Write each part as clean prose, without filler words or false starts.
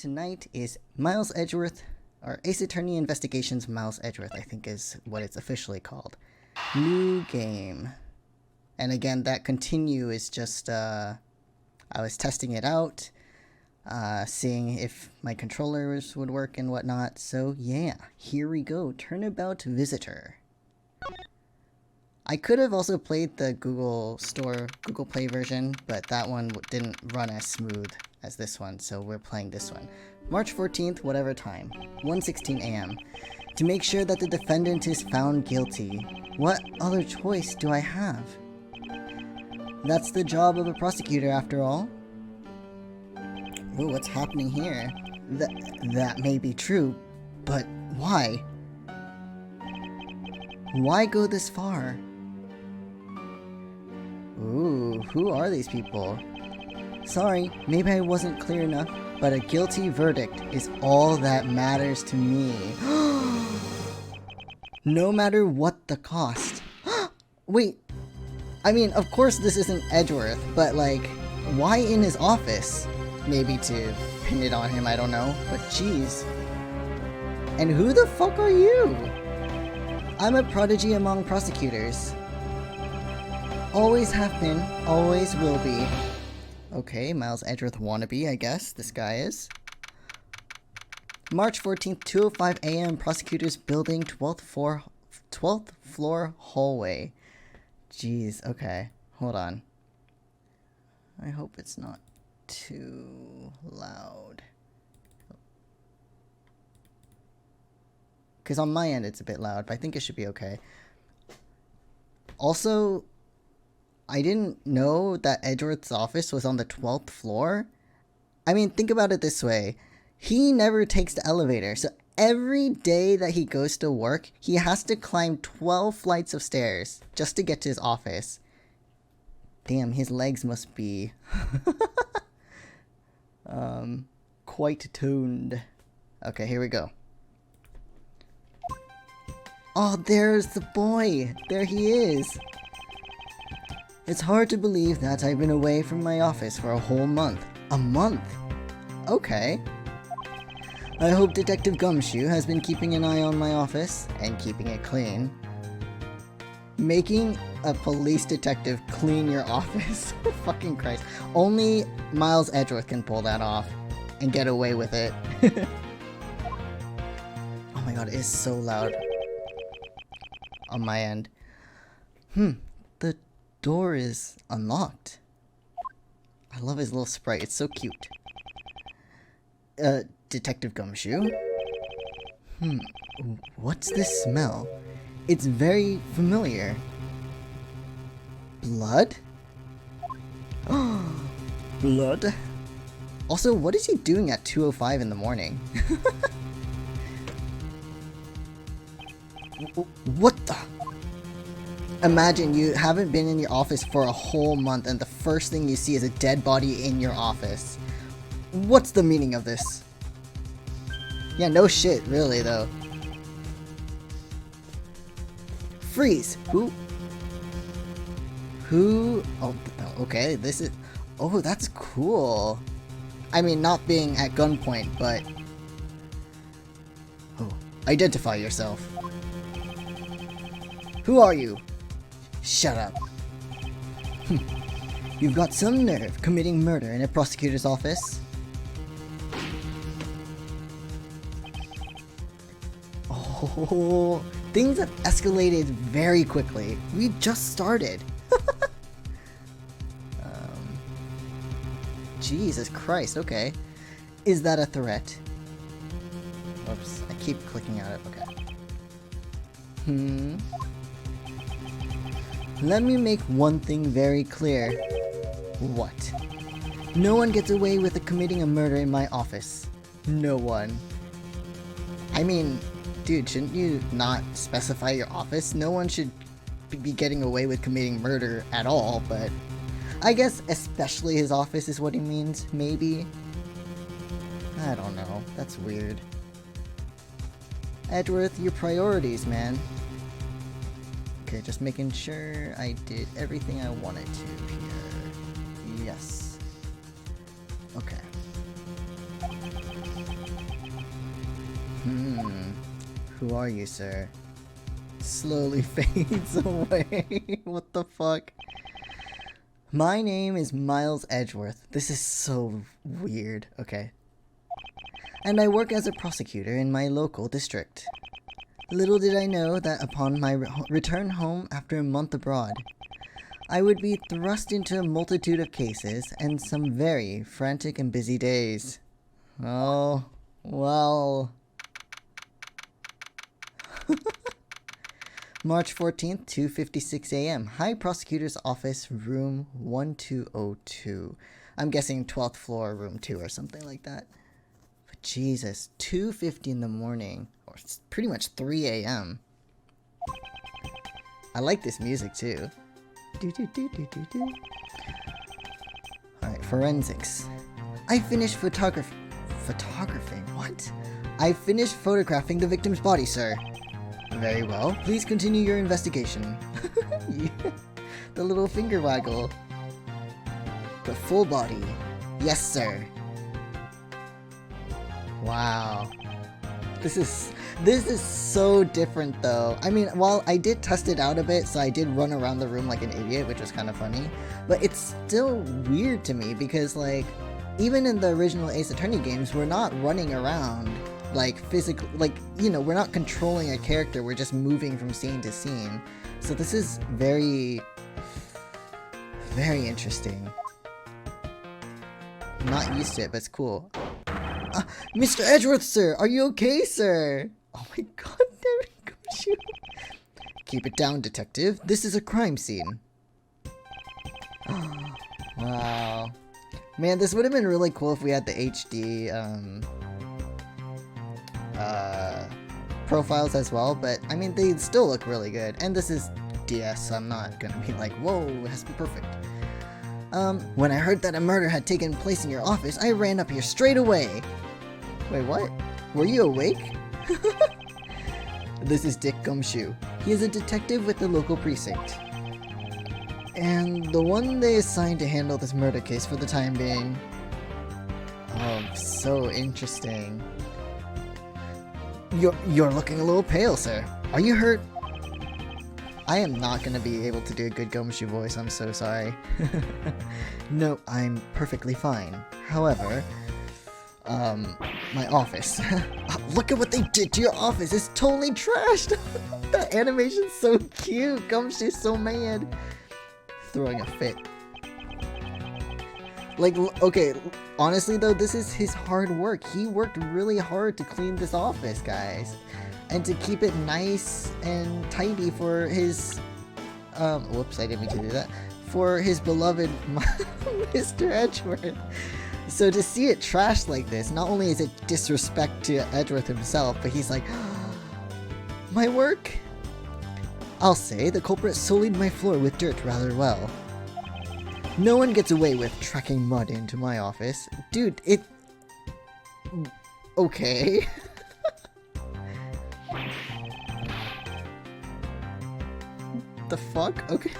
tonight is Miles Edgeworth, or Ace Attorney Investigations Miles Edgeworth, I think is what it's officially called. New game. And again, that continue is just, I was testing it out, seeing if my controllers would work and whatnot. So yeah, here we go. Turnabout Visitor. I could have also played the Google Play version, but that one didn't run as smooth as this one, so we're playing this one. March 14th, whatever time, 1:16 a.m. To make sure that the defendant is found guilty. What other choice do I have? That's the job of a prosecutor, after all. Ooh, what's happening here? That may be true, but why? Why go this far? Ooh, who are these people? Sorry, maybe I wasn't clear enough, but a guilty verdict is all that matters to me. No matter what the cost. Wait, I mean, of course this isn't Edgeworth, but like, why in his office? Maybe to pin it on him, I don't know, but jeez. And who the fuck are you? I'm a prodigy among prosecutors. Always have been, always will be. Okay, Miles Edgeworth wannabe, I guess, this guy is. March 14th, 2:05 a.m. Prosecutors Building, 12th floor hallway. Jeez, okay, hold on. I hope it's not too loud. Because on my end it's a bit loud, but I think it should be okay. Also, I didn't know that Edgeworth's office was on the 12th floor. I mean, think about it this way. He never takes the elevator, so every day that he goes to work, he has to climb 12 flights of stairs just to get to his office. Damn, his legs must be quite toned. Okay, here we go. Oh, there's the boy! There he is! It's hard to believe that I've been away from my office for a whole month. A month? Okay. I hope Detective Gumshoe has been keeping an eye on my office and keeping it clean. Making a police detective clean your office? Fucking Christ. Only Miles Edgeworth can pull that off and get away with it. Oh my god, it is so loud on my end. The door is unlocked. I love his little sprite, it's so cute. Detective Gumshoe? What's this smell? It's very familiar. Blood? Blood? Also, what is he doing at 2:05 in the morning? What the? Imagine you haven't been in your office for a whole month and the first thing you see is a dead body in your office. What's the meaning of this? Yeah, no shit, really, though. Freeze! Who? Oh, okay, this is... Oh, that's cool. I mean, not being at gunpoint, but... Oh, identify yourself. Who are you? Shut up. You've got some nerve committing murder in a prosecutor's office. Oh, things have escalated very quickly. We just started. Jesus Christ, okay. Is that a threat? Oops, I keep clicking at it, okay. Let me make one thing very clear. What? No one gets away with committing a murder in my office. No one. I mean, dude, shouldn't you not specify your office? No one should be getting away with committing murder at all, but I guess especially his office is what he means, maybe? I don't know, that's weird. Edgeworth, your priorities, man. Okay, just making sure I did everything I wanted to here. Yes. Okay. Who are you, sir? Slowly fades away. What the fuck? My name is Miles Edgeworth. This is so weird. Okay. And I work as a prosecutor in my local district. Little did I know that upon my return home after a month abroad, I would be thrust into a multitude of cases and some very frantic and busy days. Oh, well. March 14th, 2:56 a.m. High Prosecutor's Office, room 1202. I'm guessing 12th floor, room 2 or something like that. But Jesus, 2:50 in the morning, or it's pretty much 3 a.m. I like this music too. Alright, forensics. I finished photographing. What? I finished photographing the victim's body, sir. Very well. Please continue your investigation. Yeah. The little finger waggle. The full body. Yes, sir. Wow. This is so different though. I mean, while I did test it out a bit, so I did run around the room like an idiot, which was kind of funny, but it's still weird to me because, like, even in the original Ace Attorney games, we're not running around like physically, like, you know, we're not controlling a character, we're just moving from scene to scene. So this is very, very interesting. I'm not used to it, but it's cool. Mr. Edgeworth, sir! Are you okay, sir? Oh my god, there we go, shoot. Keep it down, detective. This is a crime scene. Wow. Man, this would have been really cool if we had the HD, profiles as well, but I mean, they still look really good. And this is DS, so I'm not gonna be like, whoa, it has to be perfect. When I heard that a murder had taken place in your office, I ran up here straight away. Wait, what? Were you awake? This is Dick Gumshoe. He is a detective with the local precinct. And the one they assigned to handle this murder case for the time being. Oh, so interesting. You're looking a little pale, sir. Are you hurt? I am not going to be able to do a good Gumshoe voice, I'm so sorry. No, I'm perfectly fine. However, my office. Look at what they did to your office. It's totally trashed. That animation's so cute. Gumshoe's so mad. Throwing a fit. Like, okay, honestly though, this is his hard work. He worked really hard to clean this office, guys. And to keep it nice and tidy for his, whoops, I didn't mean to do that. For his beloved Mr. Edgeworth. So to see it trashed like this, not only is it disrespect to Edgeworth himself, but he's like, my work? I'll say the culprit sullied my floor with dirt rather well. No one gets away with tracking mud into my office. Dude, it... Okay. The fuck? Okay.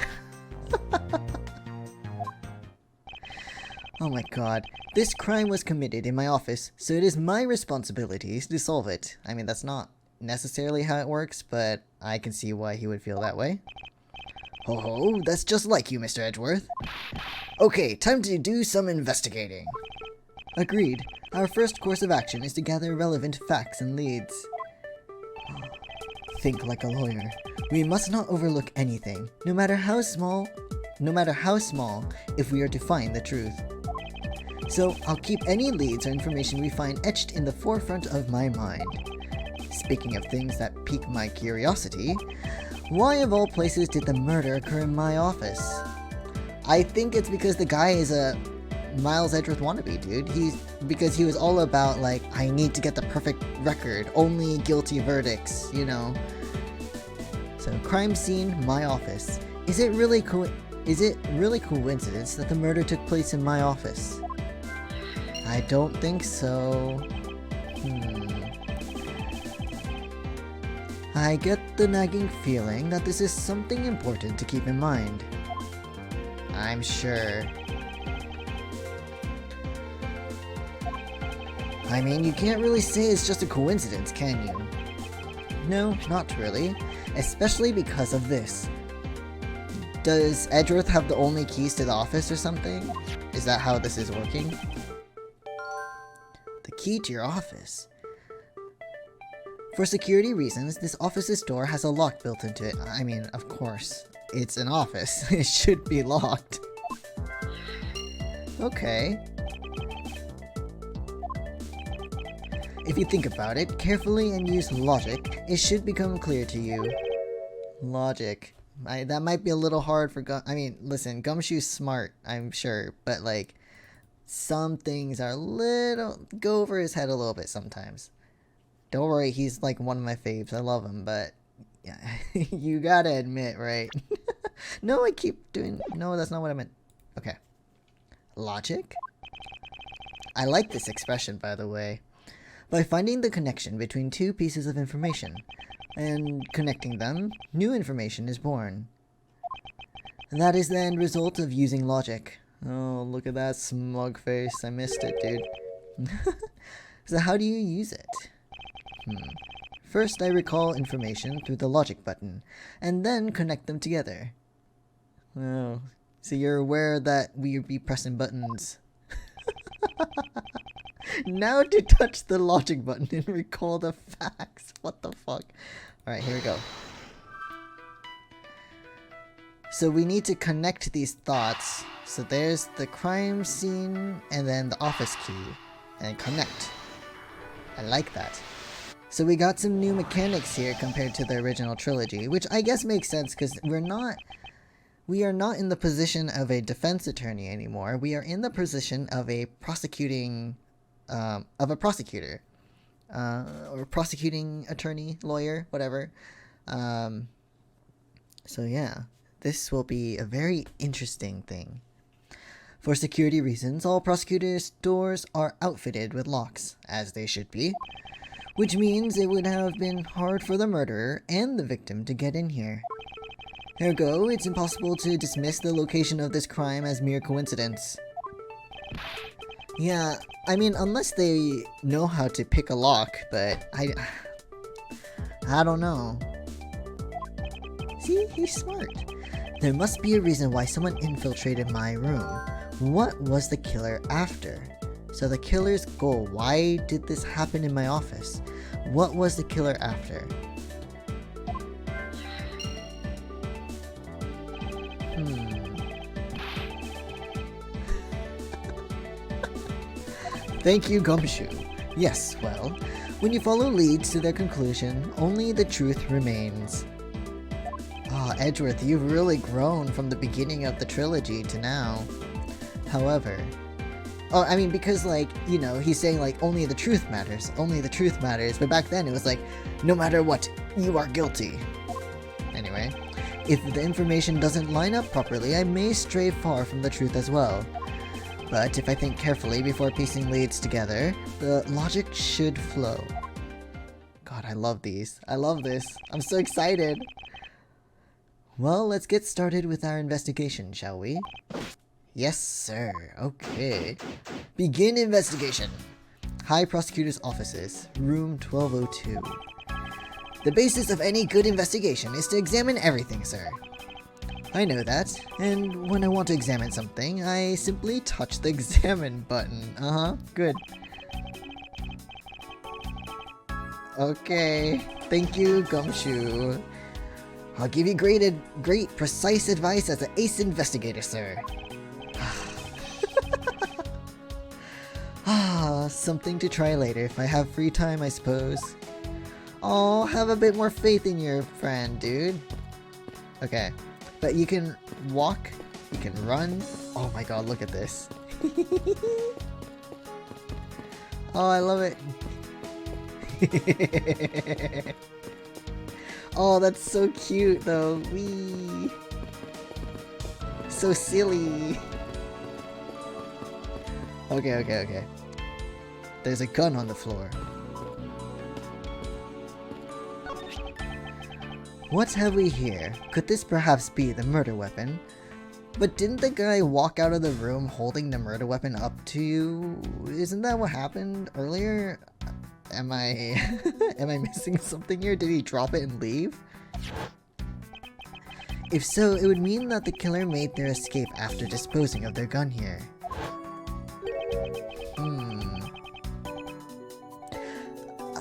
Oh my god. This crime was committed in my office, so it is my responsibility to solve it. I mean, that's not necessarily how it works, but I can see why he would feel that way. Ho ho, that's just like you, Mr. Edgeworth. Okay, time to do some investigating. Agreed. Our first course of action is to gather relevant facts and leads. Think like a lawyer. We must not overlook anything, no matter how small, if we are to find the truth. So, I'll keep any leads or information we find etched in the forefront of my mind. Speaking of things that pique my curiosity, why of all places did the murder occur in my office? I think it's because the guy is a Miles Edgeworth wannabe, dude. Because he was all about, like, I need to get the perfect record, only guilty verdicts, you know. So, crime scene, my office. Is it really coincidence that the murder took place in my office? I don't think so. I get the nagging feeling that this is something important to keep in mind. I'm sure. I mean, you can't really say it's just a coincidence, can you? No, not really. Especially because of this. Does Edgeworth have the only keys to the office or something? Is that how this is working? The key to your office. For security reasons, this office's door has a lock built into it. I mean, of course. It's an office. It should be locked. Okay. If you think about it carefully and use logic, it should become clear to you. Logic. That might be a little hard for listen, Gumshoe's smart, I'm sure, but like, some things are go over his head a little bit sometimes. Don't worry, he's like one of my faves. I love him, but yeah, you gotta admit, right? No, no, that's not what I meant. Okay. Logic? I like this expression, by the way. By finding the connection between two pieces of information and connecting them, new information is born. And that is the end result of using logic. Oh, look at that smug face. I missed it, dude. So how do you use it? First, I recall information through the logic button, and then connect them together. Oh, so you're aware that we'd be pressing buttons. Now to touch the logic button and recall the facts. What the fuck? Alright, here we go. So we need to connect these thoughts. So there's the crime scene and then the office key. And connect. I like that. So we got some new mechanics here compared to the original trilogy, which I guess makes sense because we are not in the position of a defense attorney anymore. We are in the position of a prosecutor, or prosecuting attorney, lawyer, whatever. So yeah, this will be a very interesting thing. For security reasons, all prosecutors' doors are outfitted with locks, as they should be. Which means it would have been hard for the murderer and the victim to get in here. Ergo, it's impossible to dismiss the location of this crime as mere coincidence. Yeah, I mean, unless they know how to pick a lock, but I don't know. See, he's smart. There must be a reason why someone infiltrated my room. What was the killer after? So the killer's goal, why did this happen in my office? What was the killer after? Thank you, Gumshoe. Yes, well, when you follow leads to their conclusion, only the truth remains. Ah, Edgeworth, you've really grown from the beginning of the trilogy to now. However, oh, I mean, because, like, you know, he's saying, like, only the truth matters, but back then it was like, no matter what, you are guilty. Anyway, if the information doesn't line up properly, I may stray far from the truth as well. But if I think carefully before piecing leads together, the logic should flow. God, I love these. I love this. I'm so excited. Well, let's get started with our investigation, shall we? Yes, sir. Okay. Begin investigation. High Prosecutor's Offices, Room 1202. The basis of any good investigation is to examine everything, sir. I know that, and when I want to examine something, I simply touch the examine button. Good. Okay, thank you, Gumshoe. I'll give you great, precise advice as an ace investigator, sir. Something to try later if I have free time, I suppose. Oh, have a bit more faith in your friend, dude. Okay, but you can walk, you can run. Oh my god, look at this. Oh, I love it. Oh, that's so cute though. Wee. So silly. Okay. There's a gun on the floor. What have we here? Could this perhaps be the murder weapon? But didn't the guy walk out of the room holding the murder weapon up to you? Isn't that what happened earlier? Am I am I missing something here? Did he drop it and leave? If so, it would mean that the killer made their escape after disposing of their gun here.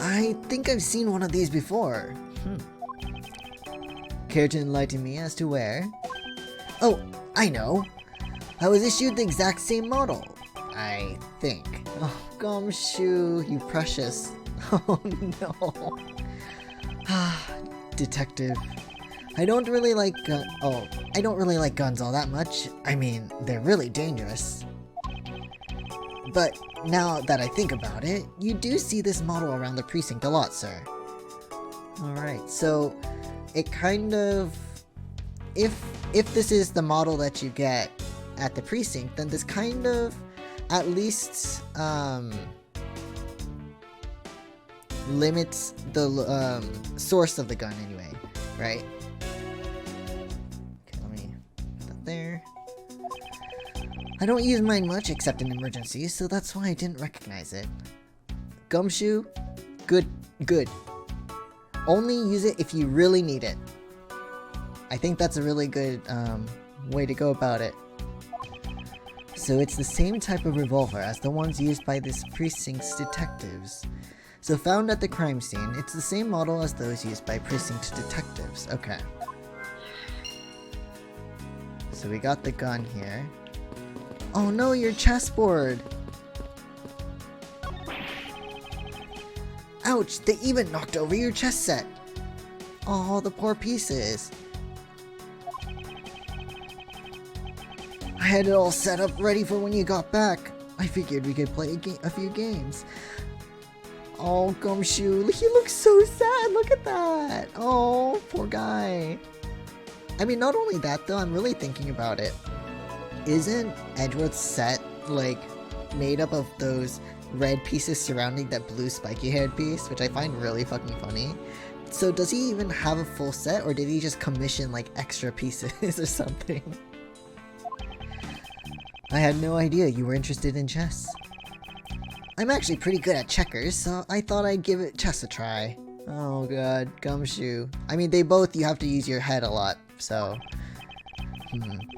I think I've seen one of these before. Care to enlighten me as to where? Oh, I know! I was issued the exact same model, I think. Oh, Gumshoe, you precious. Oh no. Detective. I don't really like guns all that much. I mean, they're really dangerous. But now that I think about it, you do see this model around the precinct a lot, sir. Alright, so it kind of... If this is the model that you get at the precinct, then this kind of at least limits the source of the gun anyway, right? Okay, let me put that there. I don't use mine much except in emergencies, so that's why I didn't recognize it. Gumshoe? Good. Only use it if you really need it. I think that's a really good way to go about it. So it's the same type of revolver as the ones used by this precinct's detectives. So found at the crime scene, it's the same model as those used by precinct detectives. Okay. So we got the gun here. Oh no, your chessboard! Ouch, they even knocked over your chess set! Oh, the poor pieces. I had it all set up ready for when you got back. I figured we could play a few games. Oh, Gumshoe, he looks so sad, look at that! Oh, poor guy. I mean, not only that though, I'm really thinking about it. Isn't Edgeworth's set, like, made up of those red pieces surrounding that blue spiky haired piece, which I find really fucking funny? So does he even have a full set, or did he just commission, like, extra pieces or something? I had no idea you were interested in chess. I'm actually pretty good at checkers, so I thought I'd give it chess a try. Oh god, Gumshoe. I mean, you have to use your head a lot, so...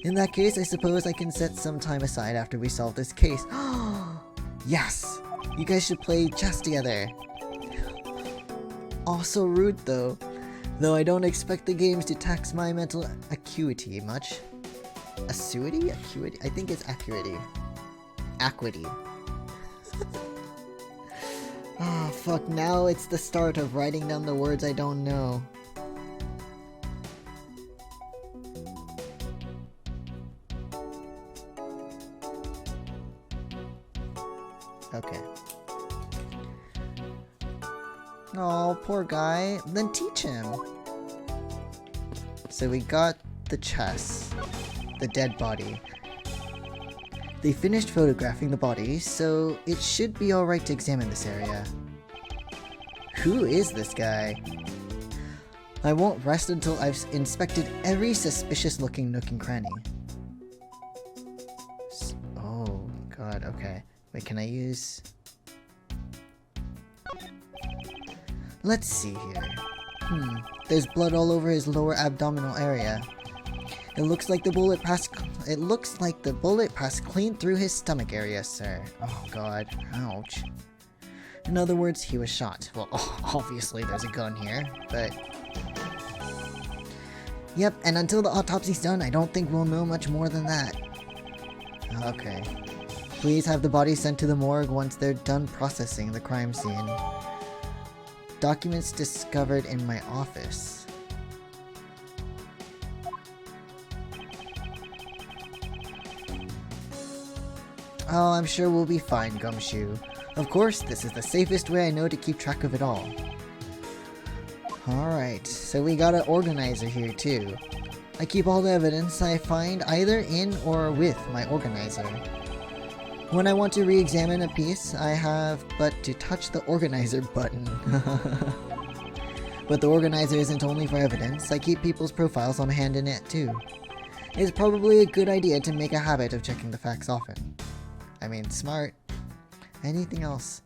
In that case, I suppose I can set some time aside after we solve this case. Yes! You guys should play chess together. Oh, so rude though. Though I don't expect the games to tax my mental acuity much. Acuity? Acuity? I think it's acuity. Acuity. Ah, fuck, now it's the start of writing down the words I don't know. Okay. Oh, poor guy. Then teach him. So we got the chess. The dead body. They finished photographing the body, so it should be alright to examine this area. Who is this guy? I won't rest until I've inspected every suspicious looking nook and cranny. Oh god, okay. Wait, can I use... Let's see here. There's blood all over his lower abdominal area. It looks like the bullet passed clean through his stomach area, sir. Oh god, ouch. In other words, he was shot. Well, obviously there's a gun here, but... Yep, and until the autopsy's done, I don't think we'll know much more than that. Okay. Please have the body sent to the morgue once they're done processing the crime scene. Documents discovered in my office. Oh, I'm sure we'll be fine, Gumshoe. Of course, this is the safest way I know to keep track of it all. Alright, so we got an organizer here too. I keep all the evidence I find either in or with my organizer. When I want to re-examine a piece, I have but to touch the organizer button. But the organizer isn't only for evidence, I keep people's profiles on hand in it too. It's probably a good idea to make a habit of checking the facts often. I mean, smart. Anything else?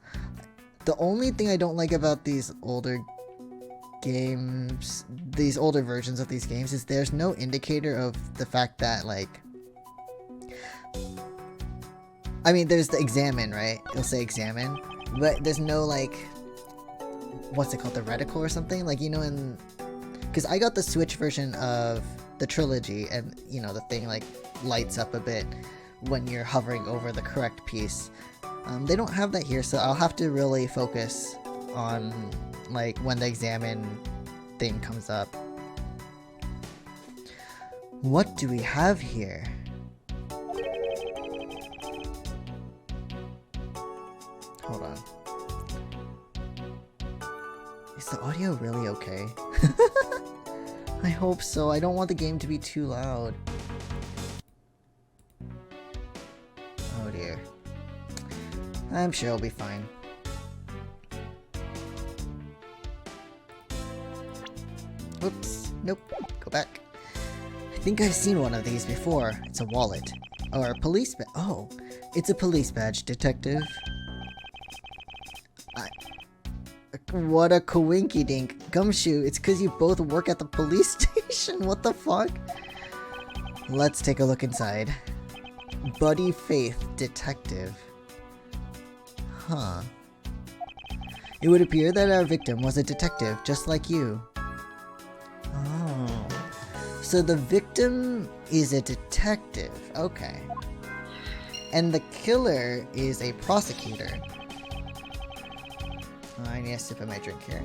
The only thing I don't like about these older games, these older versions of these games, is there's no indicator of the fact that, like, I mean, there's the examine, right? It'll say examine, but there's no, like, what's it called, the reticle or something? Like, you know, in, because I got the Switch version of the trilogy, and, you know, the thing, like, lights up a bit when you're hovering over the correct piece. They don't have that here, so I'll have to really focus on, like, when the examine thing comes up. What do we have here? Hold on. Is the audio really okay? I hope so. I don't want the game to be too loud. Oh dear. I'm sure it'll be fine. Whoops. Nope. Go back. I think I've seen one of these before. It's a wallet. Or a police badge. Oh, it's a police badge, detective. What a coinky-dink. Gumshoe, it's cause you both work at the police station. What the fuck? Let's take a look inside. Buddy Faith, detective. Huh. It would appear that our victim was a detective, just like you. Oh. So the victim is a detective. Okay. And the killer is a prosecutor. Oh, I need a sip of my drink here.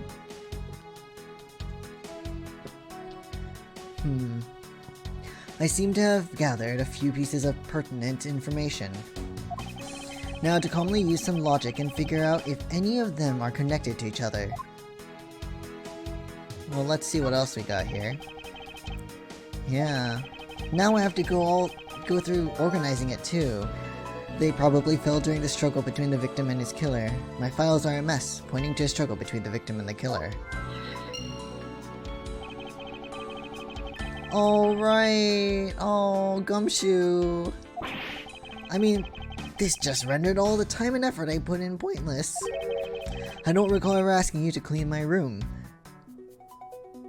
I seem to have gathered a few pieces of pertinent information. Now to calmly use some logic and figure out if any of them are connected to each other. Well, let's see what else we got here. Yeah. Now I have to go through organizing it too. They probably fell during the struggle between the victim and his killer. My files are a mess, pointing to a struggle between the victim and the killer. Alright! Oh, Gumshoe! I mean, this just rendered all the time and effort I put in pointless. I don't recall ever asking you to clean my room.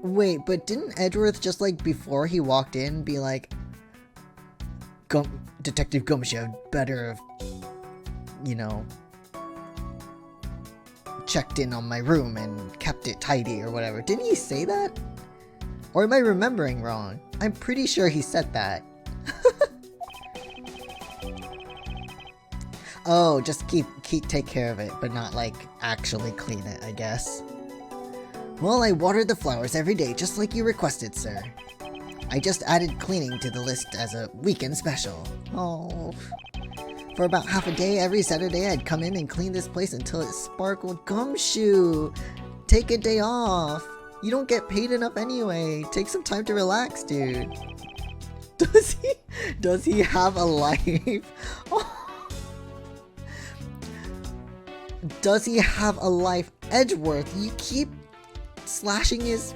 Wait, but didn't Edgeworth just, like, before he walked in be like, Detective Gumshoe better have, you know, checked in on my room and kept it tidy or whatever. Didn't he say that? Or am I remembering wrong? I'm pretty sure he said that. Oh, just take care of it, but not like actually clean it, I guess. Well, I watered the flowers every day just like you requested, sir. I just added cleaning to the list as a weekend special. Oh. For about half a day every Saturday I'd come in and clean this place until it sparkled. Gumshoe! Take a day off! You don't get paid enough anyway. Take some time to relax, dude. Does he have a life? Oh. Does he have a life? Edgeworth, you keep slashing his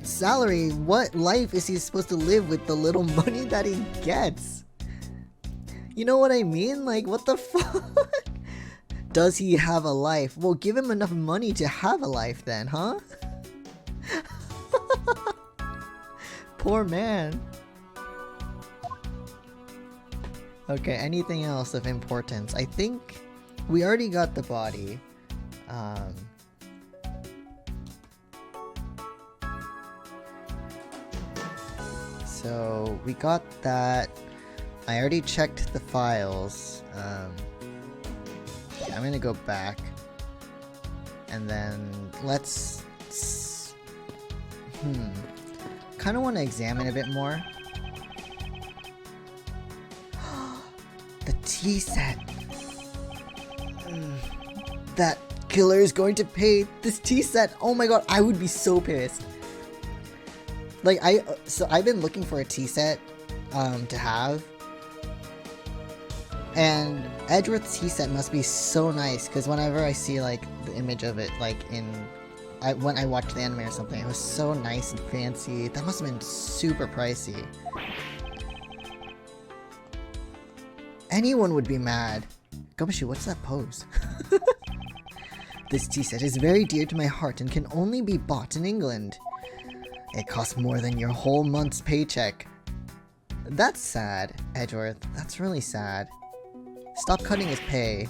salary. What life is he supposed to live with the little money that he gets? You know what I mean? Like, what the fuck? Does he have a life? Well, give him enough money to have a life then, huh? Poor man. Okay, anything else of importance? I think we already got the body. So we got that. I already checked the files. I'm gonna go back and then let's kind of want to examine a bit more. The tea set. That killer is going to pay this tea set. Oh my god, I would be so pissed. Like, I've been looking for a tea set to have, and Edgeworth's tea set must be so nice, because whenever I see like the image of it, like when I watched the anime or something, it was so nice and fancy. That must have been super pricey. Anyone would be mad. Gumshoe, what's that pose? This tea set is very dear to my heart and can only be bought in England. It costs more than your whole month's paycheck. That's sad, Edgeworth. That's really sad. Stop cutting his pay.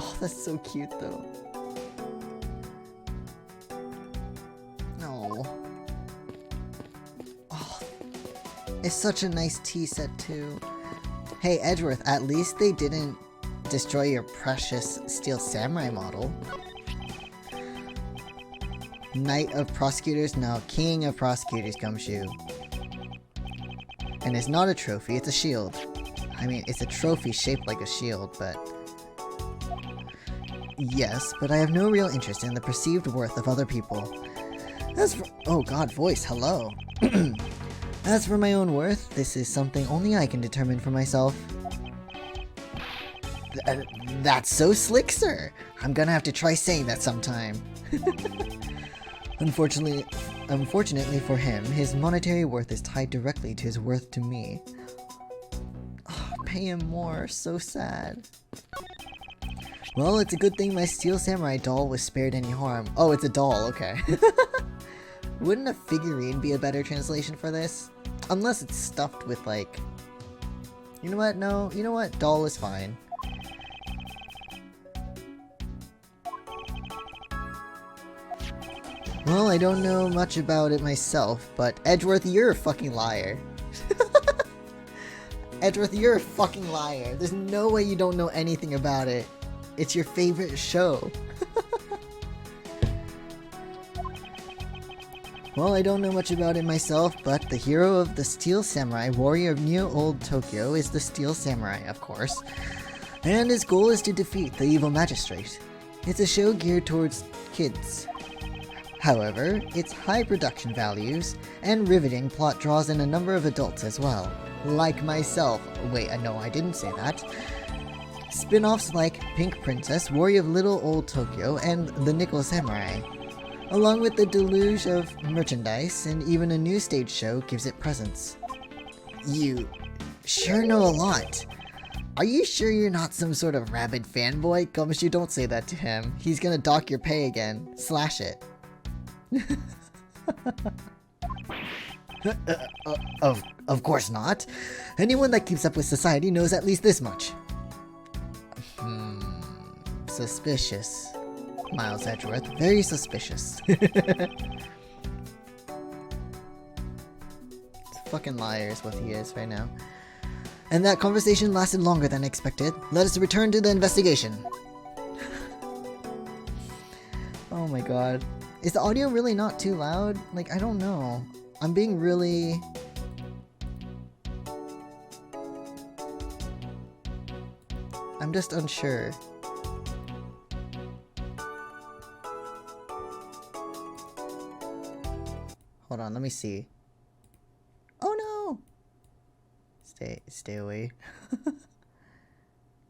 Oh, that's so cute though. No. Oh, it's such a nice tea set too. Hey Edgeworth, at least they didn't destroy your precious Steel Samurai model. Knight of Prosecutors? No, King of Prosecutors, Gumshoe. And it's not a trophy, it's a shield. I mean, it's a trophy shaped like a shield, but... Yes, but I have no real interest in the perceived worth of other people. As for... Oh god, voice, hello. As for my own worth, this is something only I can determine for myself. That's so slick, sir! I'm gonna have to try saying that sometime. Unfortunately for him, his monetary worth is tied directly to his worth to me. Oh, pay him more, so sad. Well, it's a good thing my Steel Samurai doll was spared any harm. Oh, it's a doll, okay. Wouldn't a figurine be a better translation for this? Unless it's stuffed with like... You know what? No, you know what? Doll is fine. Well, I don't know much about it myself, but Edgeworth, you're a fucking liar. Edgeworth, you're a fucking liar. There's no way you don't know anything about it. It's your favorite show. Well, I don't know much about it myself, but the hero of the Steel Samurai, warrior of Neo-Old Tokyo, is the Steel Samurai, of course. And his goal is to defeat the evil magistrate. It's a show geared towards kids. However, its high production values and riveting plot draws in a number of adults as well. Like myself. Wait, no, I didn't say that. Spin-offs like Pink Princess, Warrior of Little Old Tokyo, and The Nickel Samurai. Along with the deluge of merchandise and even a new stage show gives it presence. You sure know a lot. Are you sure you're not some sort of rabid fanboy? Gumshoe, don't say that to him. He's gonna dock your pay again. Slash it. Of course not. Anyone that keeps up with society knows at least this much. Suspicious. Miles Edgeworth. Very suspicious. Fucking liar is what he is right now. And that conversation lasted longer than expected. Let us return to the investigation. Oh my god. Is the audio really not too loud? Like, I don't know. I'm being really... I'm just unsure. Hold on, let me see. Oh no! Stay away.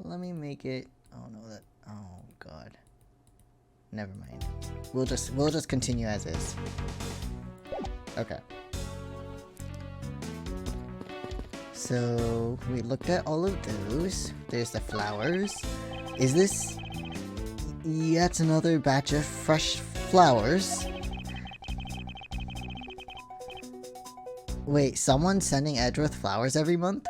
Let me make it... Oh no, that... Oh god. Never mind. We'll just continue as is. Okay. So we looked at all of those. There's the flowers. Is this yet another batch of fresh flowers? Wait, someone's sending Edgeworth flowers every month?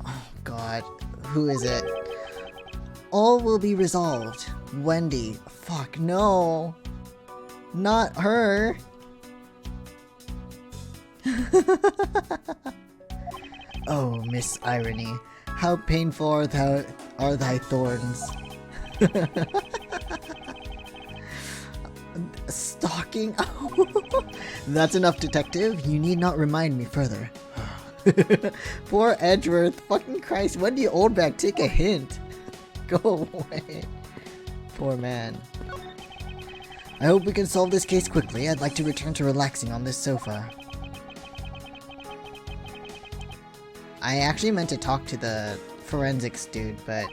Oh god, who is it? All will be resolved. Wendy. Fuck, no. Not her. Oh, Miss Irony. How painful are thy thorns. Stalking? That's enough, detective. You need not remind me further. Poor Edgeworth. Fucking Christ. Wendy Oldback, take a hint. Go away. Poor man. I hope we can solve this case quickly. I'd like to return to relaxing on this sofa. I actually meant to talk to the forensics dude, but...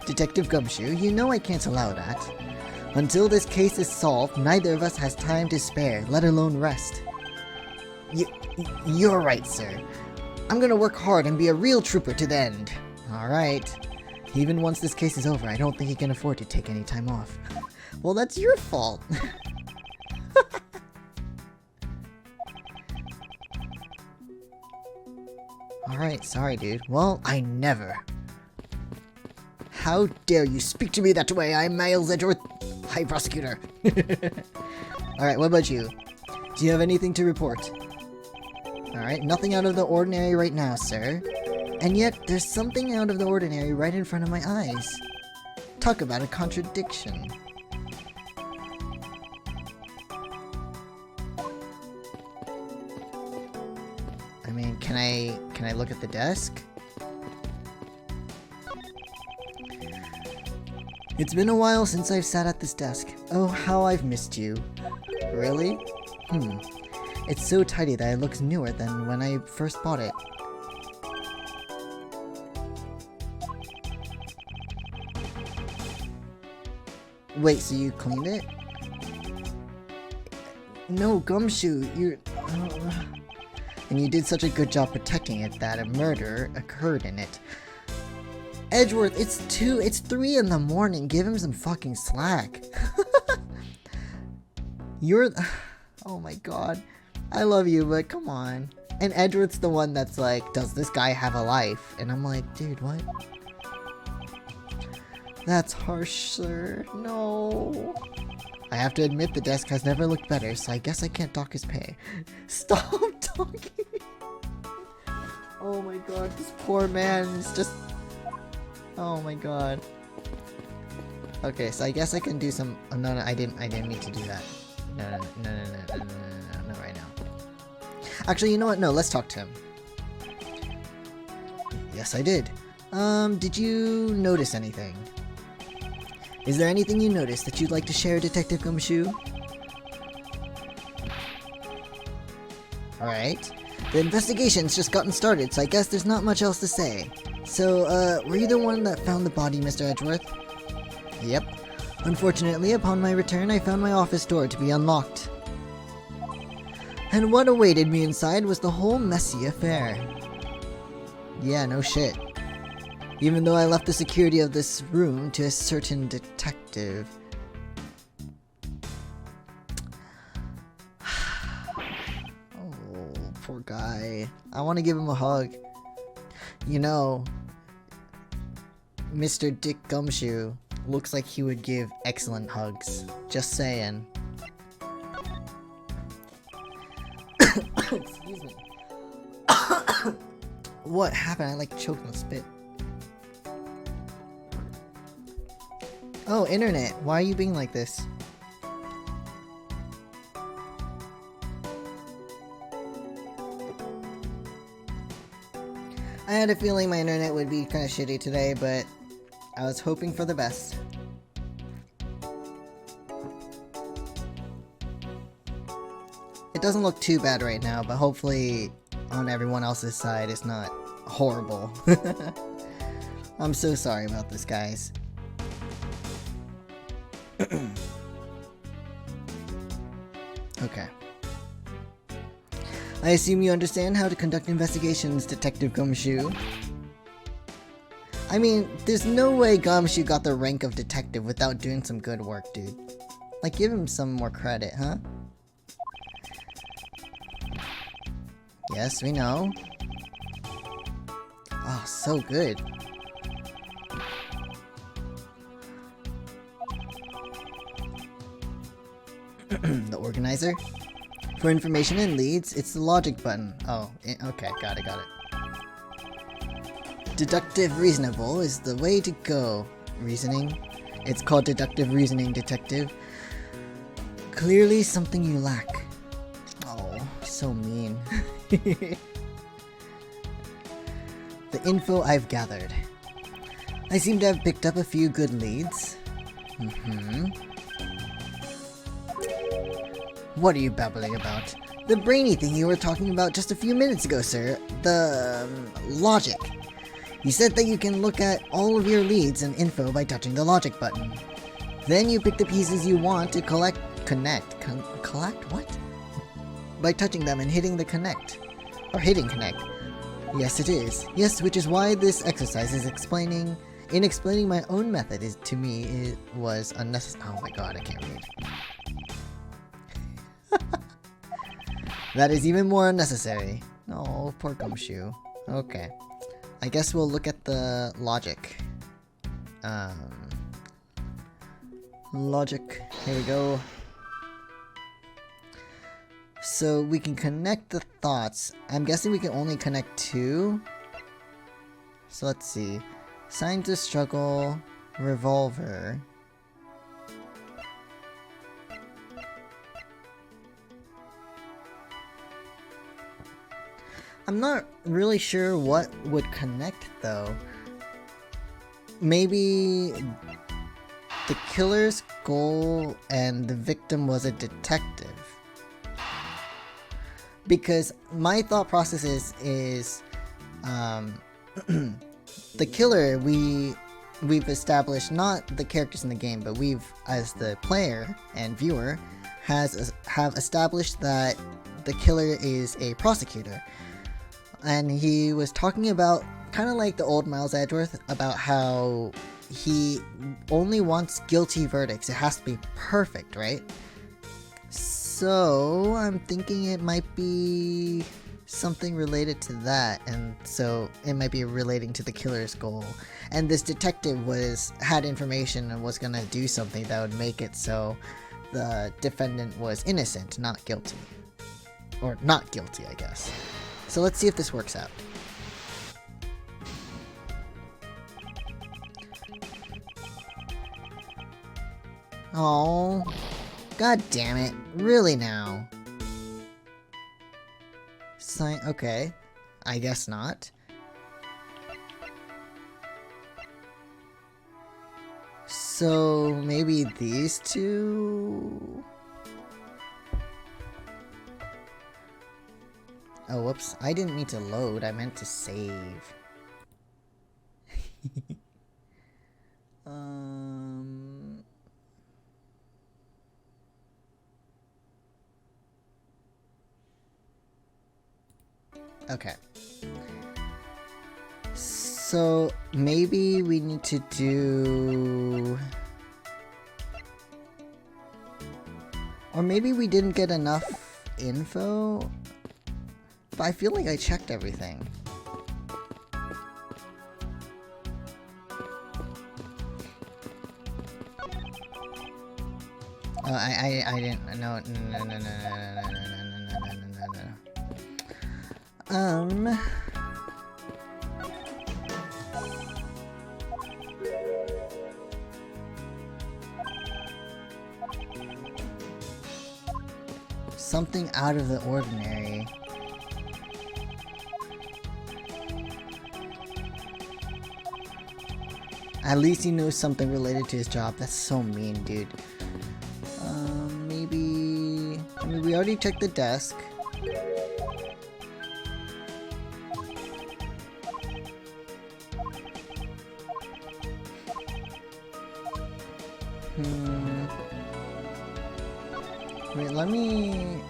Detective Gumshoe, you know I can't allow that. Until this case is solved, neither of us has time to spare, let alone rest. You're right, sir. I'm gonna work hard and be a real trooper to the end. Alright. Even once this case is over, I don't think he can afford to take any time off. Well, that's your fault. Alright, sorry, dude. Well, I never. How dare you speak to me that way? I'm Miles Edgeworth. Hi, Prosecutor. Alright, what about you? Do you have anything to report? Alright, nothing out of the ordinary right now, sir. And yet, there's something out of the ordinary right in front of my eyes. Talk about a contradiction. I mean, can I look at the desk? It's been a while since I've sat at this desk. Oh, how I've missed you. Really? It's so tidy that it looks newer than when I first bought it. Wait, so you cleaned it? No, Gumshoe, you're... And you did such a good job protecting it that a murder occurred in it. Edgeworth, it's 3 in the morning. Give him some fucking slack. You're... Oh my god. I love you, but come on. And Edgeworth's the one that's like, does this guy have a life? And I'm like, dude, what? That's harsh, sir. No. I have to admit the desk has never looked better, so I guess I can't dock his pay. Stop talking. Oh my god, this poor man is just... Oh my god. Okay, so I guess I can do some... Oh, no, I didn't mean to do that. No, not right now. Actually, you know what? No, let's talk to him. Yes, I did. Did you notice anything? Is there anything you noticed that you'd like to share, Detective Gumshoe? Alright. The investigation's just gotten started, so I guess there's not much else to say. So, were you the one that found the body, Mr. Edgeworth? Yep. Unfortunately, upon my return, I found my office door to be unlocked. And what awaited me inside was the whole messy affair. Yeah, no shit. Even though I left the security of this room to a certain detective. Oh, poor guy. I want to give him a hug. You know, Mr. Dick Gumshoe looks like he would give excellent hugs. Just saying. Excuse me. What happened? I like choked on spit. Oh, internet, why are you being like this? I had a feeling my internet would be kind of shitty today, but I was hoping for the best. It doesn't look too bad right now, but hopefully on everyone else's side it's not horrible. I'm so sorry about this, guys. Okay. I assume you understand how to conduct investigations, Detective Gumshoe. I mean, there's no way Gumshoe got the rank of detective without doing some good work, dude. Like, give him some more credit, huh? Yes, we know. Oh, so good. The organizer? For information and leads, it's the logic button. Oh, okay, got it. Deductive reasonable is the way to go. Reasoning? It's called deductive reasoning, detective. Clearly something you lack. Oh, so mean. The info I've gathered. I seem to have picked up a few good leads. What are you babbling about? The brainy thing you were talking about just a few minutes ago, sir. The logic. You said that you can look at all of your leads and info by touching the logic button. Then you pick the pieces you want to collect what? By touching them and hitting the connect. Or hitting connect. Yes, it is. Yes, which is why this exercise is explaining my own method to me it was unnecessary. Oh my god, I can't read. That is even more unnecessary. Oh, poor Gumshoe. Okay. I guess we'll look at the logic. Logic. Here we go. So we can connect the thoughts. I'm guessing we can only connect 2. So let's see. Scientist struggle, revolver. I'm not really sure what would connect though. Maybe the killer's goal and the victim was a detective. Because my thought process is the killer we've established, not the characters in the game, but we've, as the player and viewer, have established that the killer is a prosecutor. And he was talking about, kind of like the old Miles Edgeworth, about how he only wants guilty verdicts. It has to be perfect, right? So I'm thinking it might be something related to that, and so it might be relating to the killer's goal. And this detective had information and was gonna do something that would make it so the defendant was innocent, not guilty. Or not guilty, I guess. So let's see if this works out. Oh, god damn it. Really now? Okay. I guess not. So maybe these two? Oh, whoops. I didn't mean to load. I meant to save. Okay. So maybe we need to do... Or maybe we didn't get enough info? But I feel like I checked everything. Oh, I didn't. No. Something out of the ordinary. At least he knows something related to his job. That's so mean, dude. Maybe... I mean, we already checked the desk. Wait, let me...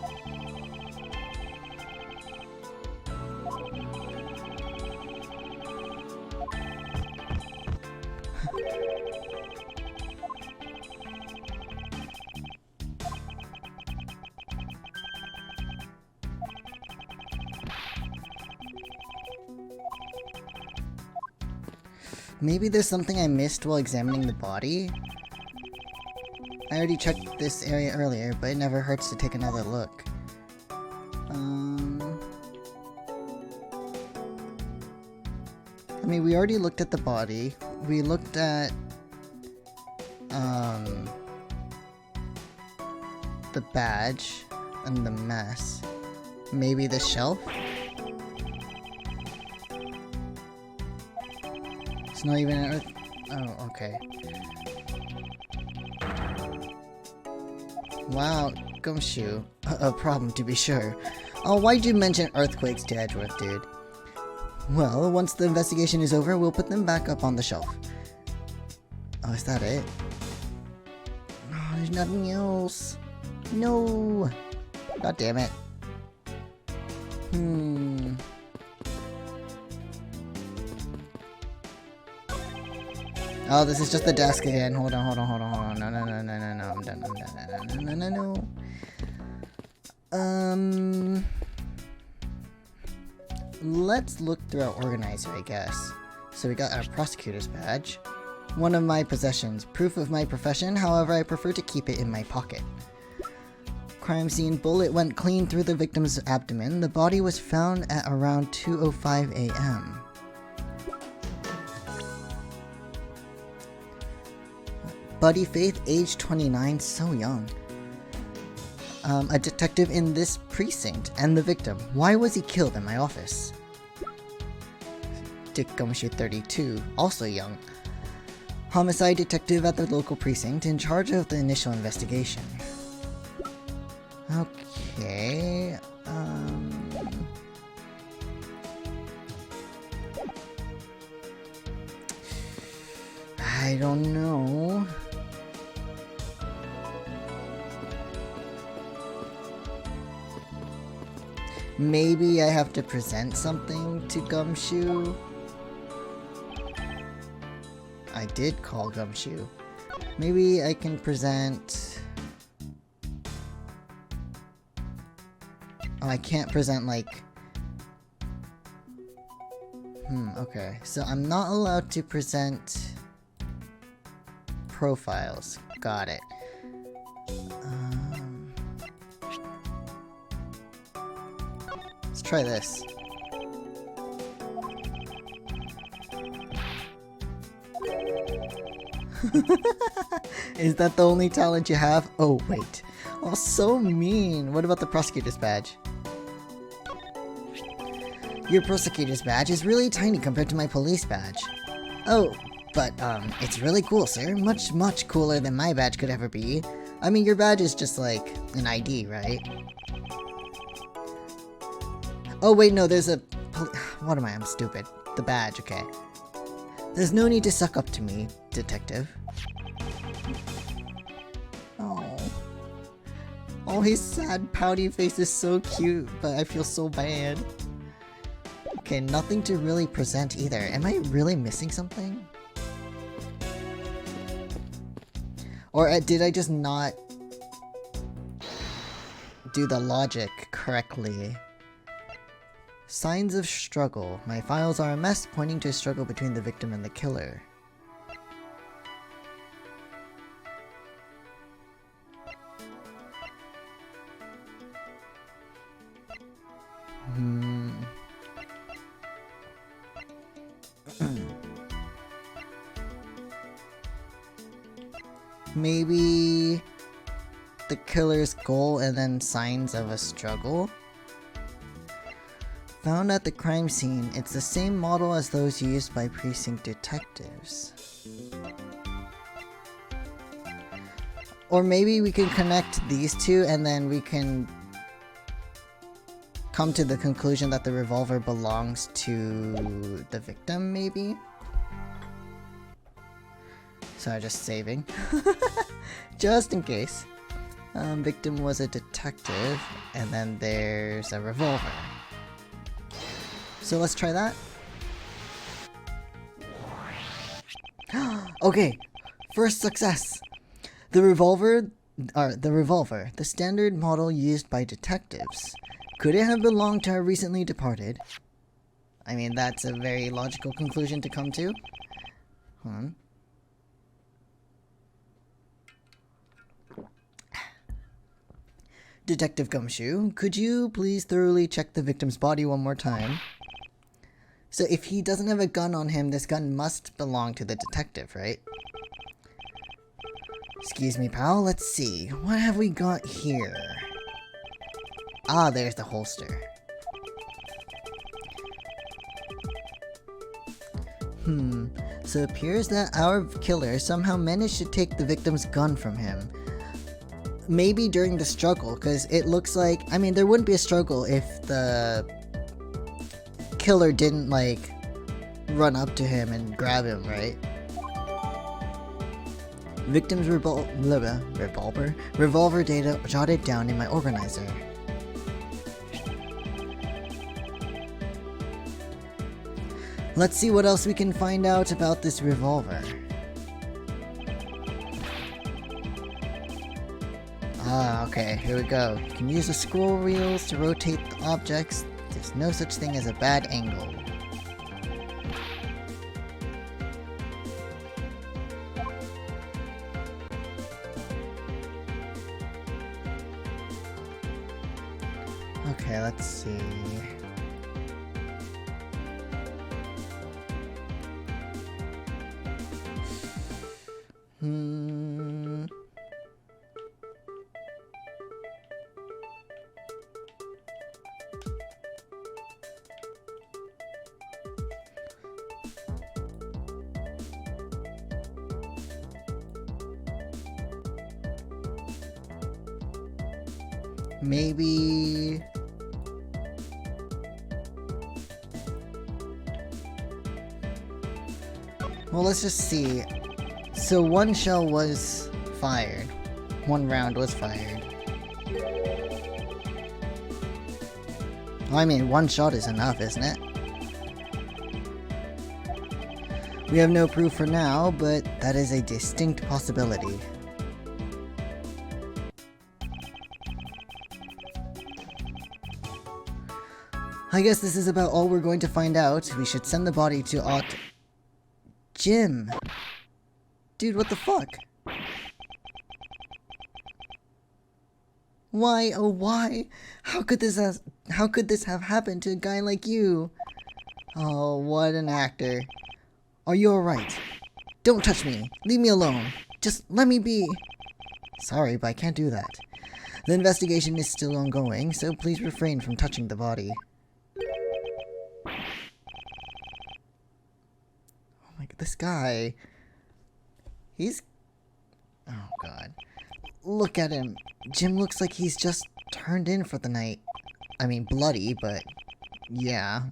Maybe there's something I missed while examining the body? I already checked this area earlier, but it never hurts to take another look. I mean, we already looked at the body. We looked at, the badge and the mess. Maybe the shelf? It's not even an earth... Oh, okay. Wow, Gumshoe. A problem to be sure. Oh, why'd you mention earthquakes to Edgeworth, dude? Well, once the investigation is over, we'll put them back up on the shelf. Oh, is that it? There's nothing else. No. God damn it. Oh, this is just the desk again. Hold on. No. I'm done. No. Let's look through our organizer, I guess. So we got our Prosecutor's badge. One of my possessions. Proof of my profession, however I prefer to keep it in my pocket. Crime scene. Bullet went clean through the victim's abdomen. The body was found at around 2:05 a.m. Buddy Faith, age 29, so young. A detective in this precinct, and the victim. Why was he killed in my office? Dick Gumshoe, 32, also young. Homicide detective at the local precinct, in charge of the initial investigation. Okay, I don't know. Maybe I have to present something to Gumshoe. I did call Gumshoe. Maybe I can present... Oh, I can't present, like... Okay. So I'm not allowed to present... profiles. Got it. Let's try this. Is that the only talent you have? Oh, wait. Oh, so mean. What about the Prosecutor's badge? Your Prosecutor's badge is really tiny compared to my police badge. Oh, but, it's really cool, sir. Much, much cooler than my badge could ever be. I mean, your badge is just like an ID, right? Oh, wait, no, there's a... What am I? I'm stupid. The badge, okay. There's no need to suck up to me, detective. Oh. Oh, his sad, pouty face is so cute, but I feel so bad. Okay, nothing to really present either. Am I really missing something? Or did I just not do the logic correctly? Signs of struggle. My files are a mess, pointing to a struggle between the victim and the killer. Maybe the killer's goal and then signs of a struggle? Found at the crime scene, it's the same model as those used by precinct detectives. Or maybe we can connect these two and then we can come to the conclusion that the revolver belongs to the victim, maybe? Sorry, just saving. Just in case. Victim was a detective, and then there's a revolver. So let's try that. Okay, first success. The revolver, the standard model used by detectives. Could it have belonged to our recently departed? I mean, that's a very logical conclusion to come to. Hold on. Detective Gumshoe, could you please thoroughly check the victim's body one more time? So if he doesn't have a gun on him, this gun must belong to the detective, right? Excuse me, pal. Let's see. What have we got here? Ah, there's the holster. So it appears that our killer somehow managed to take the victim's gun from him. Maybe during the struggle, because it looks like... I mean, there wouldn't be a struggle if the killer didn't, like, run up to him and grab him, right? Victim's revolver data jotted down in my organizer. Let's see what else we can find out about this revolver. Ah, okay, here we go. You can use the scroll wheels to rotate the objects. There's no such thing as a bad angle. Okay, let's see. Maybe... Well, let's just see. So one shell was fired. One round was fired. Well, I mean, one shot is enough, isn't it? We have no proof for now, but that is a distinct possibility. I guess this is about all we're going to find out. We should send the body to Jim! Dude, what the fuck? Why, oh why? How could this have happened to a guy like you? Oh, what an actor. Are you alright? Don't touch me. Leave me alone. Just let me be. Sorry, but I can't do that. The investigation is still ongoing, so please refrain from touching the body. This guy, he's, oh god, look at him. Jim looks like he's just turned in for the night. I mean, bloody, but yeah.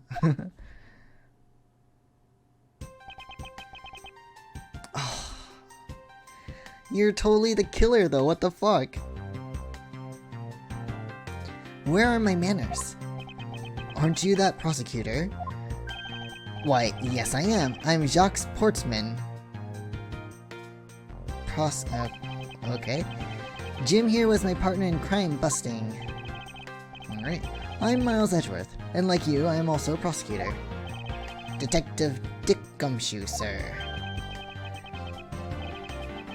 Oh, you're totally the killer though, what the fuck? Where are my manners? Aren't you that prosecutor? Why, yes I am. I'm Jacques Portsman. Okay. Jim here was my partner in crime busting. Alright. I'm Miles Edgeworth, and like you, I am also a prosecutor. Detective Dick Gumshoe, sir.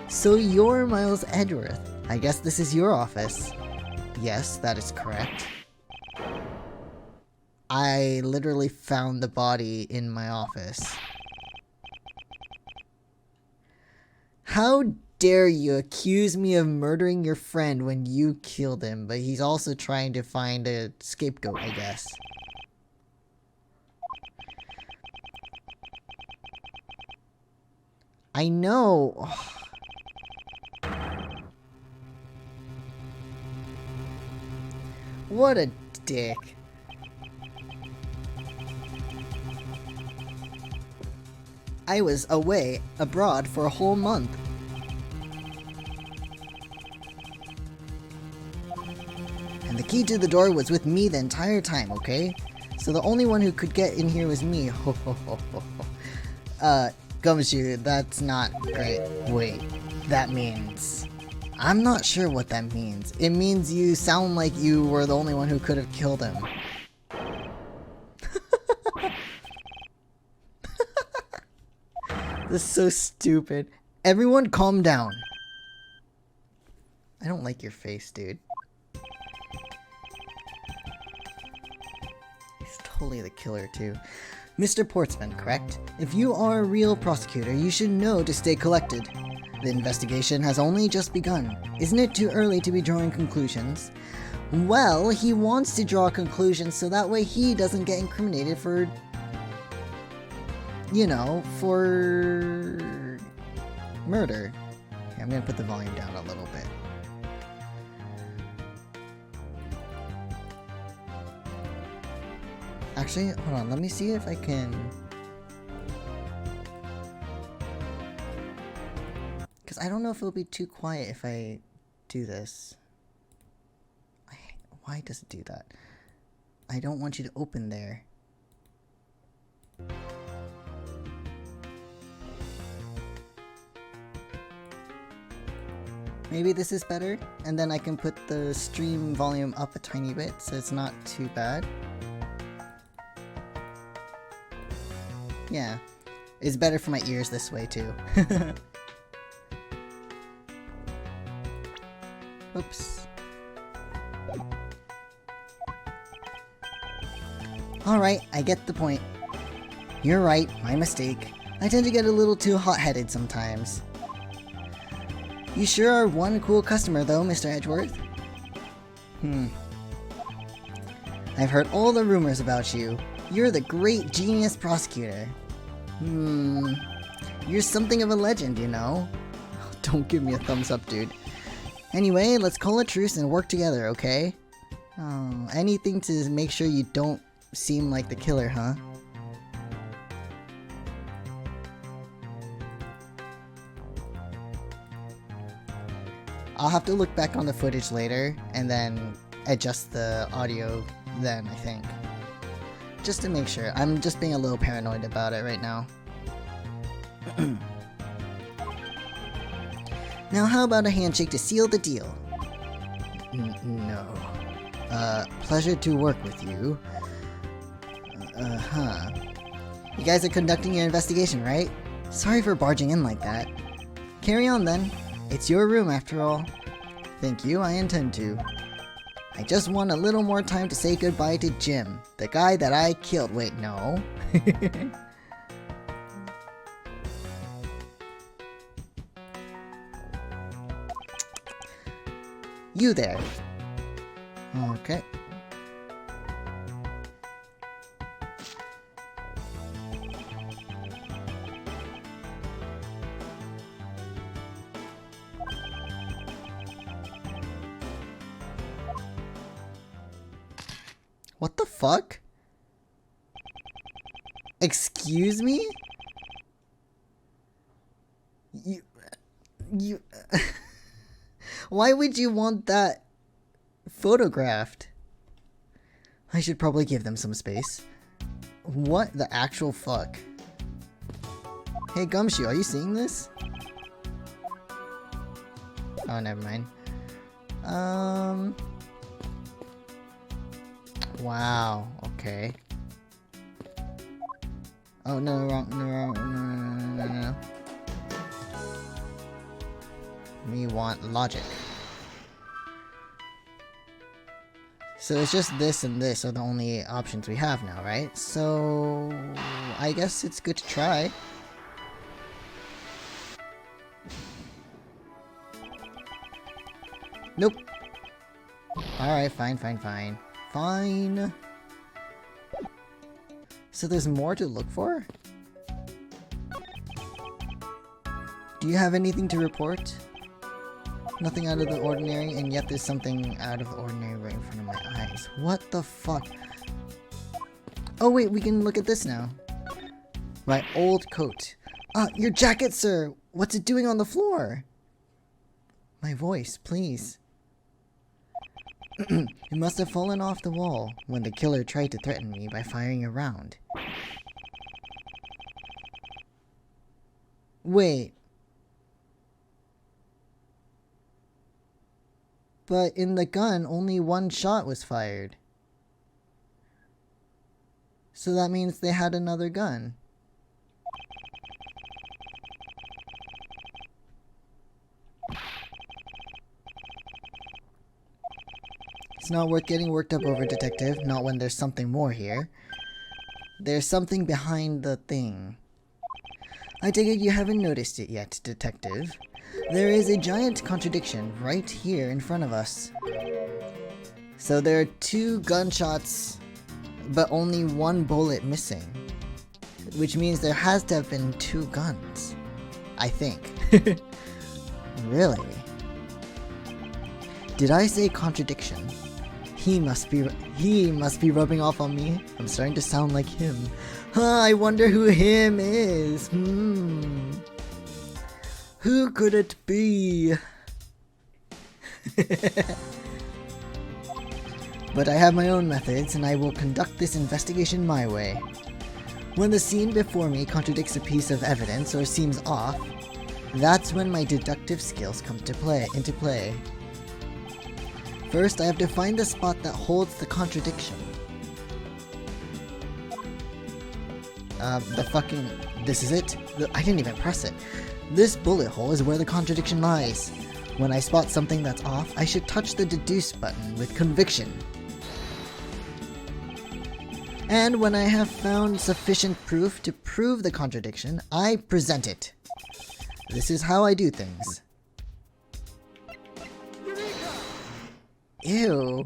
So you're Miles Edgeworth. I guess this is your office. Yes, that is correct. I literally found the body in my office. How dare you accuse me of murdering your friend when you killed him, but he's also trying to find a scapegoat, I guess. I know. What a dick. I was away abroad for a whole month. And the key to the door was with me the entire time, okay? So the only one who could get in here was me. Ho ho ho ho ho. Gumshoe, that's not great. Wait, that means... I'm not sure what that means. It means you sound like you were the only one who could have killed him. This is so stupid. Everyone calm down. I don't like your face, dude. He's totally the killer, too. Mr. Portsman, correct? If you are a real prosecutor, you should know to stay collected. The investigation has only just begun. Isn't it too early to be drawing conclusions? Well, he wants to draw conclusions so that way he doesn't get incriminated for... you know, for murder. Okay, I'm gonna put the volume down a little bit. Actually, hold on, let me see if I can... Because honest, I don't know if it'll be too quiet if I do this. Why does it do that? I don't want you to open there. Maybe this is better, and then I can put the stream volume up a tiny bit so it's not too bad. Yeah, it's better for my ears this way too. Oops. Alright, I get the point. You're right, my mistake. I tend to get a little too hot-headed sometimes. You sure are one cool customer though, Mr. Edgeworth. I've heard all the rumors about you. You're the great genius prosecutor. You're something of a legend, you know. Don't give me a thumbs up, dude. Anyway, let's call a truce and work together, okay? Oh, anything to make sure you don't seem like the killer, huh? I'll have to look back on the footage later and then adjust the audio then, I think. Just to make sure. I'm just being a little paranoid about it right now. Now how about a handshake to seal the deal? No. Pleasure to work with you. You guys are conducting your investigation, right? Sorry for barging in like that. Carry on then. It's your room after all. Thank you, I intend to. I just want a little more time to say goodbye to Jim, the guy that I killed. Wait, no. You there. Okay. What the fuck? Excuse me? You Why would you want that photographed? I should probably give them some space. What the actual fuck? Hey Gumshoe, are you seeing this? Oh, never mind. Wow, okay. Oh, no, no. We want logic. So it's just this and this are the only options we have now, right? So I guess it's good to try. Nope. Alright, fine. So there's more to look for? Do you have anything to report? Nothing out of the ordinary, and yet there's something out of the ordinary right in front of my eyes. What the fuck? Oh wait, we can look at this now. My old coat. Your jacket, sir! What's it doing on the floor? My voice, please. It must have fallen off the wall when the killer tried to threaten me by firing a round. Wait. But in the gun, only one shot was fired. So that means they had another gun. It's not worth getting worked up over, Detective. Not when there's something more here. There's something behind the thing. I take it you haven't noticed it yet, Detective. There is a giant contradiction right here in front of us. So there are 2 gunshots, but only 1 bullet missing. Which means there has to have been 2 guns. I think. Really? Did I say contradiction? He must be rubbing off on me. I'm starting to sound like him. I wonder who him is. Who could it be? But I have my own methods, and I will conduct this investigation my way. When the scene before me contradicts a piece of evidence or seems off, that's when my deductive skills come into play. First, I have to find the spot that holds the contradiction. This is it? I didn't even press it. This bullet hole is where the contradiction lies. When I spot something that's off, I should touch the deduce button with conviction. And when I have found sufficient proof to prove the contradiction, I present it. This is how I do things. Ew.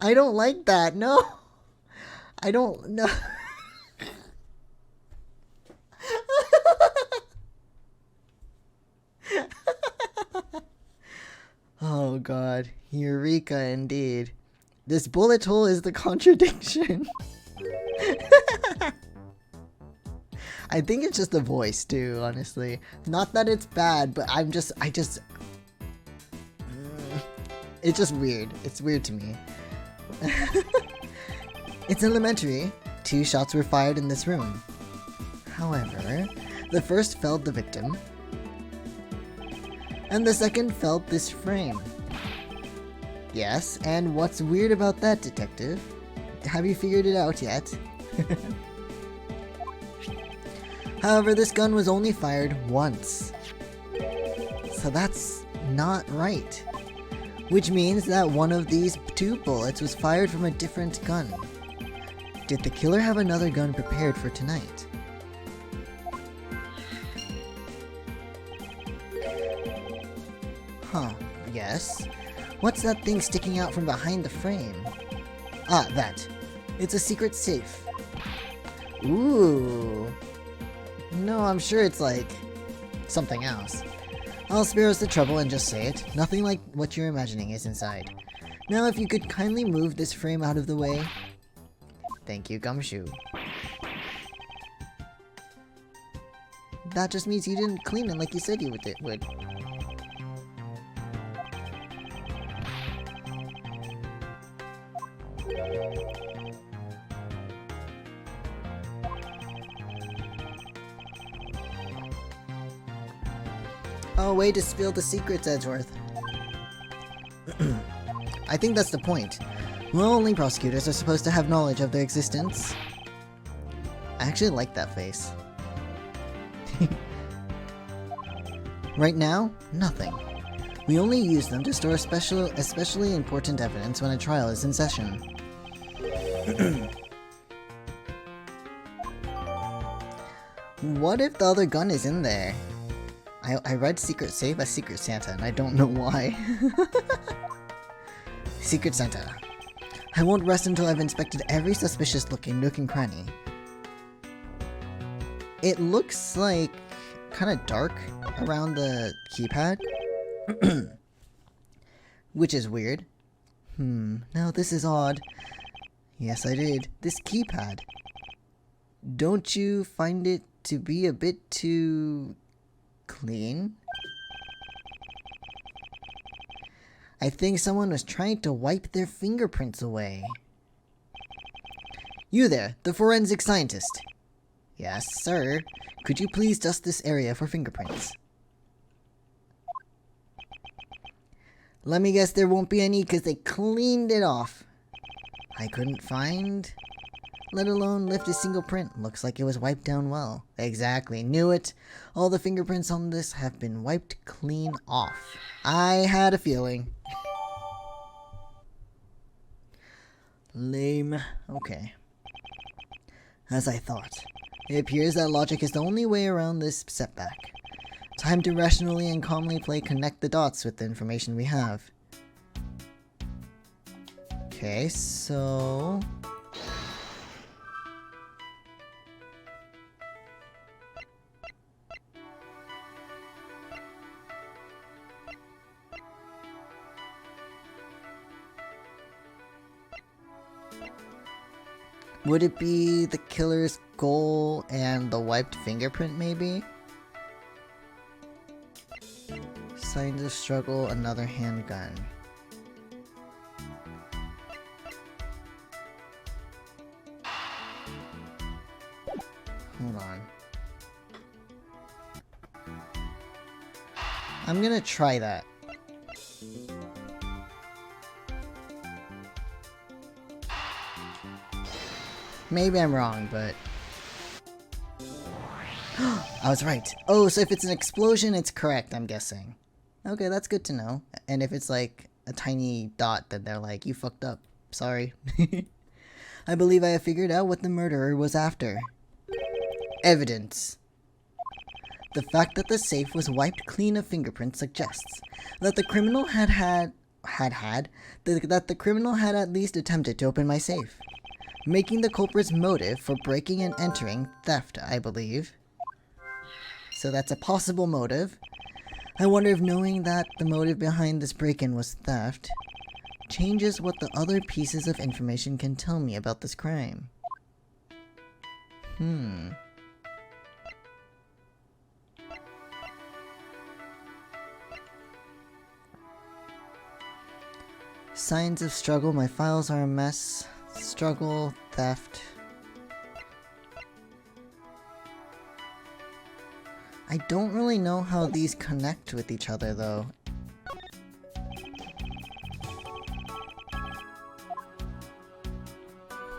I don't like that, no. I don't know. Oh god, Eureka indeed. This bullet hole is the contradiction. I think it's just the voice too, honestly. Not that it's bad, but it's just weird. It's weird to me. It's elementary. 2 shots were fired in this room. However, the first felled the victim, and the second felled this frame. Yes, and what's weird about that, detective? Have you figured it out yet? However, this gun was only fired once. So that's not right. Which means that one of these 2 bullets was fired from a different gun. Did the killer have another gun prepared for tonight? Huh, yes. What's that thing sticking out from behind the frame? Ah, that. It's a secret safe. Ooh. No, I'm sure it's like something else. I'll spare us the trouble and just say it. Nothing like what you're imagining is inside. Now, if you could kindly move this frame out of the way. Thank you, Gumshoe. That just means you didn't clean it like you said you would. Oh, way to spill the secrets, Edgeworth. I think that's the point. Well, only prosecutors are supposed to have knowledge of their existence. I actually like that face. Right now, nothing. We only use them to store especially important evidence when a trial is in session. What if the other gun is in there? I read Secret Safe as Secret Santa, and I don't know why. Secret Santa. I won't rest until I've inspected every suspicious-looking nook and cranny. It looks like kind of dark around the keypad, which is weird. Now this is odd. Yes, I did. This keypad. Don't you find it to be a bit too clean? I think someone was trying to wipe their fingerprints away. You there, the forensic scientist. Yes, sir. Could you please dust this area for fingerprints? Let me guess there won't be any because they cleaned it off. I couldn't find, let alone lift a single print. Looks like it was wiped down well. Exactly, knew it. All the fingerprints on this have been wiped clean off. I had a feeling. Lame. Okay. As I thought. It appears that logic is the only way around this setback. Time to rationally and calmly connect the dots with the information we have. Okay, so... would it be the killer's goal and the wiped fingerprint, maybe? Signs of struggle, another handgun. Hold on. I'm gonna try that. Maybe I'm wrong, but... I was right. Oh, so if it's an explosion, it's correct, I'm guessing. Okay, that's good to know. And if it's like a tiny dot, then they're like, you fucked up. Sorry. I believe I have figured out what the murderer was after. Evidence. The fact that the safe was wiped clean of fingerprints suggests that the criminal that the criminal had at least attempted to open my safe, making the culprit's motive for breaking and entering theft, I believe. So that's a possible motive. I wonder if knowing that the motive behind this break-in was theft changes what the other pieces of information can tell me about this crime. Signs of struggle, my files are a mess. Struggle, theft. I don't really know how these connect with each other though.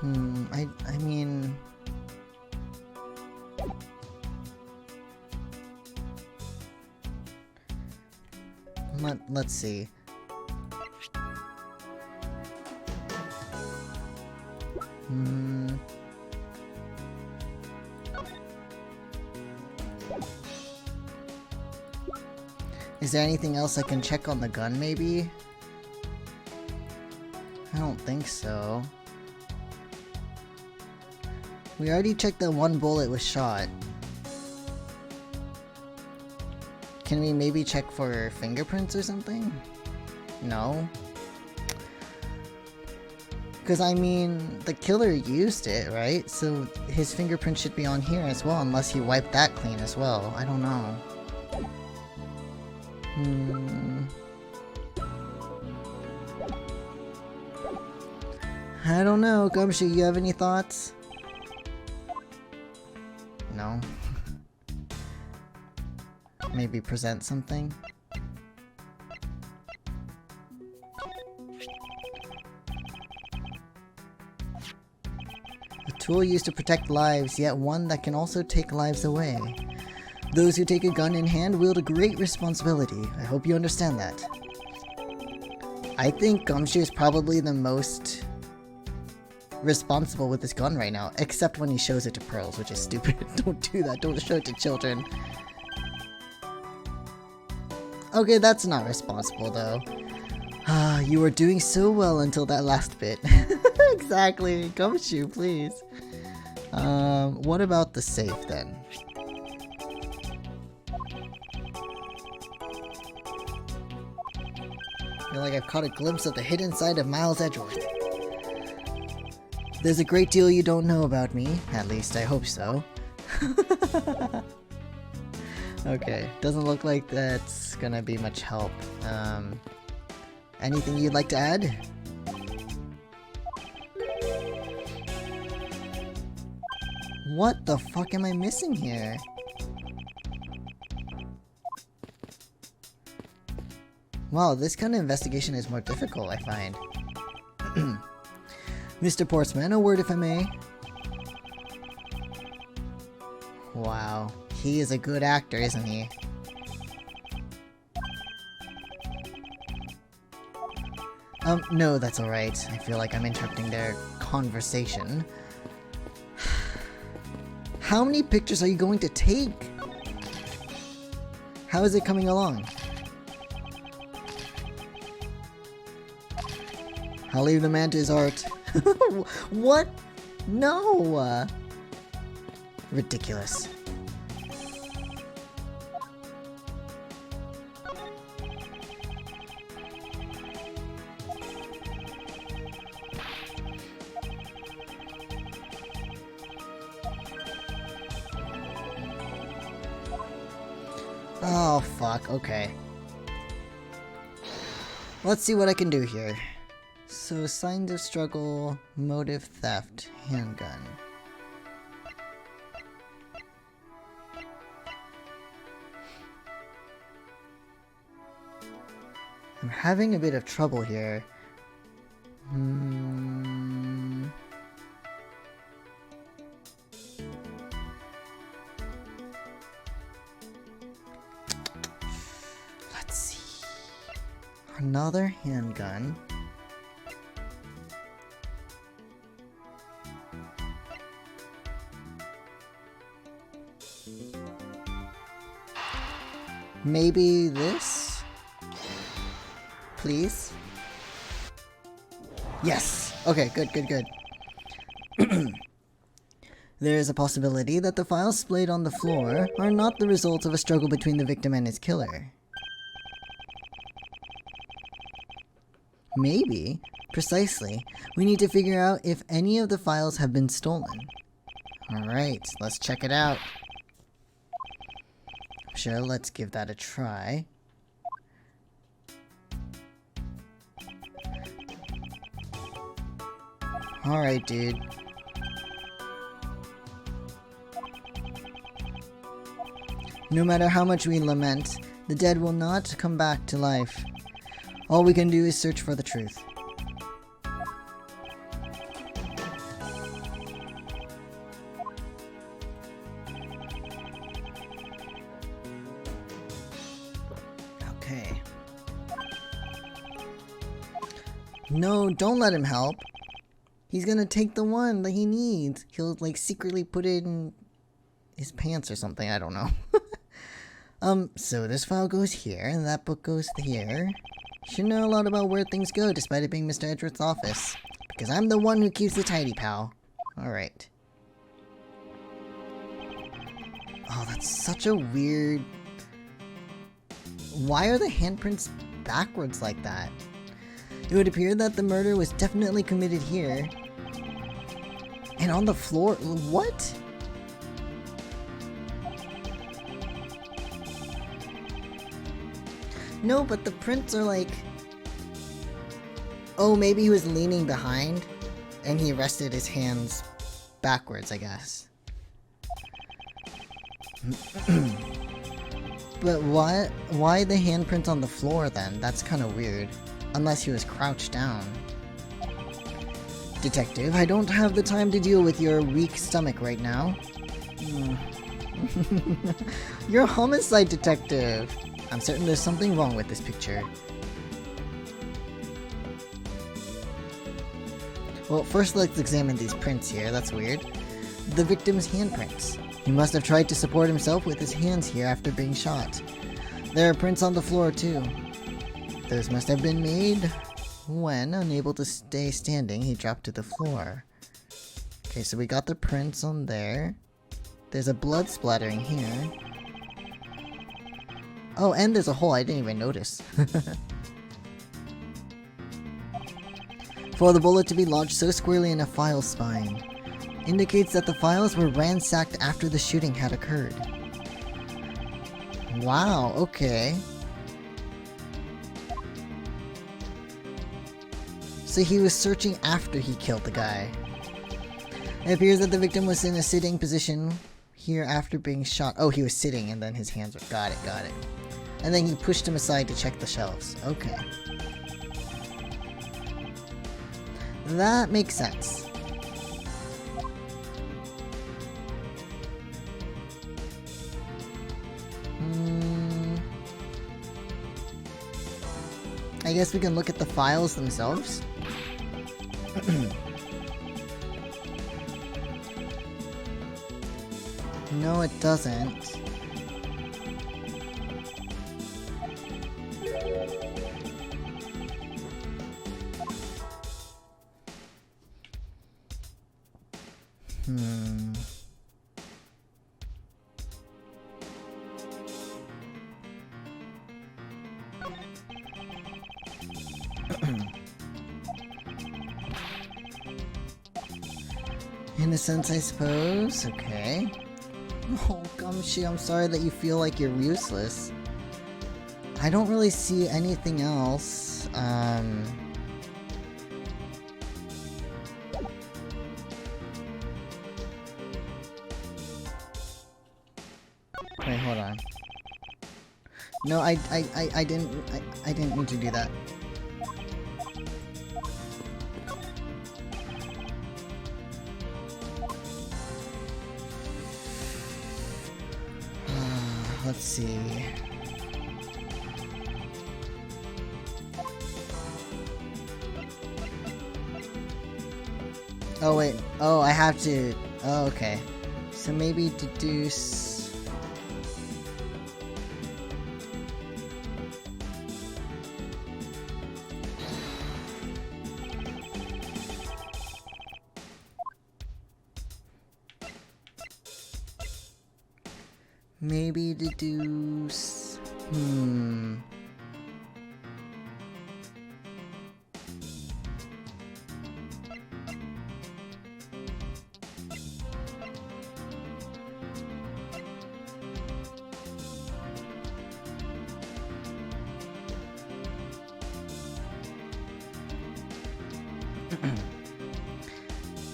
I mean... Let's see. Is there anything else I can check on the gun, maybe? I don't think so. We already checked that one bullet was shot. Can we maybe check for fingerprints or something? No? Because I mean, the killer used it, right? So his fingerprint should be on here as well, unless he wiped that clean as well. I don't know. I don't know, Gumshoe, you have any thoughts? No? Maybe present something? A tool used to protect lives, yet one that can also take lives away. Those who take a gun in hand wield a great responsibility. I hope you understand that. I think Gumshoe is probably the most responsible with this gun right now, except when he shows it to Pearls, which is stupid. Don't do that, don't show it to children. Okay, that's not responsible though. You were doing so well until that last bit. Exactly, Gumshoe, please. What about the safe then? I feel like I've caught a glimpse of the hidden side of Miles Edgeworth. There's a great deal you don't know about me, at least I hope so. Okay, doesn't look like that's gonna be much help. Anything you'd like to add? What the fuck am I missing here? Wow, this kind of investigation is more difficult, I find. Mr. Portsman, a word if I may. Wow, he is a good actor, isn't he? No, that's alright. I feel like I'm interrupting their conversation. How many pictures are you going to take? How is it coming along? I'll leave the man to his art. What? No! Ridiculous. Oh, fuck, okay. Let's see what I can do here. So, signs of struggle, motive theft, handgun. I'm having a bit of trouble here. Let's see. Another handgun. Maybe this? Please? Yes! Okay, good, good, good. There is a possibility that the files splayed on the floor are not the result of a struggle between the victim and his killer. Maybe, precisely, we need to figure out if any of the files have been stolen. Alright, let's check it out. Sure, let's give that a try. Alright, dude. No matter how much we lament, the dead will not come back to life. All we can do is search for the truth. Okay. No, don't let him help. He's gonna take the one that he needs. He'll like secretly put it in his pants or something, I don't know. So this file goes here, and that book goes here. Should know a lot about where things go, despite it being Mr. Edgeworth's office. Because I'm the one who keeps it tidy, pal. Alright. Oh, that's such a weird... Why are the handprints backwards like that? It would appear that the murder was definitely committed here. And on the floor... What? No, but the prints are like... Oh, maybe he was leaning behind and he rested his hands backwards, I guess. But why the handprint on the floor then? That's kind of weird. Unless he was crouched down. Detective, I don't have the time to deal with your weak stomach right now. You're a homicide detective. I'm certain there's something wrong with this picture. Well, first let's examine these prints here. That's weird. The victim's handprints. He must have tried to support himself with his hands here after being shot. There are prints on the floor too. Those must have been made when, unable to stay standing, he dropped to the floor. Okay, so we got the prints on there. There's a blood splattering here. Oh, and there's a hole I didn't even notice. For the bullet to be lodged so squarely in a file spine indicates that the files were ransacked after the shooting had occurred. Wow, okay. So he was searching after he killed the guy. It appears that the victim was in a sitting position here after being shot. Oh, he was sitting and then his hands were... Got it, got it. And then he pushed him aside to check the shelves. Okay. That makes sense. I guess we can look at the files themselves. No, it doesn't. In a sense, I suppose. Okay. Oh, Gumshoe, I'm sorry that you feel like you're useless. I don't really see anything else. Wait, hold on. No, I didn't mean to do that. Let's see. Oh wait, oh I have to, oh okay. So maybe deduce... Maybe deduce...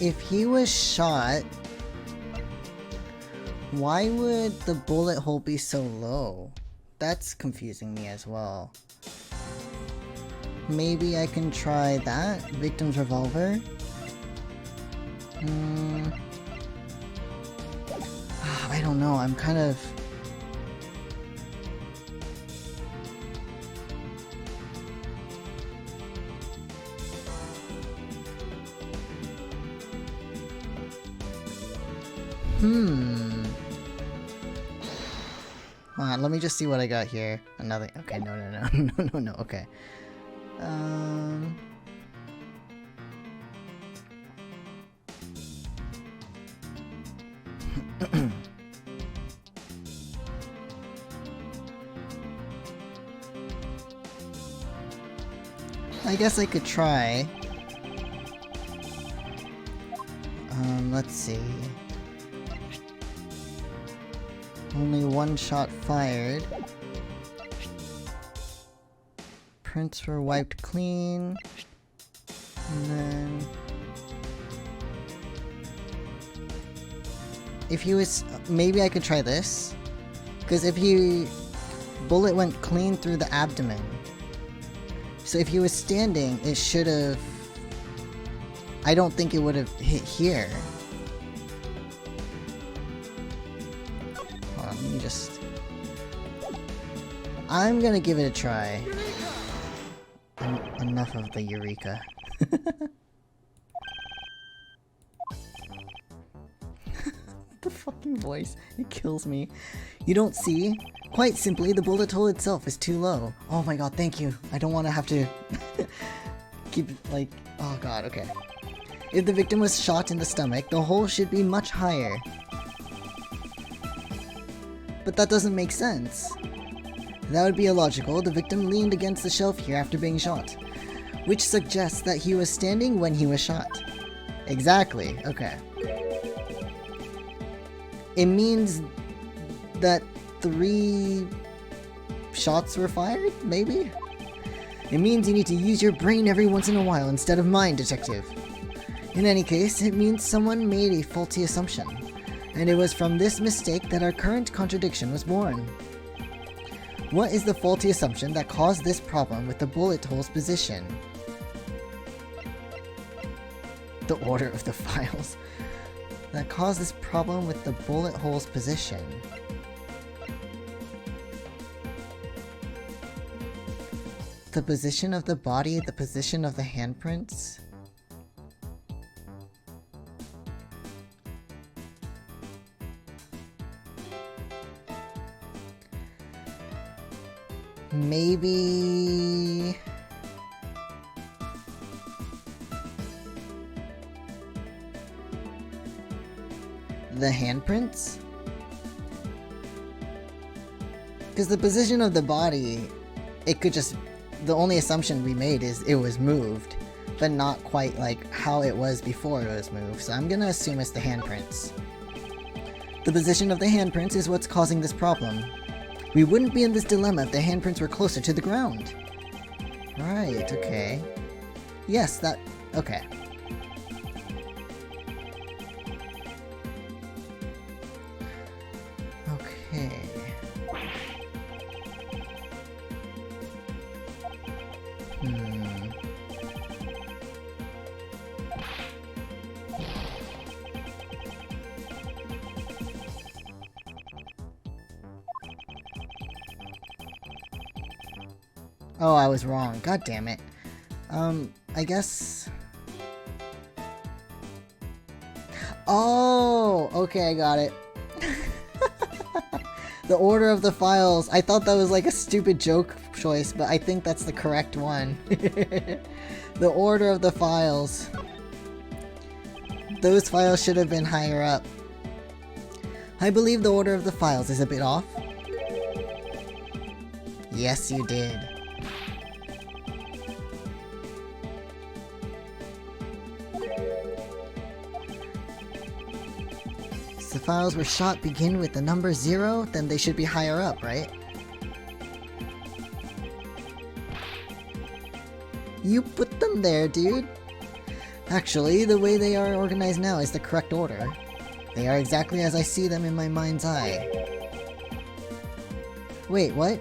If he was shot, why would the bullet hole be so low? That's confusing me as well. Maybe I can try that? Victim's revolver? I don't know, I'm kind of... Hold on, let me just see what I got here. Another. Okay, no, okay. I guess I could try. Let's see. Only one shot fired. Prints were wiped clean. And then... If he was... Maybe I could try this. Because if he... Bullet went clean through the abdomen. So if he was standing, it should have... I don't think it would have hit here. Hold on, let me just... I'm gonna give it a try. Enough of the Eureka. The fucking voice, it kills me. You don't see? Quite simply, the bullet hole itself is too low. Oh my god, thank you. I don't want to have to keep, like... Oh god, okay. If the victim was shot in the stomach, the hole should be much higher. But that doesn't make sense. That would be illogical. The victim leaned against the shelf here after being shot, which suggests that he was standing when he was shot. Exactly, okay. It means that 3 shots were fired, maybe? It means you need to use your brain every once in a while instead of mine, detective. In any case, it means someone made a faulty assumption, and it was from this mistake that our current contradiction was born. What is the faulty assumption that caused this problem with the bullet hole's position? The order of the files. That caused this problem with the bullet hole's position. The position of the body, the position of the handprints. Maybe... the handprints? Because the position of the body, it could just... The only assumption we made is it was moved, but not quite like how it was before it was moved, so I'm gonna assume it's the handprints. The position of the handprints is what's causing this problem. We wouldn't be in this dilemma if the handprints were closer to the ground. Right, okay. Yes, that... okay. Okay. Oh, I was wrong. God damn it. I guess... Oh! Okay, I got it. The order of the files. I thought that was like a stupid joke choice, but I think that's the correct one. The order of the files. Those files should have been higher up. I believe the order of the files is a bit off. Yes, you did. The files were shot begin with the number 0, then they should be higher up, right? You put them there, dude! Actually, the way they are organized now is the correct order. They are exactly as I see them in my mind's eye. Wait, what?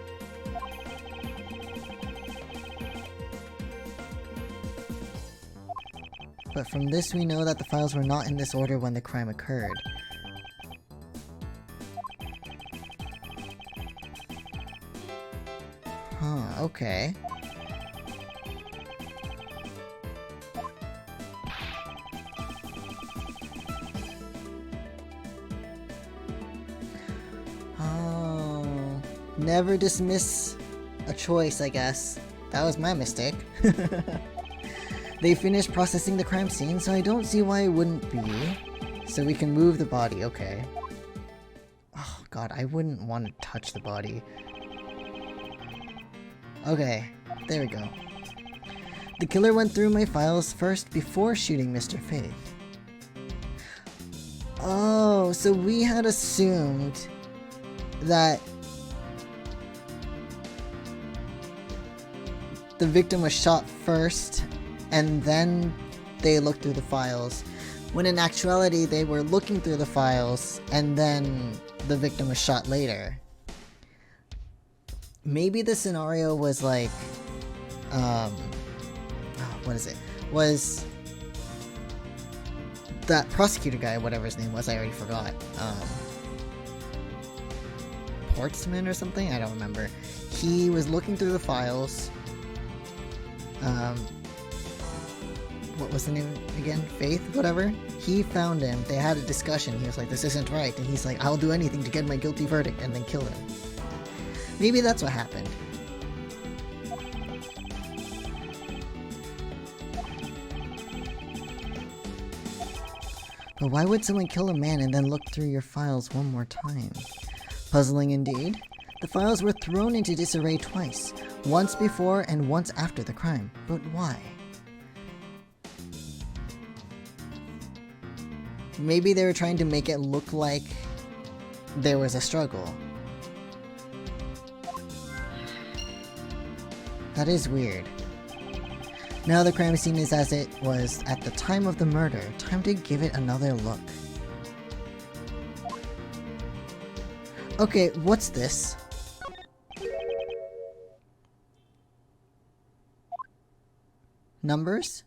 But from this we know that the files were not in this order when the crime occurred. Huh, okay. Oh, never dismiss a choice, I guess. That was my mistake. They finished processing the crime scene, so I don't see why it wouldn't be. So we can move the body, okay. Oh god, I wouldn't want to touch the body. Okay, there we go. The killer went through my files first before shooting Mr. Faith. Oh, so we had assumed that the victim was shot first and then they looked through the files, when in actuality they were looking through the files and then the victim was shot later. Maybe the scenario was like, what is it? Was that prosecutor guy, whatever his name was, I already forgot. Portsman or something? I don't remember. He was looking through the files. What was the name again? Faith? Whatever? He found him. They had a discussion. He was like, this isn't right. And he's like, I'll do anything to get my guilty verdict, and then kill him. Maybe that's what happened. But why would someone kill a man and then look through your files one more time? Puzzling indeed. The files were thrown into disarray twice. Once before and once after the crime. But why? Maybe they were trying to make it look like there was a struggle. That is weird. Now the crime scene is as it was at the time of the murder. Time to give it another look. Okay, what's this? Numbers?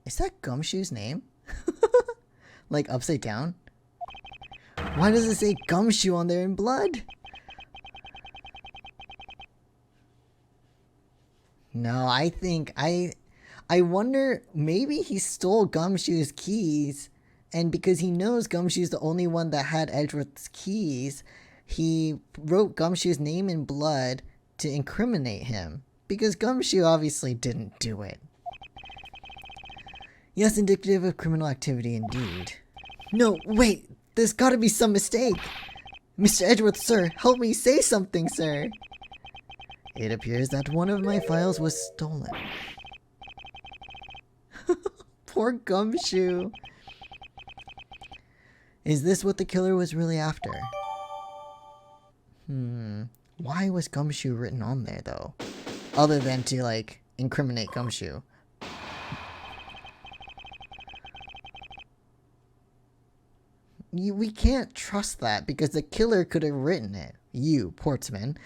Is that Gumshoe's name? Like upside down? Why does it say Gumshoe on there in blood? No, I think I wonder, maybe he stole Gumshoe's keys, and because he knows Gumshoe's the only one that had Edgeworth's keys, he wrote Gumshoe's name in blood to incriminate him, because Gumshoe obviously didn't do it. Yes, indicative of criminal activity indeed. No, wait, there's gotta be some mistake. Mr. Edgeworth, sir, help me, say something, sir. It appears that one of my files was stolen. Poor Gumshoe. Is this what the killer was really after? Why was Gumshoe written on there, though? Other than to, like, incriminate Gumshoe. We can't trust that because the killer could have written it. You, Portsman.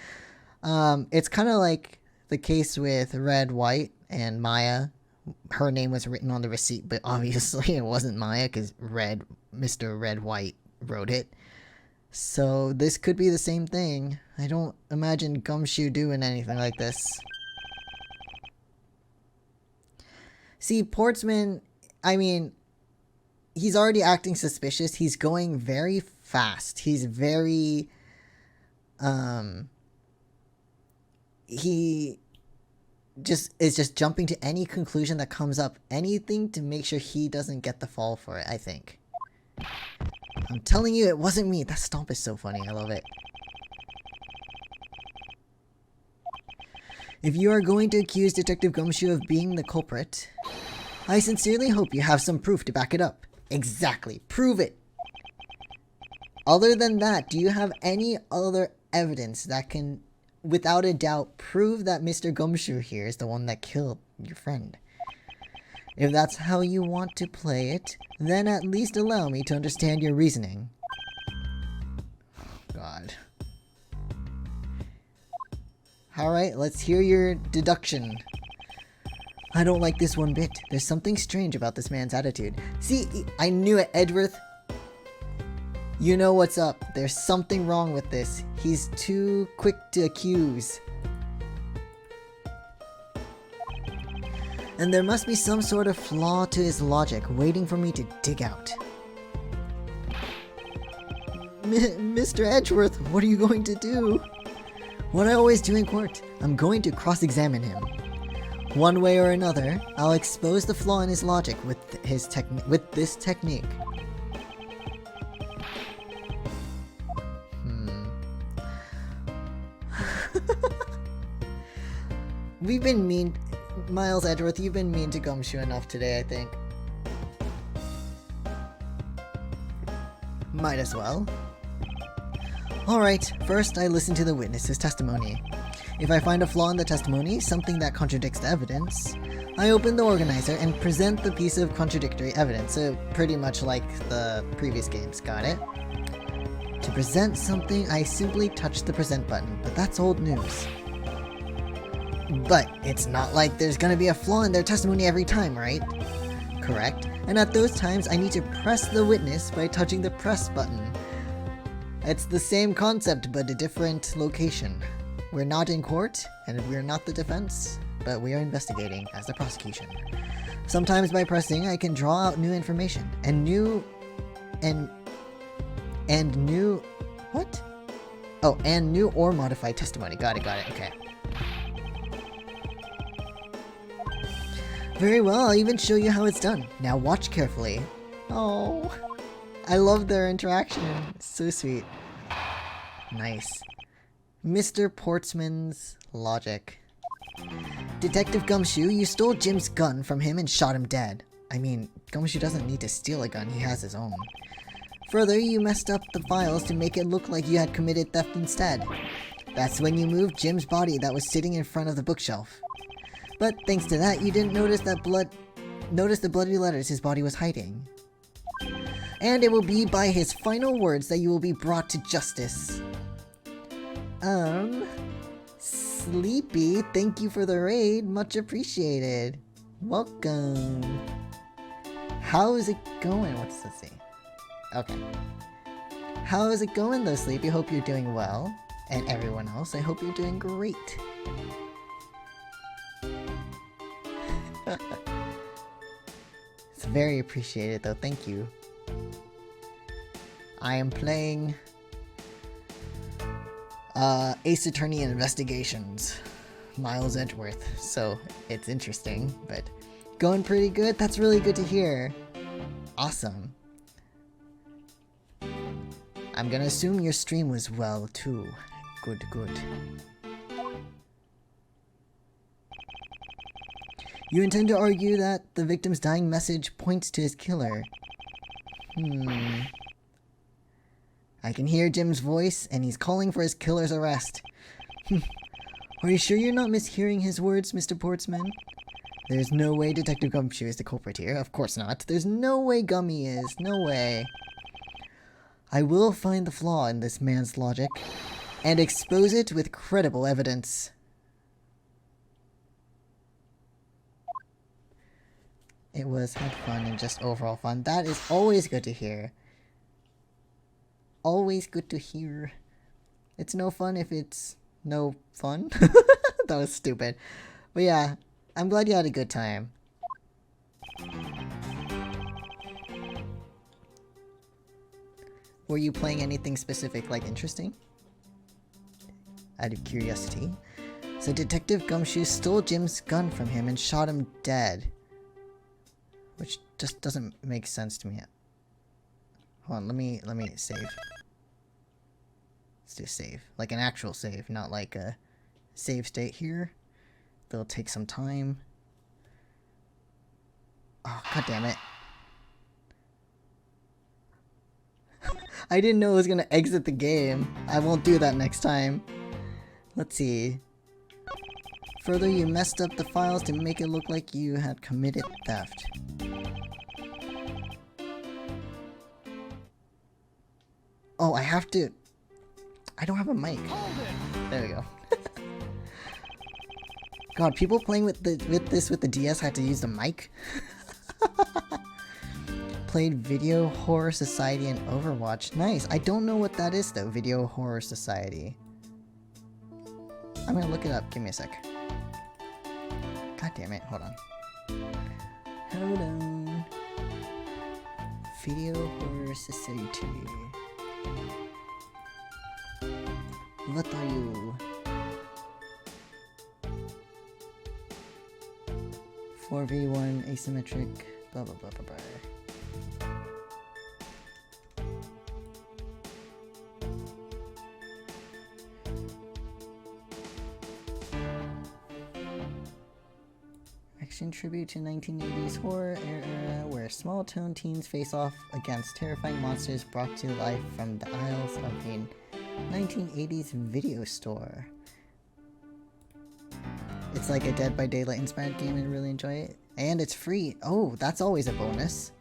It's kind of like the case with Red, White, and Maya. Her name was written on the receipt, but obviously it wasn't Maya because Mr. Red White wrote it. So this could be the same thing. I don't imagine Gumshoe doing anything like this. See, Portsman, I mean, he's already acting suspicious. He's going very fast. He's very, he is just jumping to any conclusion that comes up. Anything to make sure he doesn't get the fall for it, I think. I'm telling you, it wasn't me. That stomp is so funny. I love it. If you are going to accuse Detective Gumshoe of being the culprit, I sincerely hope you have some proof to back it up. Exactly. Prove it. Other than that, do you have any other evidence that can, without a doubt, prove that Mr. Gumshoe here is the one that killed your friend? If that's how you want to play it, then at least allow me to understand your reasoning. Oh, God. Alright, let's hear your deduction. I don't like this one bit. There's something strange about this man's attitude. See, I knew it, Edgeworth. You know what's up. There's something wrong with this. He's too quick to accuse. And there must be some sort of flaw to his logic waiting for me to dig out. Mr. Edgeworth, what are you going to do? What I always do in court, I'm going to cross-examine him. One way or another, I'll expose the flaw in his logic with this technique. We've been mean... Miles Edgeworth, you've been mean to Gumshoe enough today, I think. Might as well. Alright, first I listen to the witness's testimony. If I find a flaw in the testimony, something that contradicts the evidence, I open the organizer and present the piece of contradictory evidence, so pretty much like the previous games, got it? To present something, I simply touch the present button, but that's old news. But it's not like there's gonna be a flaw in their testimony every time, right? Correct. And at those times, I need to press the witness by touching the press button. It's the same concept, but a different location. We're not in court, and we're not the defense, but we are investigating as the prosecution. Sometimes by pressing, I can draw out new information, and new or modified testimony. Got it, okay. Very well, I'll even show you how it's done. Now watch carefully. Oh, I love their interaction. It's so sweet. Nice. Mr. Portsman's logic. Detective Gumshoe, you stole Jim's gun from him and shot him dead. I mean, Gumshoe doesn't need to steal a gun, he has his own. Further, you messed up the files to make it look like you had committed theft instead. That's when you moved Jim's body that was sitting in front of the bookshelf. But thanks to that, you didn't notice the bloody letters his body was hiding. And it will be by his final words that you will be brought to justice. Sleepy, thank you for the raid, much appreciated. Welcome. How is it going? What's this say? Okay. How is it going though, Sleepy? Hope you're doing well. And everyone else, I hope you're doing great. It's very appreciated though, thank you. I am playing Ace Attorney Investigations, Miles Edgeworth, so it's interesting, but going pretty good. That's really good to hear. Awesome. I'm gonna assume your stream was well too. Good. You intend to argue that the victim's dying message points to his killer. I can hear Jim's voice, and he's calling for his killer's arrest. Are you sure you're not mishearing his words, Mr. Portsman? There's no way Detective Gumshoe is the culprit here. Of course not. There's no way Gummy is. No way. I will find the flaw in this man's logic and expose it with credible evidence. It was had fun and just overall fun. That is always good to hear. Always good to hear. It's no fun if it's no fun. That was stupid. But yeah, I'm glad you had a good time. Were you playing anything specific, like interesting? Out of curiosity. So Detective Gumshoe stole Jim's gun from him and shot him dead. Which just doesn't make sense to me. Hold on, let me save. Let's do save. Like an actual save, not like a save state here. They'll take some time. Oh, god damn it. I didn't know it was gonna exit the game. I won't do that next time. Let's see. Further, you messed up the files to make it look like you had committed theft. Oh, I have to... I don't have a mic. There we go. God, people playing with this with the DS had to use the mic? Played Video Horror Society and Overwatch. Nice. I don't know what that is though, Video Horror Society. I'm gonna look it up. Give me a sec. God damn it. Hold on. Hold on. Video Horror Society. What are you? 4v1 asymmetric. Blah blah blah blah blah. Action tribute to 1980s horror era where small-town teens face off against terrifying monsters brought to life from the aisles of a 1980s video store. It's like a Dead by Daylight inspired game and I really enjoy it. And it's free. Oh, that's always a bonus.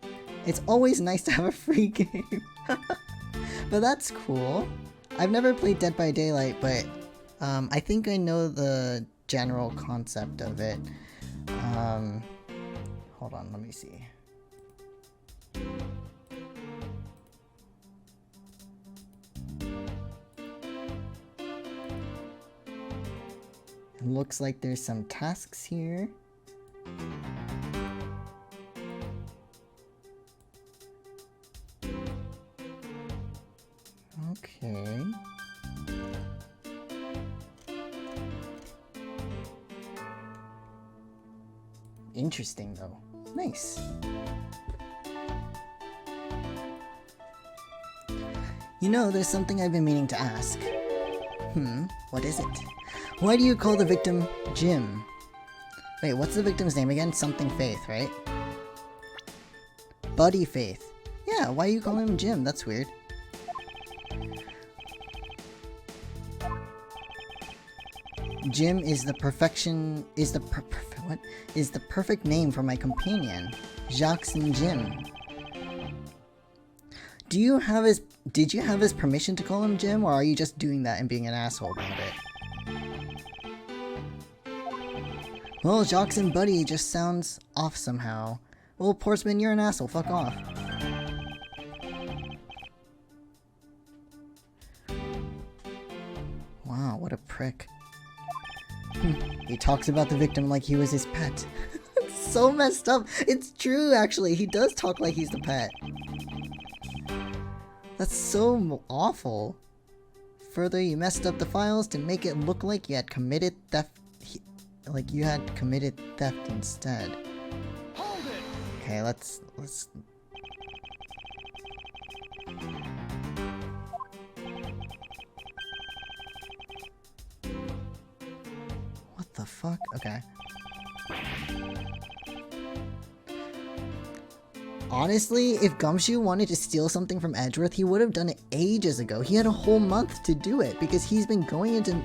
It's always nice to have a free game. But that's cool. I've never played Dead by Daylight, but I think I know the general concept of it. Hold on, let me see. It looks like there's some tasks here. Okay. Interesting though. Nice. You know, there's something I've been meaning to ask. What is it? Why do you call the victim Jim? Wait, what's the victim's name again? Something Faith, right? Buddy Faith. Yeah, why do you call him Jim? That's weird. Jim is the perfect name for my companion, Jacques and Jim. Did you have his permission to call him Jim, or are you just doing that and being an asshole about it? Well, Jacques and Buddy just sounds off somehow. Well, Portsman, you're an asshole. Fuck off. Wow, what a prick. He talks about the victim like he was his pet. It's so messed up. It's true, actually. He does talk like he's the pet. That's so awful. Further, you messed up the files to make it look like you had committed theft. Like you had committed theft instead. Okay, let's. What the fuck? Okay. Honestly, if Gumshoe wanted to steal something from Edgeworth, he would have done it ages ago. He had a whole month to do it because he's been going into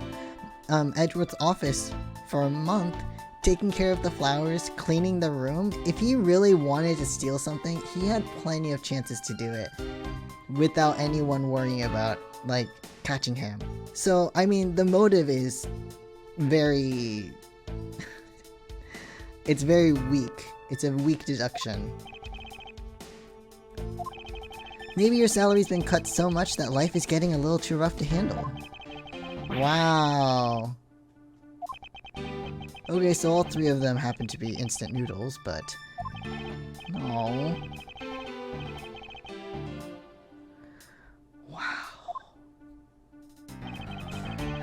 Edgeworth's office for a month, taking care of the flowers, cleaning the room. If he really wanted to steal something, he had plenty of chances to do it without anyone worrying about, like, catching him. So, I mean, the motive is very... it's very weak. It's a weak deduction. Maybe your salary's been cut so much that life is getting a little too rough to handle. Wow. Okay, so all three of them happen to be instant noodles, but... no. Wow.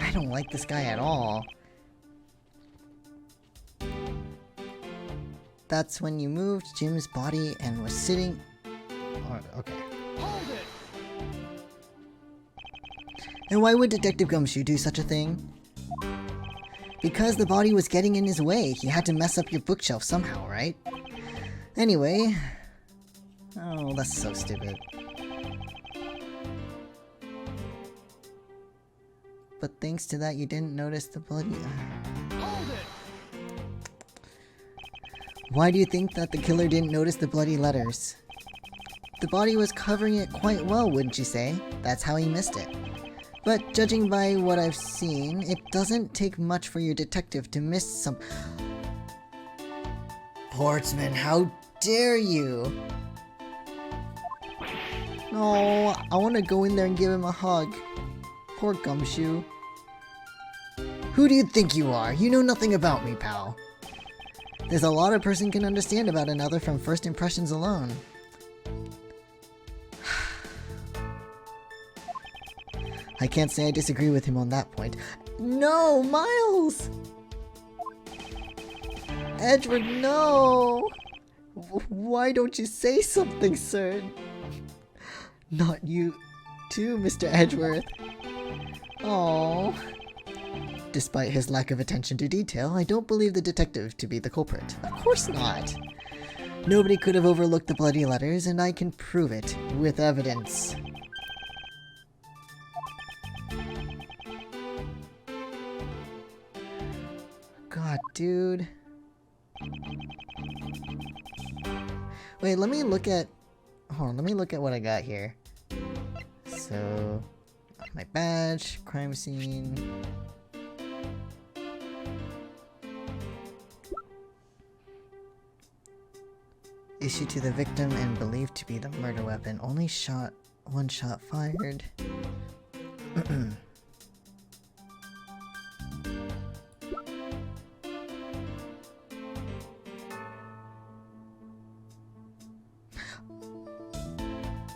I don't like this guy at all. That's when you moved Jim's body and was sitting... oh, okay. Hold it! And why would Detective Gumshoe do such a thing? Because the body was getting in his way. He had to mess up your bookshelf somehow, right? Anyway... oh, that's so stupid. But thanks to that, you didn't notice the bloody... Hold it! Why do you think that the killer didn't notice the bloody letters? The body was covering it quite well, wouldn't you say? That's how he missed it. But judging by what I've seen, it doesn't take much for your detective to miss some... Portsman, how dare you! No, I want to go in there and give him a hug. Poor Gumshoe. Who do you think you are? You know nothing about me, pal. There's a lot a person can understand about another from first impressions alone. I can't say I disagree with him on that point. No, Miles! Edward, no! Why don't you say something, sir? Not you, too, Mr. Edgeworth. Aww. Despite his lack of attention to detail, I don't believe the detective to be the culprit. Of course not. Nobody could have overlooked the bloody letters, and I can prove it with evidence. God, dude. Wait, let me look at... hold on, let me look at what I got here. So... my badge, crime scene... issued to the victim and believed to be the murder weapon. Only shot... one shot fired.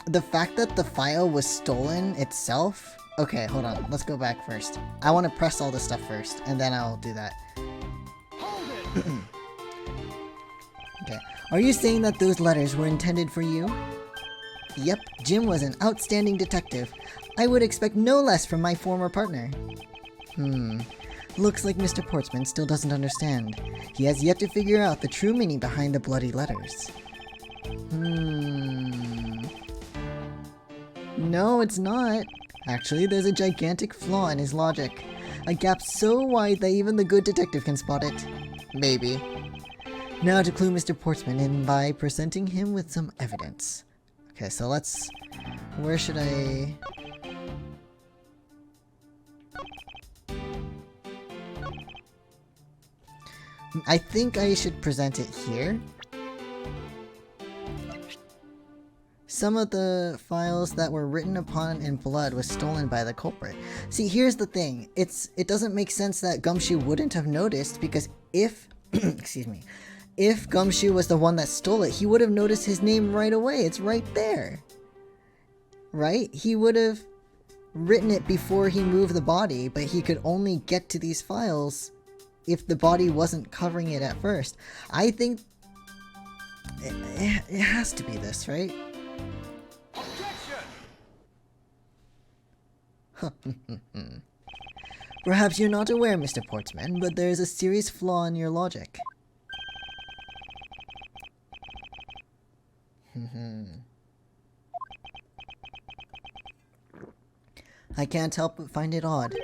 The fact that the file was stolen itself? Okay, hold on. Let's go back first. I want to press all this stuff first, and then I'll do that. Hold it! Okay. Are you saying that those letters were intended for you? Yep, Jim was an outstanding detective. I would expect no less from my former partner. Looks like Mr. Portsman still doesn't understand. He has yet to figure out the true meaning behind the bloody letters. No, it's not. Actually, there's a gigantic flaw in his logic. A gap so wide that even the good detective can spot it. Maybe. Now to clue Mr. Portsman in by presenting him with some evidence. Okay, so let's... where should I... I think I should present it here. Some of the files that were written upon in blood was stolen by the culprit. See, here's the thing. It doesn't make sense that Gumshoe wouldn't have noticed, because if... excuse me. If Gumshoe was the one that stole it, he would have noticed his name right away. It's right there. Right? He would have written it before he moved the body, but he could only get to these files if the body wasn't covering it at first. I think it has to be this, right? Perhaps you're not aware, Mr. Portsman, but there is a serious flaw in your logic. I can't help but find it odd.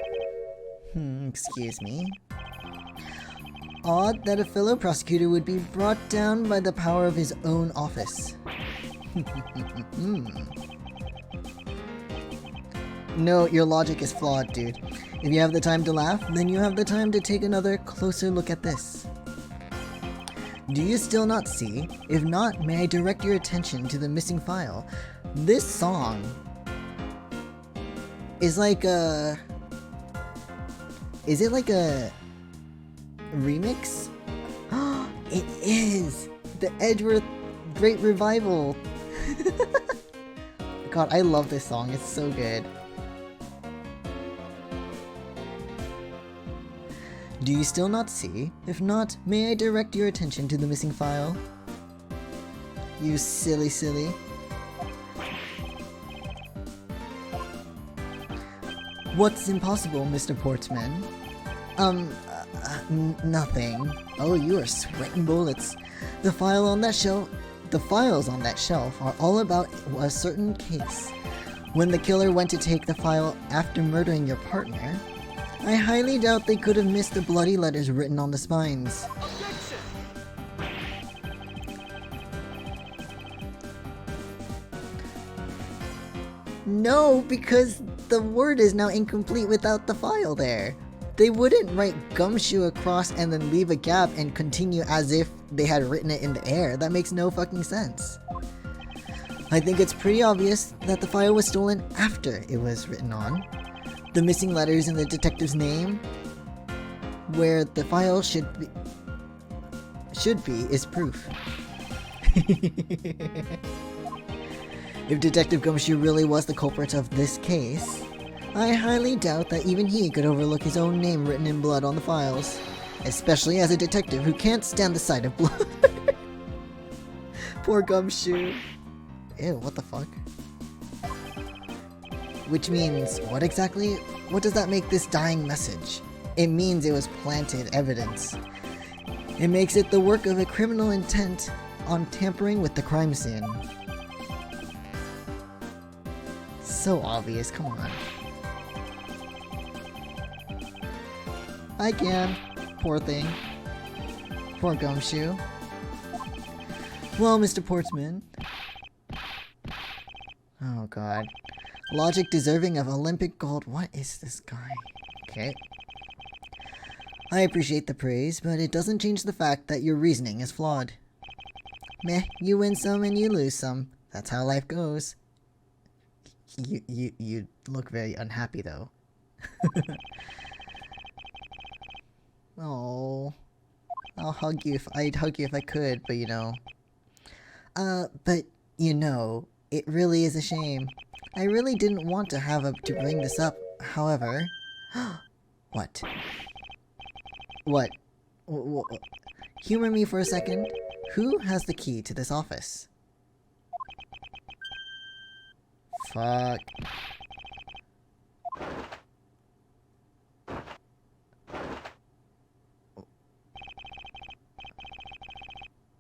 Excuse me. Odd that a fellow prosecutor would be brought down by the power of his own office. No, your logic is flawed, dude. If you have the time to laugh, then you have the time to take another closer look at this. Do you still not see? If not, may I direct your attention to the missing file? This song is like a... Is it like a remix? It is! The Edgeworth Great Revival! God, I love this song. It's so good. Do you still not see? If not, may I direct your attention to the missing file? You silly. What's impossible, Mr. Portsman? Nothing. Oh, you are sweating bullets. The files on that shelf are all about a certain case. When the killer went to take the file after murdering your partner, I highly doubt they could have missed the bloody letters written on the spines. No, because the word is now incomplete without the file there. They wouldn't write gumshoe across and then leave a gap and continue as if they had written it in the air. That makes no fucking sense. I think it's pretty obvious that the file was stolen after it was written on. The missing letters in the detective's name, where the file should be is proof. If Detective Gumshoe really was the culprit of this case, I highly doubt that even he could overlook his own name written in blood on the files, especially as a detective who can't stand the sight of blood. Poor Gumshoe. Ew, what the fuck? Which means, what exactly? What does that make this dying message? It means it was planted evidence. It makes it the work of a criminal intent on tampering with the crime scene. So obvious, come on. I can. Poor thing. Poor Gumshoe. Well, Mr. Portsman. Oh god. Logic deserving of Olympic gold. What is this guy? Okay. I appreciate the praise, but it doesn't change the fact that your reasoning is flawed. Meh, you win some and you lose some. That's how life goes. You look very unhappy though. Oh, I'd hug you if I could, but you know. But you know, it really is a shame. I really didn't want to bring this up. However, what? What? Humor me for a second. Who has the key to this office? Fuck.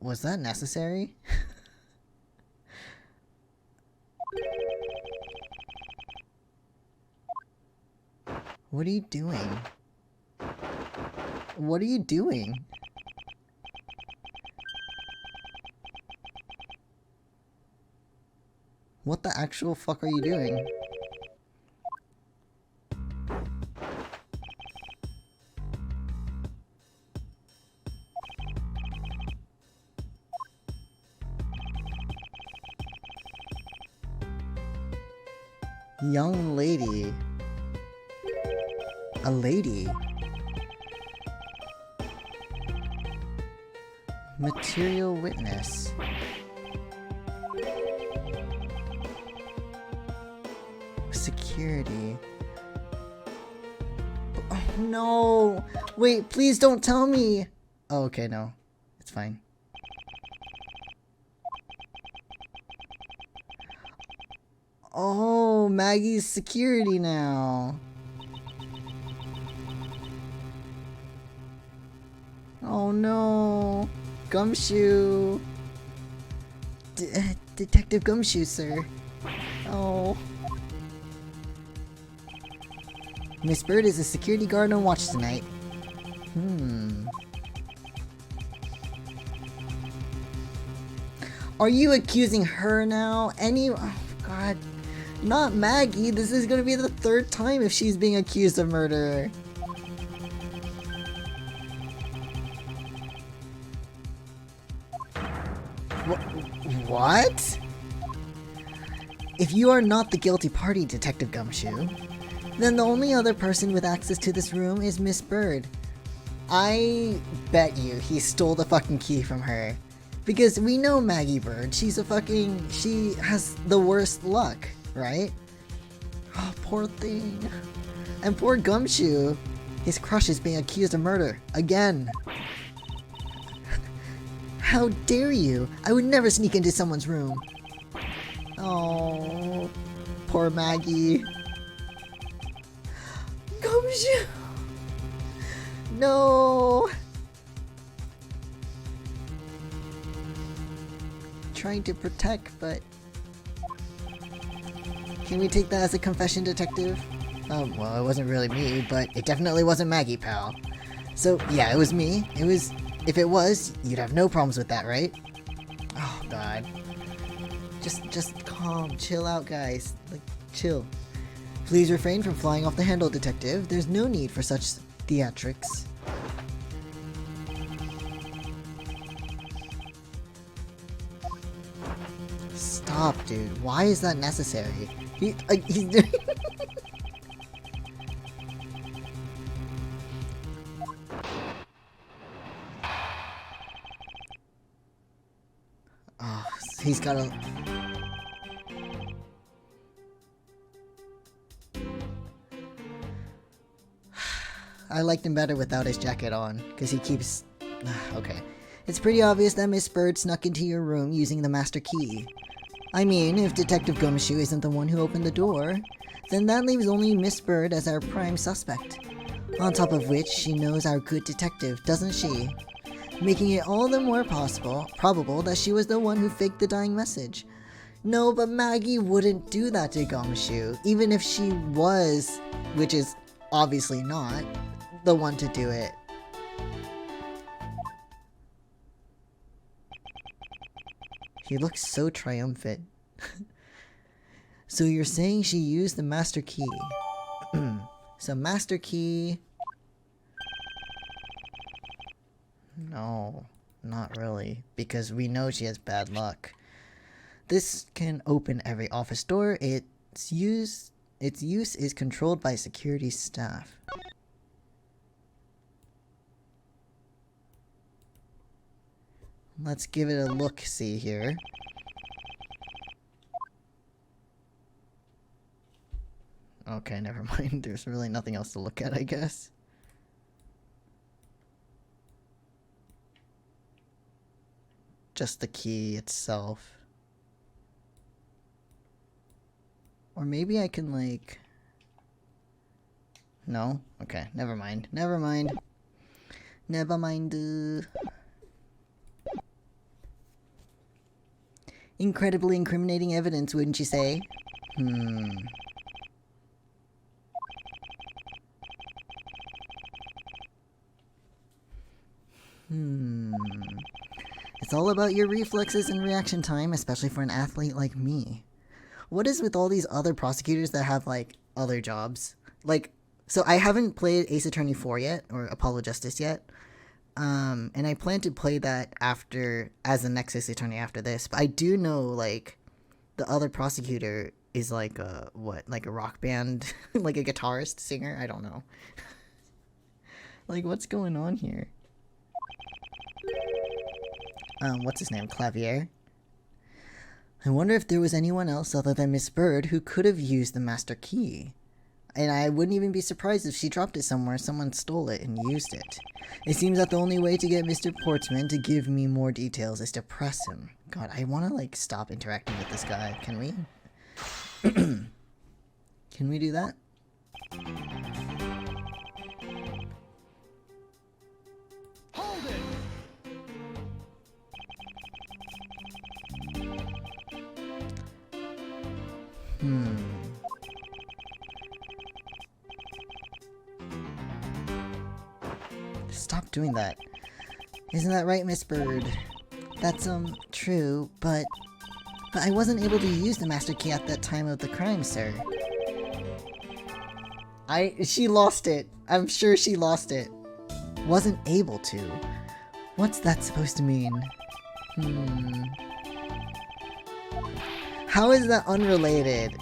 Was that necessary? What are you doing? What are you doing? What the actual fuck are you doing? Young lady. A lady. Material witness. Security. Oh, no! Wait, please don't tell me! Oh, okay, no. It's fine. Oh, Maggie's security now. Oh no. Gumshoe. Detective Gumshoe, sir. Oh. Miss Bird is a security guard on watch tonight. Are you accusing her now? Oh, God. Not Maggie. This is gonna be the third time if she's being accused of murder. What? If you are not the guilty party, Detective Gumshoe, then the only other person with access to this room is Miss Bird. I bet you he stole the fucking key from her. Because we know Maggie Bird, she has the worst luck, right? Oh, poor thing. And poor Gumshoe, his crush is being accused of murder, again. How dare you? I would never sneak into someone's room. Oh, poor Maggie. Gumshoe! No! Trying to protect, but... Can we take that as a confession, Detective? Oh, well, it wasn't really me, but it definitely wasn't Maggie, pal. So, yeah, it was me. If it was, you'd have no problems with that, right? Oh, God. Just calm, chill out, guys. Like, chill. Please refrain from flying off the handle, Detective. There's no need for such theatrics. Stop, dude. Why is that necessary? He's doing... Oh, he's got a... I liked him better without his jacket on, because he keeps... Okay. It's pretty obvious that Miss Bird snuck into your room using the master key. I mean, if Detective Gumshoe isn't the one who opened the door, then that leaves only Miss Bird as our prime suspect. On top of which, she knows our good detective, doesn't she? Making it all the more probable that she was the one who faked the dying message. No, but Maggie wouldn't do that to Gumshoe, even if she was, which is obviously not, the one to do it. He looks so triumphant. So you're saying she used the master key. So master key... No, not really, because we know she has bad luck. This can open every office door. Its use is controlled by security staff. Let's give it a look-see here. Okay, never mind. There's really nothing else to look at, I guess. Just the key itself. Or maybe I can, like... No? Okay, never mind. Never mind. Never mind. Incredibly incriminating evidence, wouldn't you say? It's all about your reflexes and reaction time, especially for an athlete like me. What is with all these other prosecutors that have, like, other jobs? Like, so I haven't played Ace Attorney 4 yet, or Apollo Justice yet. And I plan to play that as the next Ace Attorney after this. But I do know, like, the other prosecutor is like a rock band, like a guitarist, singer? I don't know. Like, what's going on here? What's his name? Clavier? I wonder if there was anyone else other than Miss Bird who could have used the master key. And I wouldn't even be surprised if she dropped it somewhere, someone stole it and used it. It seems that the only way to get Mr. Portsman to give me more details is to press him. God, I want to, like, stop interacting with this guy. Can we? Can we do that? Hold it! Stop doing that. Isn't that right, Miss Bird? That's, true, but I wasn't able to use the master key at that time of the crime, sir. She lost it. I'm sure she lost it. Wasn't able to. What's that supposed to mean? How is that unrelated?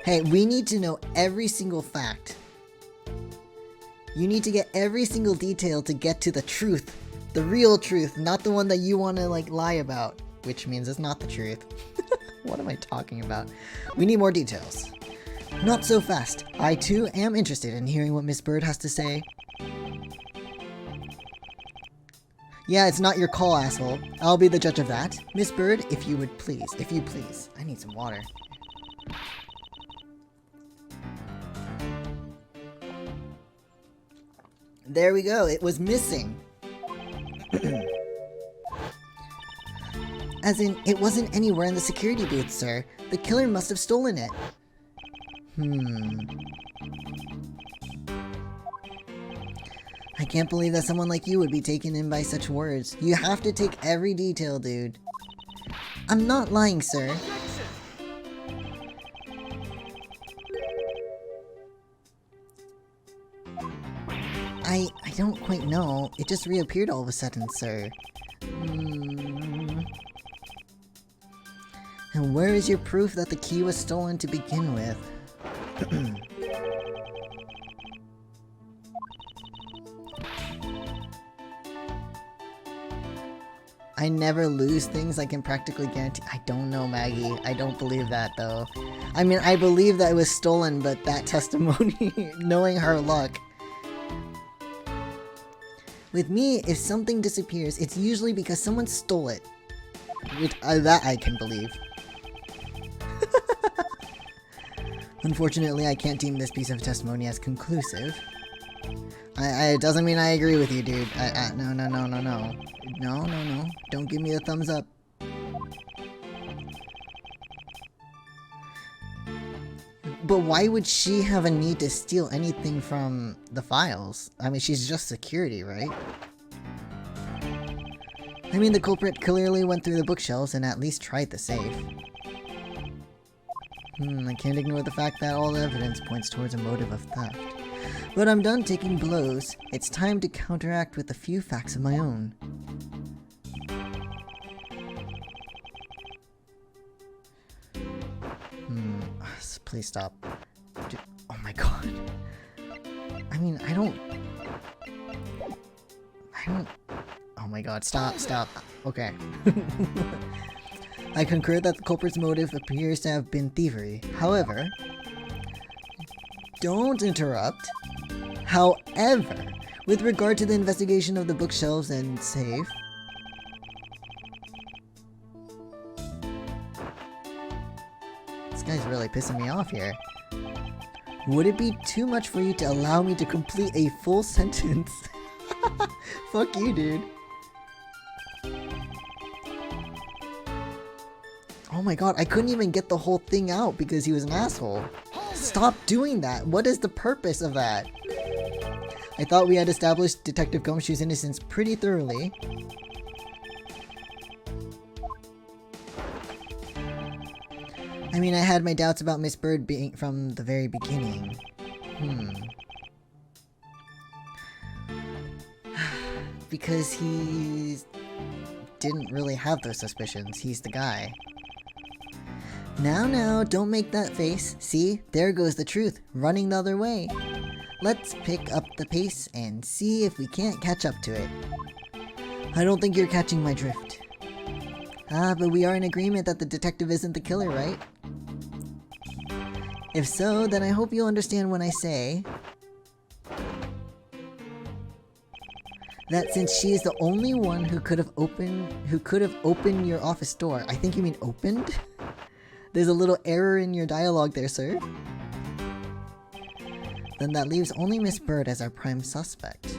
Hey, we need to know every single fact. You need to get every single detail to get to the truth. The real truth, not the one that you want to, like, lie about. Which means it's not the truth. What am I talking about? We need more details. Not so fast. I, too, am interested in hearing what Miss Bird has to say. Yeah, it's not your call, asshole. I'll be the judge of that. Miss Bird, if you would please. If you please. I need some water. There we go. It was missing. As in, it wasn't anywhere in the security booth, sir. The killer must have stolen it. I can't believe that someone like you would be taken in by such words. You have to take every detail, dude. I'm not lying, sir. I don't quite know. It just reappeared all of a sudden, sir. And where is your proof that the key was stolen to begin with? I never lose things I can practically guarantee. I don't know, Maggie. I don't believe that, though. I mean, I believe that it was stolen, but that testimony, knowing her luck. With me, if something disappears, it's usually because someone stole it. That I can believe. Unfortunately, I can't deem this piece of testimony as conclusive. It doesn't mean I agree with you, dude. No. No. Don't give me a thumbs up. But why would she have a need to steal anything from the files? I mean, she's just security, right? I mean, the culprit clearly went through the bookshelves and at least tried the safe. I can't ignore the fact that all the evidence points towards a motive of theft. But I'm done taking blows. It's time to counteract with a few facts of my own. Please stop. Dude, oh my god. I mean, I don't... Oh my god, stop. Okay. I concur that the culprit's motive appears to have been thievery. However... Don't interrupt. However, with regard to the investigation of the bookshelves and safe... This guy's really pissing me off here. Would it be too much for you to allow me to complete a full sentence? Fuck you, dude. Oh my god, I couldn't even get the whole thing out because he was an asshole. Stop doing that. What is the purpose of that? I thought we had established Detective Gumshoe's innocence pretty thoroughly. I mean, I had my doubts about Miss Bird being from the very beginning. Because he didn't really have those suspicions. He's the guy. Now, don't make that face. See, there goes the truth, running the other way. Let's pick up the pace and see if we can't catch up to it. I don't think you're catching my drift. But we are in agreement that the detective isn't the killer, right? If so, then I hope you'll understand when I say that since she is the only one who could have opened your office door. I think you mean opened? There's a little error in your dialogue there, sir. Then that leaves only Miss Bird as our prime suspect.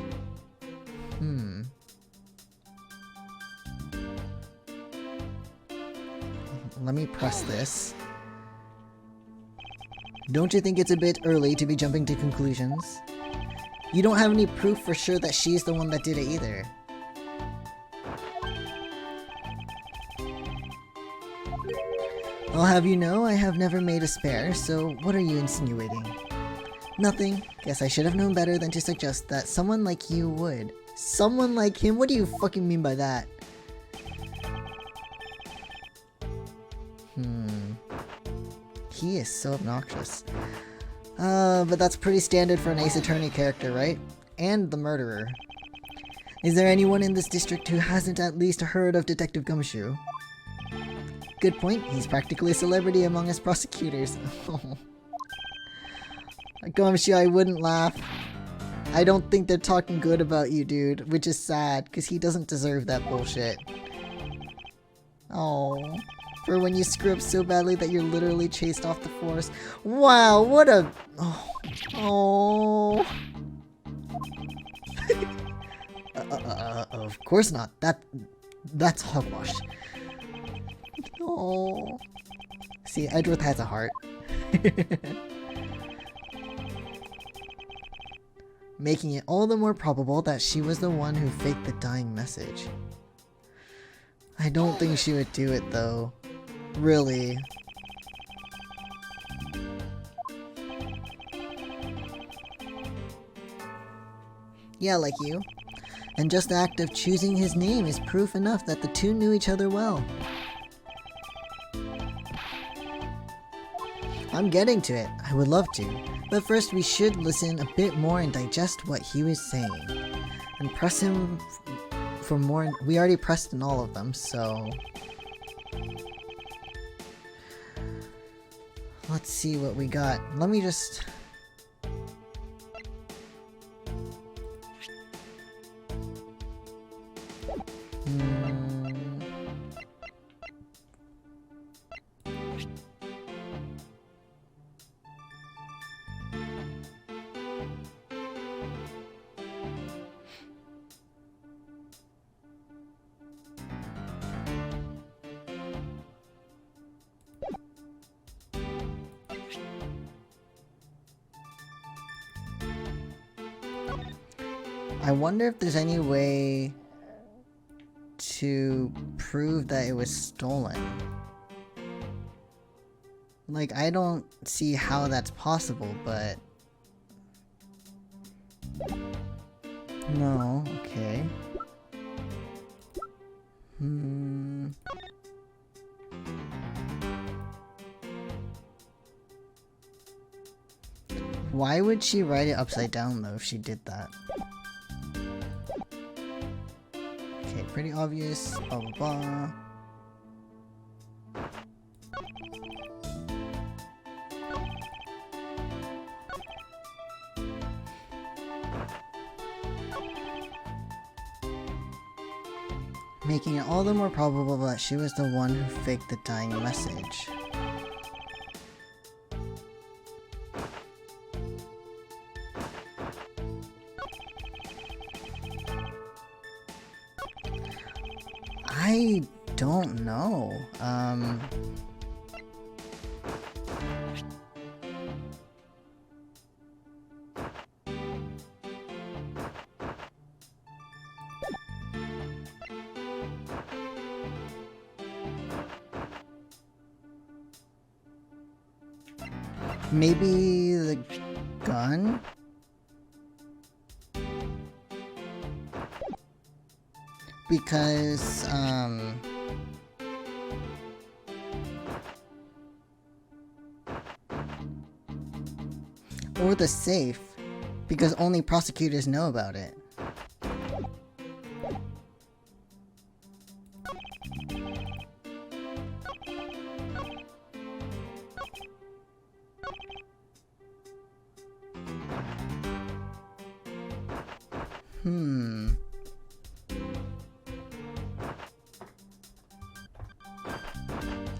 let me press this. Don't you think it's a bit early to be jumping to conclusions? You don't have any proof for sure that she's the one that did it either. I'll have you know I have never made a spare, so what are you insinuating? Nothing. Guess I should have known better than to suggest that someone like you would. Someone like him? What do you fucking mean by that? He is so obnoxious. But that's pretty standard for an Ace Attorney character, right? And the murderer. Is there anyone in this district who hasn't at least heard of Detective Gumshoe? Good point. He's practically a celebrity among us prosecutors. Gumshoe, I wouldn't laugh. I don't think they're talking good about you, dude, which is sad, because he doesn't deserve that bullshit. Oh, for when you screw up so badly that you're literally chased off the force. Wow, what a... Oh. Of course not. That's hogwash. Oh. See, Edgeworth has a heart. Making it all the more probable that she was the one who faked the dying message. I don't think she would do it though. Really. Yeah, like you. And just the act of choosing his name is proof enough that the two knew each other well. I'm getting to it. I would love to. But first we should listen a bit more and digest what he was saying. And press him for more. We already pressed in all of them, so... Let's see what we got. Let me just... I wonder if there's any way to prove that it was stolen. Like, I don't see how that's possible, but... No, okay. Why would she write it upside down, though, if she did that? Okay, pretty obvious, blah blah blah. Making it all the more probable that she was the one who faked the dying message. I don't know. Maybe the gun? Because, or the safe, because only prosecutors know about it.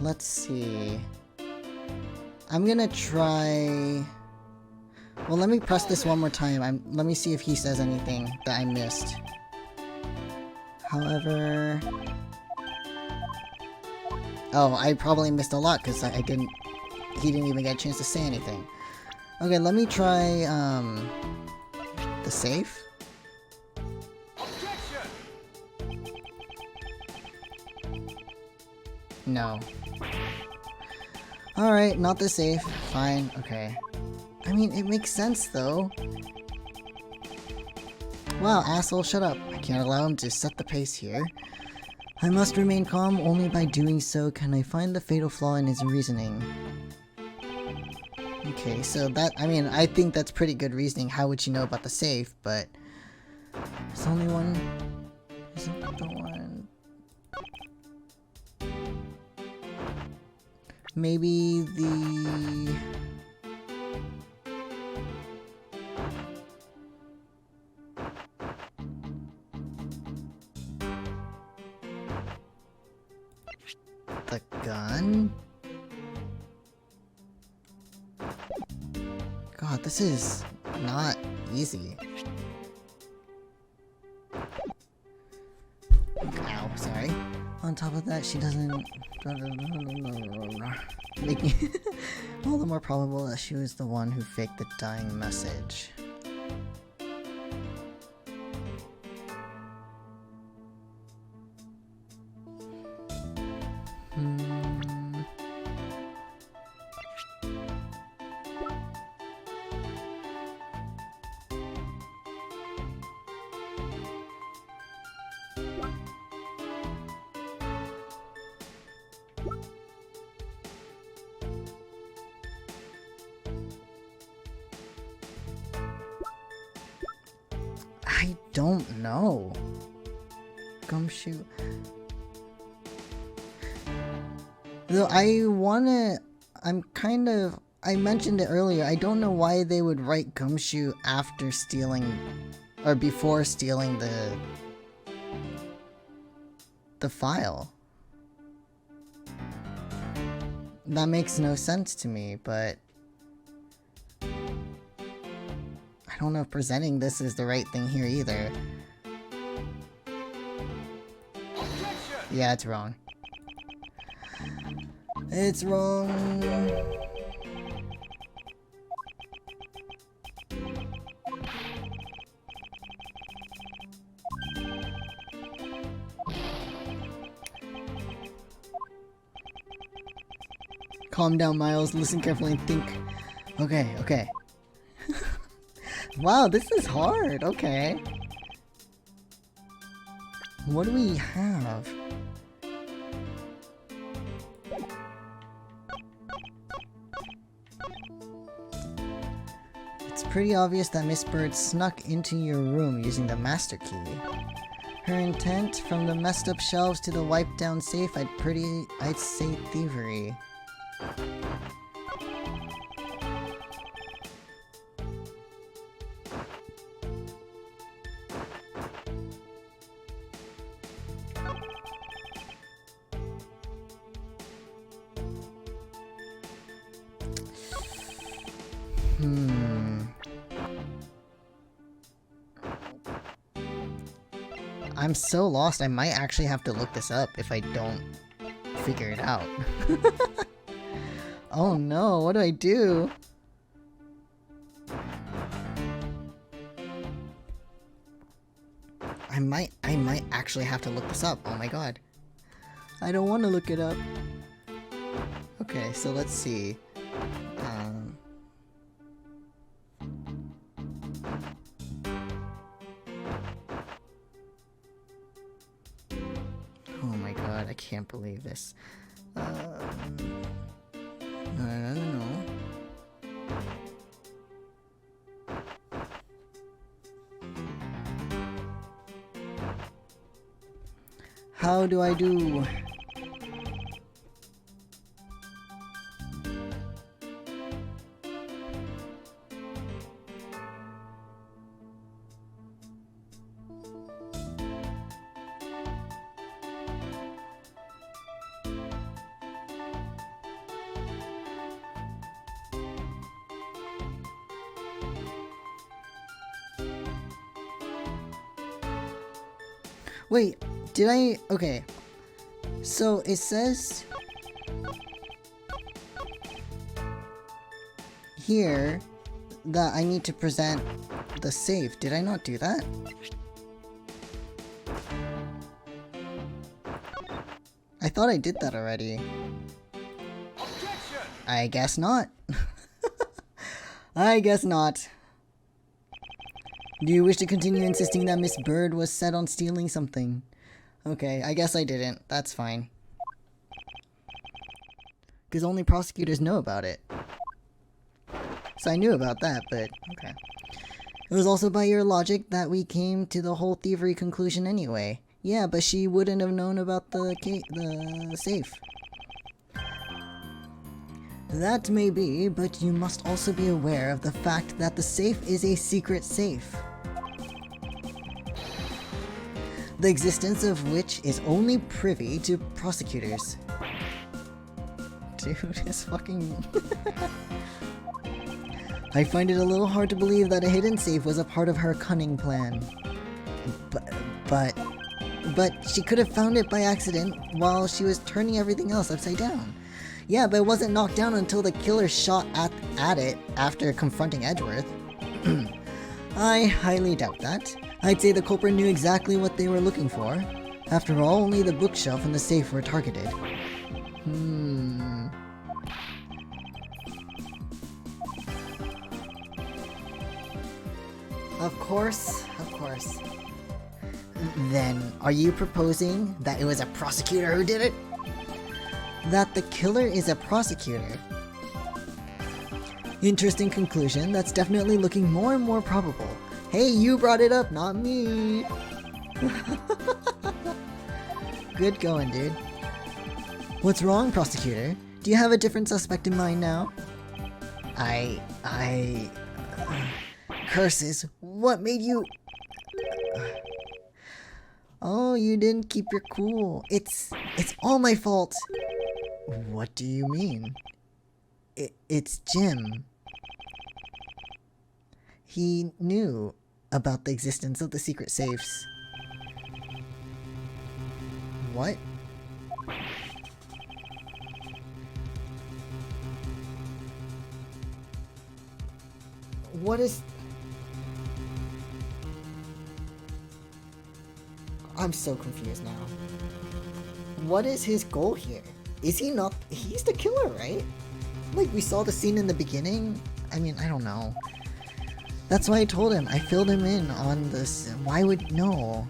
Let's see. I'm gonna try... Well, let me press this one more time. Let me see if he says anything that I missed. However... Oh, I probably missed a lot because I didn't. He didn't even get a chance to say anything. Okay, let me try the safe. Objection! No. Alright, not the safe. Fine, okay. I mean, it makes sense though. Wow, asshole, shut up. I can't allow him to set the pace here. I must remain calm. Only by doing so can I find the fatal flaw in his reasoning. Okay, so that, I mean, I think that's pretty good reasoning. How would you know about the safe, but... There's only one... Isn't the one... Maybe the... The gun? God, this is not easy. Ow, sorry. On top of that, she doesn't... Making all the more probable that she was the one who faked the dying message. I don't know. Gumshoe. Though I mentioned it earlier, I don't know why they would write Gumshoe after stealing, or before stealing the file. That makes no sense to me, but I don't know if presenting this is the right thing here either. Objection! Yeah, it's wrong. It's wrong. Calm down, Miles. Listen carefully and think. Okay, okay. Wow, this is hard. Okay. What do we have? It's pretty obvious that Miss Bird snuck into your room using the master key. Her intent, from the messed up shelves to the wiped down safe, I'd say thievery. I'm so lost, I might actually have to look this up if I don't figure it out. Oh no, what do I do? I might actually have to look this up. Oh my god. I don't want to look it up. Okay, so let's see. Oh my god, I can't believe this. No. How do I do? Wait, did I? Okay. So it says here that I need to present the safe. Did I not do that? I thought I did that already. Objection! I guess not. I guess not. Do you wish to continue insisting that Miss Bird was set on stealing something? Okay, I guess I didn't. That's fine. Because only prosecutors know about it. So I knew about that, but okay. It was also by your logic that we came to the whole thievery conclusion anyway. Yeah, but she wouldn't have known about the safe. That may be, but you must also be aware of the fact that the safe is a secret safe. The existence of which is only privy to prosecutors. Dude, it's fucking... I find it a little hard to believe that a hidden safe was a part of her cunning plan. But she could have found it by accident while she was turning everything else upside down. Yeah, but it wasn't knocked down until the killer shot at it after confronting Edgeworth. I highly doubt that. I'd say the culprit knew exactly what they were looking for. After all, only the bookshelf and the safe were targeted. Of course. Then, are you proposing that it was a prosecutor who did it? That the killer is a prosecutor? Interesting conclusion. That's definitely looking more and more probable. Hey, you brought it up, not me. Good going, dude. What's wrong, prosecutor? Do you have a different suspect in mind now? Curses. What made you... Oh, you didn't keep your cool. It's all my fault. What do you mean? It's Jim. He knew about the existence of the secret safes. What? What is... I'm so confused now. What is his goal here? Is he not... He's the killer, right? Like, we saw the scene in the beginning? I mean, I don't know. That's why I told him. I filled him in on this. Why would... No.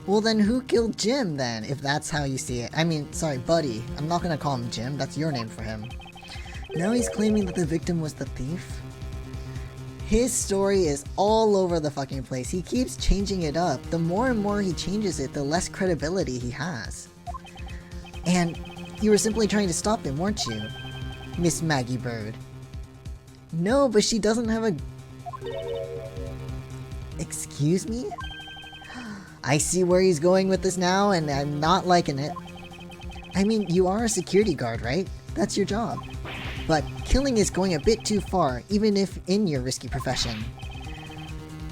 Well, then who killed Jim, then, if that's how you see it? I mean, sorry, Buddy. I'm not gonna call him Jim. That's your name for him. Now he's claiming that the victim was the thief? His story is all over the fucking place. He keeps changing it up. The more and more he changes it, the less credibility he has. And you were simply trying to stop him, weren't you? Miss Maggie Bird. No, but she doesn't have a... Excuse me? I see where he's going with this now, and I'm not liking it. I mean, you are a security guard, right? That's your job. But killing is going a bit too far, even if in your risky profession.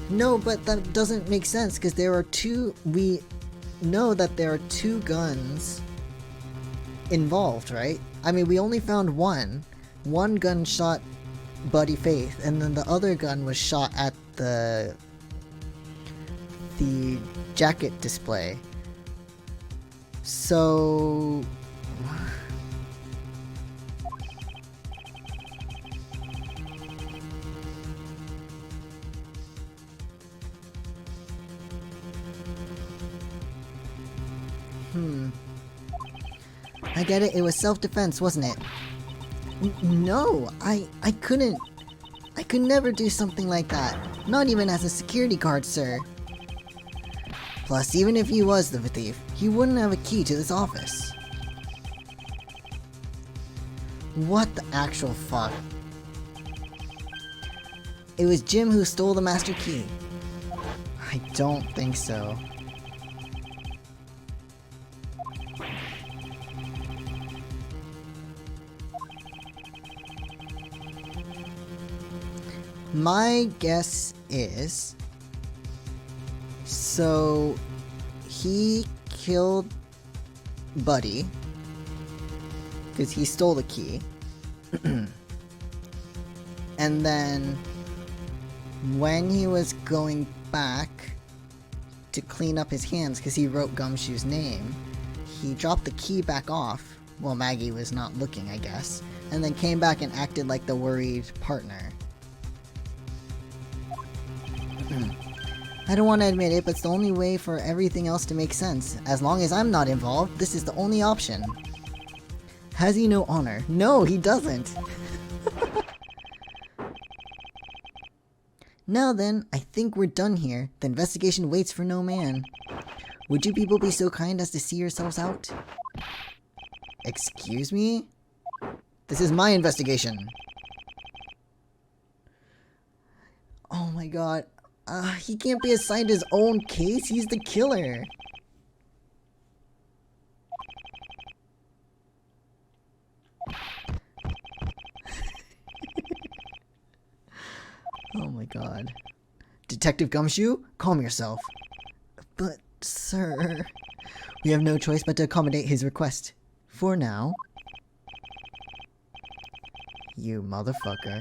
No, but that doesn't make sense, because there are two... We know that there are two guns involved, right? I mean, we only found one. One gun shot Buddy Faith, and then the other gun was shot at the jacket display. So... I get it, it was self-defense, wasn't it? No, I couldn't. I could never do something like that. Not even as a security guard, sir. Plus, even if he was the thief, he wouldn't have a key to this office. What the actual fuck? It was Jim who stole the master key. I don't think so. My guess is, so he killed Buddy because he stole the key. And then when he was going back to clean up his hands because he wrote Gumshoe's name, he dropped the key back off while Maggie was not looking, I guess, and then came back and acted like the worried partner. I don't want to admit it, but it's the only way for everything else to make sense. As long as I'm not involved, this is the only option. Has he no honor? No, he doesn't. Now then, I think we're done here. The investigation waits for no man. Would you people be so kind as to see yourselves out? Excuse me? This is my investigation. Oh my god. He can't be assigned his own case. He's the killer. Oh my god. Detective Gumshoe, calm yourself. But, sir... We have no choice but to accommodate his request. For now. You motherfucker.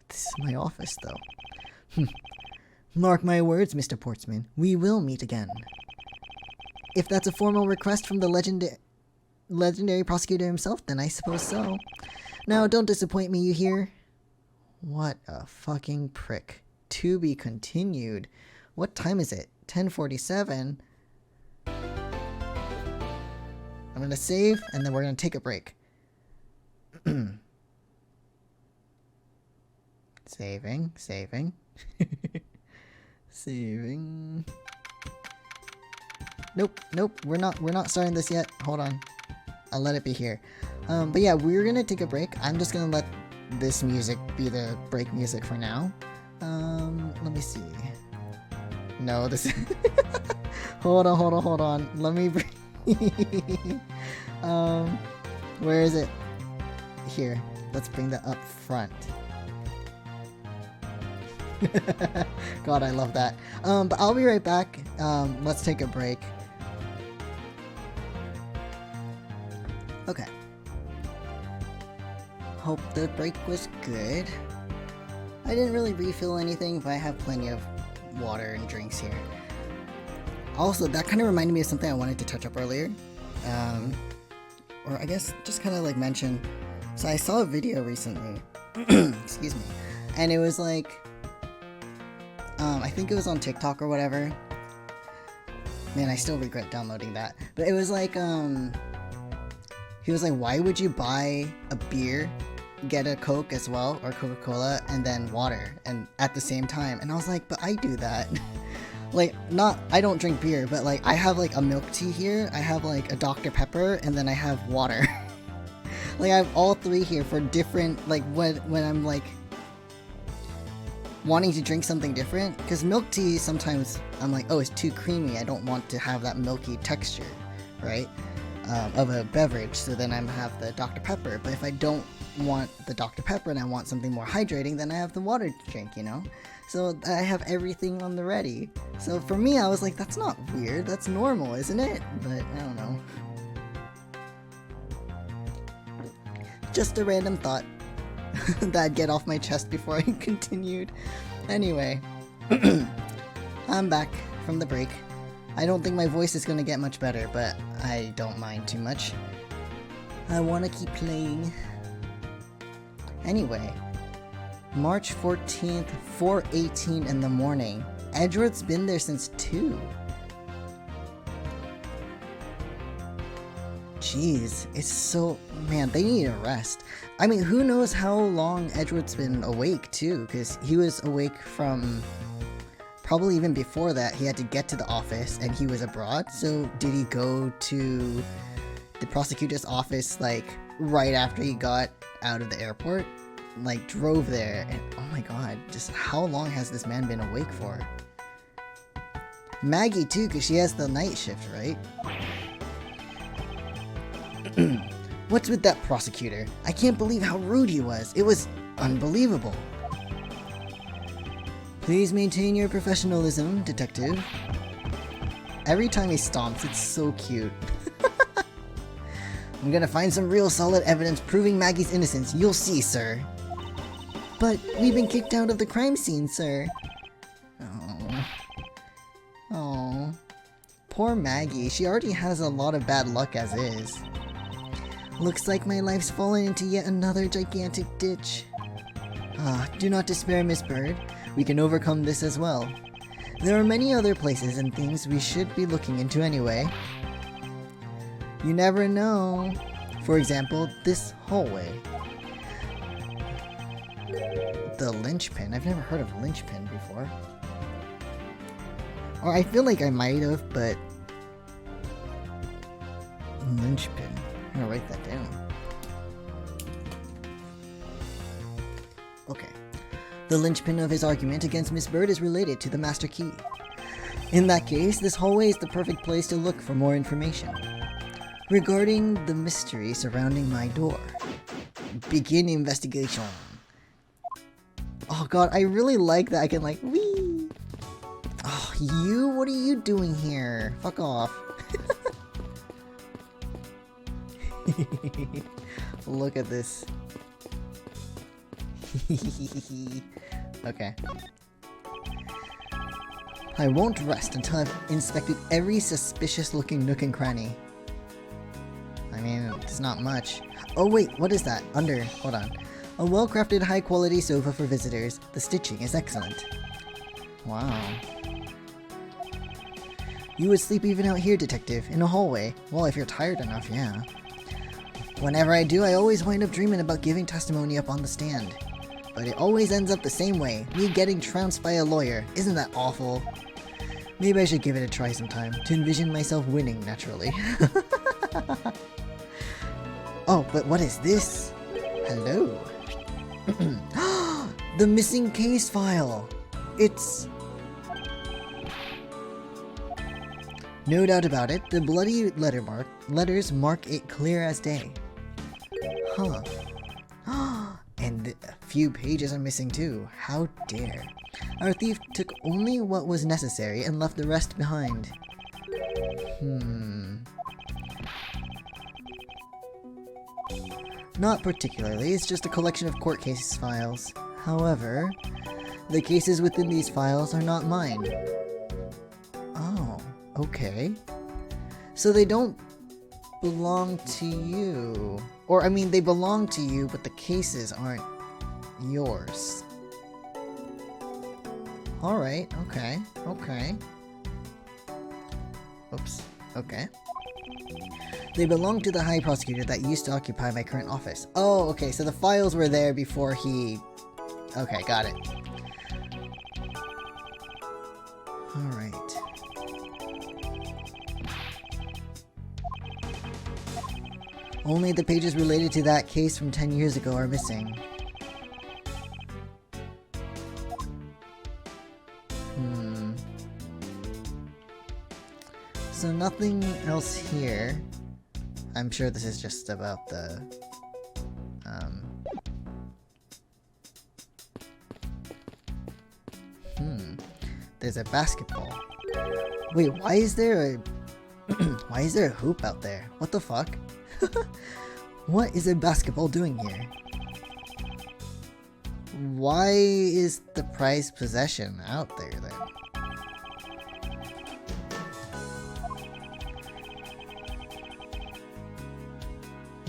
This is my office, though. Mark my words, Mr. Portsman. We will meet again. If that's a formal request from the legendary prosecutor himself, then I suppose so. Now, don't disappoint me, you hear? What a fucking prick. To be continued. What time is it? 10:47. I'm gonna save, and then we're gonna take a break. Saving. Saving. Nope, we're not starting this yet. Hold on. I'll let it be here. But yeah, we're gonna take a break. I'm just gonna let this music be the break music for now. Let me see. No, this hold on. Let me where is it? Here. Let's bring that up front. God, I love that. But I'll be right back. Let's take a break. Okay. Hope the break was good. I didn't really refill anything, but I have plenty of water and drinks here. Also, that kind of reminded me of something I wanted to touch up earlier. Or I guess just kind of like mention. So I saw a video recently. Excuse me. And it was like, I think it was on TikTok or whatever. Man, I still regret downloading that. But it was like, he was like, why would you buy a beer, get a Coke as well, or Coca-Cola, and then water, and at the same time? And I was like, but I do that. Like, I don't drink beer, but like, I have like a milk tea here, I have like a Dr. Pepper, and then I have water. Like, I have all three here for different, like, when I'm like, wanting to drink something different, because milk tea, sometimes I'm like, oh, it's too creamy, I don't want to have that milky texture, right? Of a beverage, so then I have the Dr. Pepper. But if I don't want the Dr. Pepper and I want something more hydrating, then I have the water drink, you know? So I have everything on the ready. So for me, I was like, that's not weird, that's normal, isn't it? But I don't know. Just a random thought that I'd get off my chest before I continued. Anyway, I'm back from the break. I don't think my voice is gonna get much better, but I don't mind too much. I wanna keep playing. Anyway, March 14th, 4:18 in the morning. Edgeworth's been there since 2. Jeez, it's so... Man, they need a rest. I mean, who knows how long Edgeworth's been awake, too, because he was awake from... Probably even before that, he had to get to the office, and he was abroad. So, did he go to the prosecutor's office, like, right after he got out of the airport? Like, drove there, and oh my god, just how long has this man been awake for? Maggie, too, because she has the night shift, right? What's with that prosecutor? I can't believe how rude he was. It was unbelievable. Please maintain your professionalism, detective. Every time he stomps, it's so cute. I'm gonna find some real solid evidence proving Maggie's innocence. You'll see, sir. But we've been kicked out of the crime scene, sir. Oh. Oh. Poor Maggie. She already has a lot of bad luck as is. Looks like my life's fallen into yet another gigantic ditch. Ah, do not despair, Miss Bird. We can overcome this as well. There are many other places and things we should be looking into anyway. You never know. For example, this hallway. The linchpin. I've never heard of a linchpin before. Or I feel like I might have, but... Linchpin. I'm gonna write that down. Okay. The linchpin of his argument against Miss Bird is related to the master key. In that case, this hallway is the perfect place to look for more information. Regarding the mystery surrounding my door. Begin investigation. Oh god, I really like that I can like, wee! Oh, you? What are you doing here? Fuck off. Look at this. Okay. I won't rest until I've inspected every suspicious looking nook and cranny. I mean, it's not much. Oh wait, what is that? Under, hold on. A well-crafted high-quality sofa for visitors. The stitching is excellent. Wow. You would sleep even out here, detective, in a hallway. Well, if you're tired enough, yeah. Whenever I do, I always wind up dreaming about giving testimony up on the stand. But it always ends up the same way, me getting trounced by a lawyer. Isn't that awful? Maybe I should give it a try sometime, to envision myself winning, naturally. Oh, but what is this? Hello? The missing case file! It's... No doubt about it, the bloody letters mark it clear as day. Huh. And a few pages are missing too. How dare. Our thief took only what was necessary and left the rest behind. Not particularly, it's just a collection of court case files. However, the cases within these files are not mine. Oh, okay. So they don't belong to you. Or, I mean, they belong to you, but the cases aren't yours. Alright, okay, okay. Oops, okay. They belong to the High Prosecutor that used to occupy my current office. Oh, okay, so the files were there before he... Okay, got it. Alright. Only the pages related to that case from 10 years ago are missing. So nothing else here. I'm sure this is just about the... There's a basketball. Wait, why is there a... why is there a hoop out there? What the fuck? What is a basketball doing here? Why is the prized possession out there then?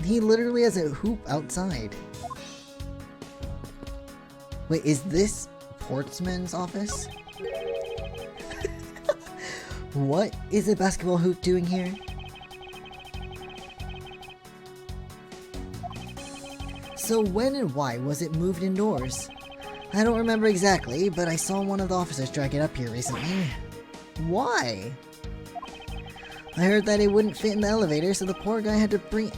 He literally has a hoop outside. Wait, is this Portsman's office? What is a basketball hoop doing here? So when and why was it moved indoors? I don't remember exactly, but I saw one of the officers drag it up here recently. Why? I heard that it wouldn't fit in the elevator, so the poor guy had to bring...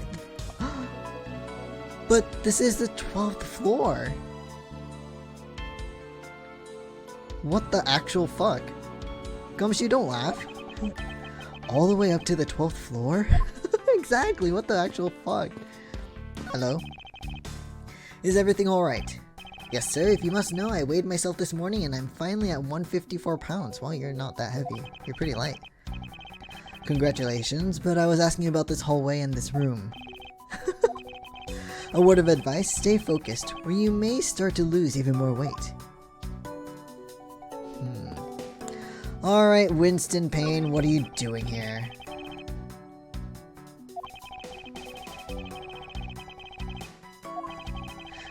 But this is the 12th floor. What the actual fuck? Gumshoe, don't laugh. All the way up to the 12th floor? Exactly, what the actual fuck? Hello? Is everything alright? Yes, sir. If you must know, I weighed myself this morning and I'm finally at 154 pounds. Well, you're not that heavy. You're pretty light. Congratulations, but I was asking about this hallway and this room. A word of advice, stay focused, or you may start to lose even more weight. Alright, Winston Payne, what are you doing here?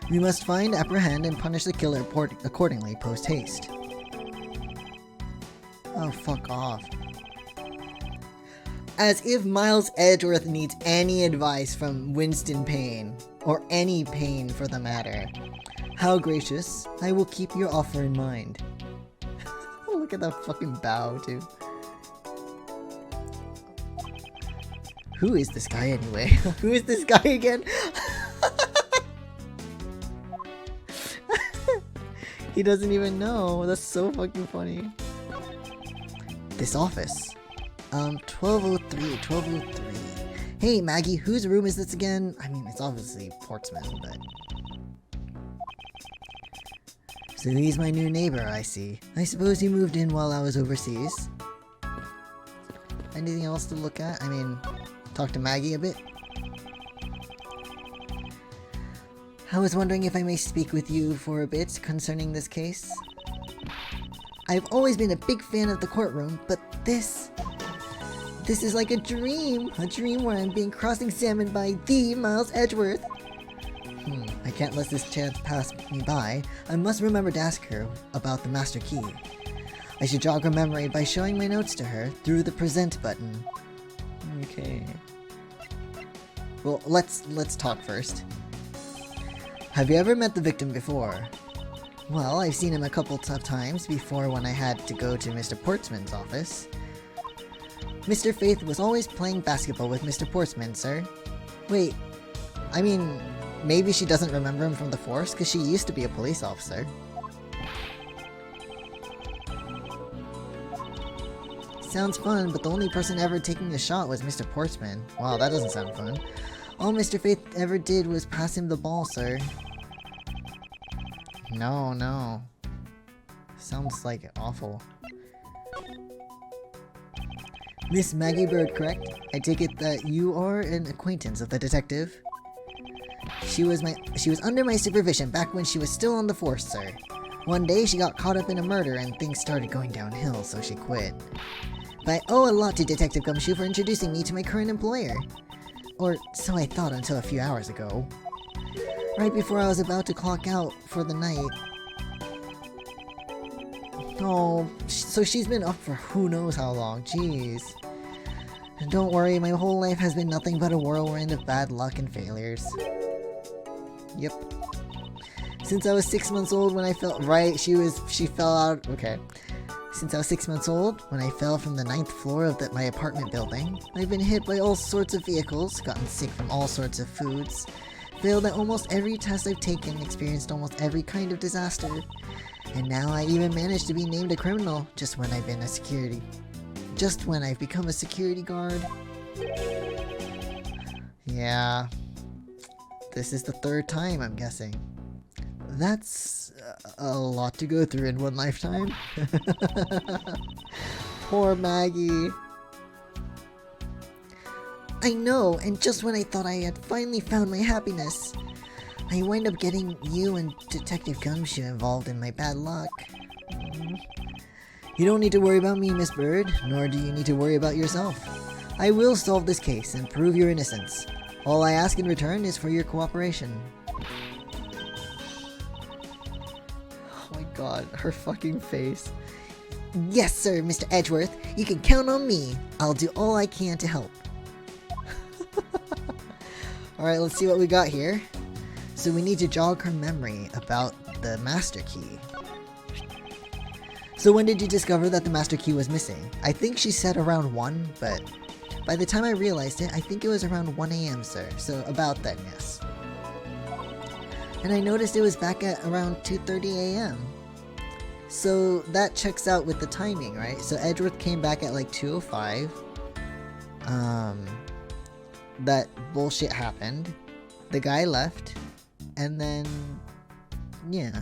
We must find, apprehend, and punish the killer accordingly, post-haste. Oh, fuck off. As if Miles Edgeworth needs any advice from Winston Payne, or any Payne for the matter. How gracious, I will keep your offer in mind. Look at that fucking bow, too. Who is this guy anyway? Who is this guy again? He doesn't even know. That's so fucking funny. This office. 1203. Hey, Maggie, whose room is this again? I mean, it's obviously Portsmouth, but... So he's my new neighbor, I see. I suppose he moved in while I was overseas. Anything else to look at? I mean, talk to Maggie a bit? I was wondering if I may speak with you for a bit concerning this case. I've always been a big fan of the courtroom, but this is like a dream where I'm being cross-examined by the Miles Edgeworth. I can't let this chance pass me by. I must remember to ask her about the master key. I should jog her memory by showing my notes to her through the present button. Okay. Well, let's talk first. Have you ever met the victim before? Well, I've seen him a couple of times before when I had to go to Mr. Portsman's office. Mr. Faith was always playing basketball with Mr. Portsman, sir. Wait, I mean, maybe she doesn't remember him from the force, because she used to be a police officer. Sounds fun, but the only person ever taking the shot was Mr. Portsman. Wow, that doesn't sound fun. All Mr. Faith ever did was pass him the ball, sir. No. Sounds like awful. Miss Maggie Bird, correct? I take it that you are an acquaintance of the detective? She was under my supervision back when she was still on the force, sir. One day she got caught up in a murder and things started going downhill, so she quit. But I owe a lot to Detective Gumshoe for introducing me to my current employer. Or so I thought until a few hours ago. Right before I was about to clock out for the night. Oh, so she's been up for who knows how long, jeez. And don't worry, my whole life has been nothing but a whirlwind of bad luck and failures. Yep. Since I was 6 months old when I fell- right, she fell out- okay. Since I was 6 months old, when I fell from the 9th floor of my apartment building, I've been hit by all sorts of vehicles, gotten sick from all sorts of foods, failed at almost every test I've taken, experienced almost every kind of disaster, and now I even managed to be named a criminal just when I've become a security guard. Yeah. This is the 3rd time, I'm guessing. That's a lot to go through in one lifetime. Poor Maggie. I know, and just when I thought I had finally found my happiness, I wind up getting you and Detective Gumshoe involved in my bad luck. You don't need to worry about me, Miss Bird, nor do you need to worry about yourself. I will solve this case and prove your innocence. All I ask in return is for your cooperation. Oh my god, her fucking face. Yes, sir, Mr. Edgeworth. You can count on me. I'll do all I can to help. Alright, let's see what we got here. So we need to jog her memory about the master key. So when did you discover that the master key was missing? I think she said around 1, but by the time I realized it, I think it was around 1 AM, sir. So about then, yes. And I noticed it was back at around 2:30 AM. So that checks out with the timing, right? So Edgeworth came back at like 2:05. That bullshit happened. the guy left, and then, yeah.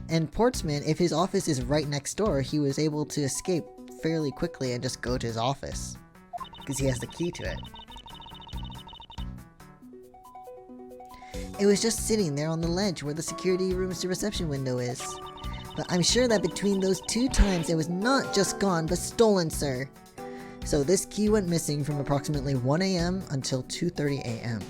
And Portsman, if his office is right next door, he was able to escape fairly quickly and just go to his office, because he has the key to it. It was just sitting there on the ledge where the security room's reception window is. But I'm sure that between those 2 times it was not just gone, but stolen, sir. So this key went missing from approximately 1 a.m. until 2:30 a.m.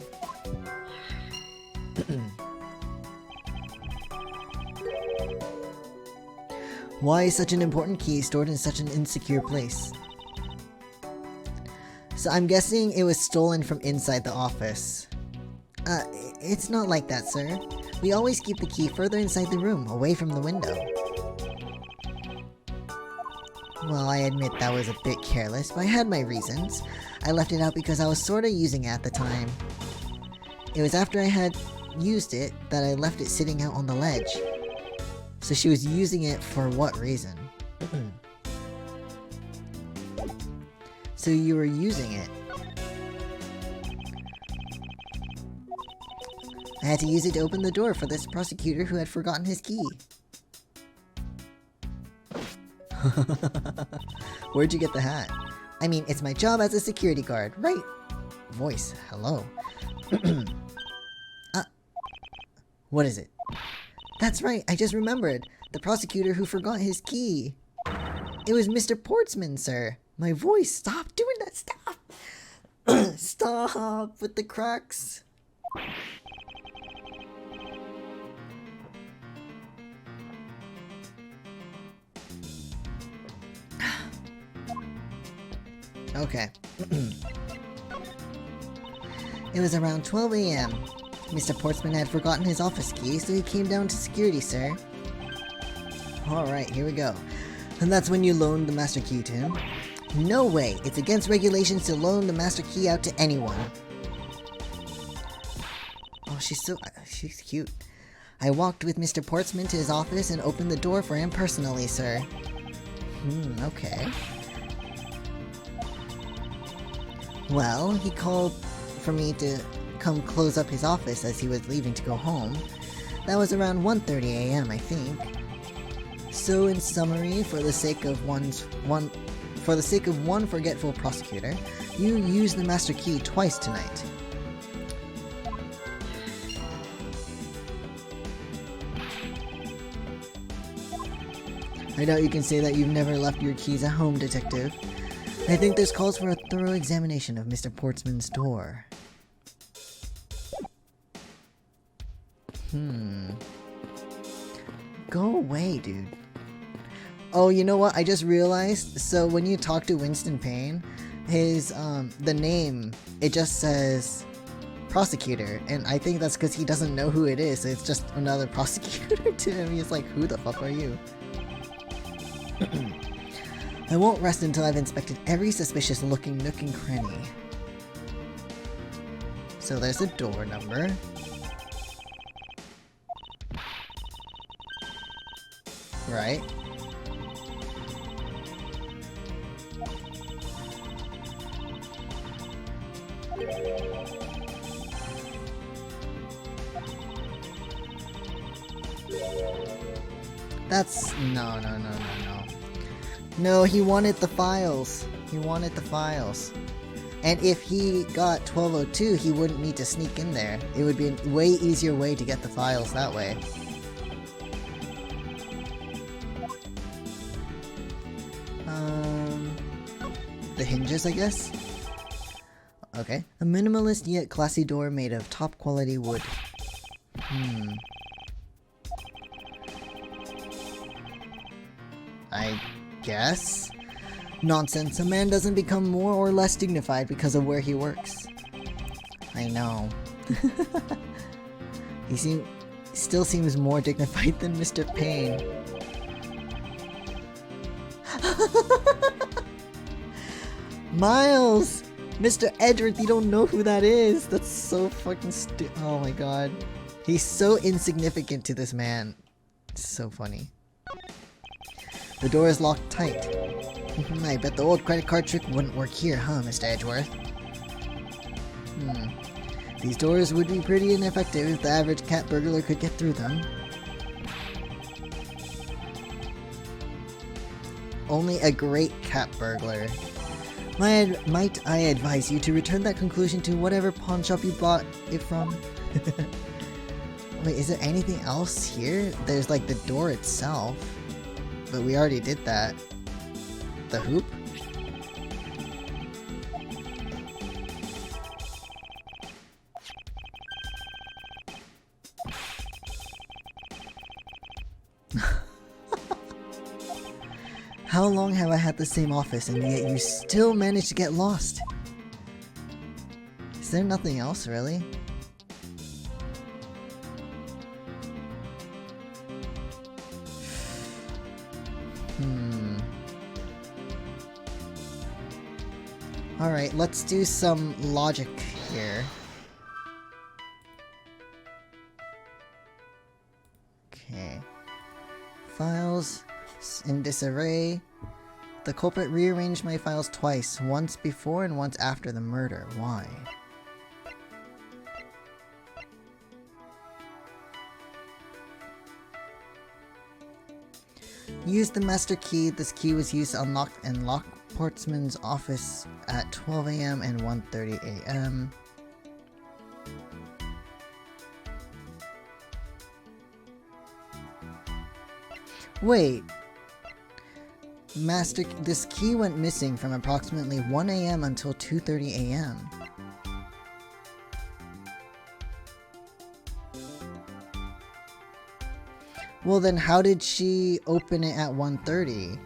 Why is such an important key stored in such an insecure place? So I'm guessing it was stolen from inside the office. It's not like that, sir. We always keep the key further inside the room, away from the window. Well, I admit that was a bit careless, but I had my reasons. I left it out because I was sorta using it at the time. It was after I had used it that I left it sitting out on the ledge. So she was using it for what reason? So you were using it. I had to use it to open the door for this prosecutor who had forgotten his key. Where'd you get the hat? I mean, it's my job as a security guard, right? Voice, hello. What is it? That's right, I just remembered. The prosecutor who forgot his key. It was Mr. Portsman, sir. My voice, stop doing that, stop! Stop with the cracks. Okay. It was around 12 a.m. Mr. Portsman had forgotten his office key, so he came down to security, sir. Alright, here we go. And that's when you loaned the master key to him? No way! It's against regulations to loan the master key out to anyone. Oh, she's cute. I walked with Mr. Portsman to his office and opened the door for him personally, sir. Okay. Well, he called for me to come close up his office as he was leaving to go home. That was around 1:30 a.m., I think. So, in summary, for the sake of one forgetful prosecutor, you used the master key twice tonight. I doubt you can say that you've never left your keys at home, detective. I think this calls for a thorough examination of Mr. Portsman's door. Go away, dude. Oh, you know what? I just realized, so when you talk to Winston Payne, his, the name, it just says Prosecutor, and I think that's because he doesn't know who it is, so it's just another prosecutor to him. He's like, who the fuck are you? I won't rest until I've inspected every suspicious looking nook and cranny. So there's a door number. Right. That's... No. No, he wanted the files. He wanted the files. And if he got 1202, he wouldn't need to sneak in there. It would be a way easier way to get the files that way. The hinges, I guess? Okay. A minimalist yet classy door made of top quality wood. I guess? Nonsense. A man doesn't become more or less dignified because of where he works. I know. He still seems more dignified than Mr. Payne. Miles! Mr. Edgeworth, you don't know who that is! That's so fucking oh my god. He's so insignificant to this man. It's so funny. The door is locked tight. I bet the old credit card trick wouldn't work here, huh, Mr. Edgeworth? These doors would be pretty ineffective if the average cat burglar could get through them. Only a great cat burglar. Might I advise you to return that conclusion to whatever pawn shop you bought it from? Wait, is there anything else here? There's like the door itself. But we already did that. The hoop? How long have I had the same office and yet you still manage to get lost? Is there nothing else, really? Alright, let's do some logic here. Okay. Files in disarray. The culprit rearranged my files twice, once before and once after the murder. Why? Use the master key. This key was used to unlock and lock Portsman's office at 12 AM and 1:30 AM. Wait. This key went missing from approximately 1 AM until 2:30 AM. Well then how did she open it at 1:30?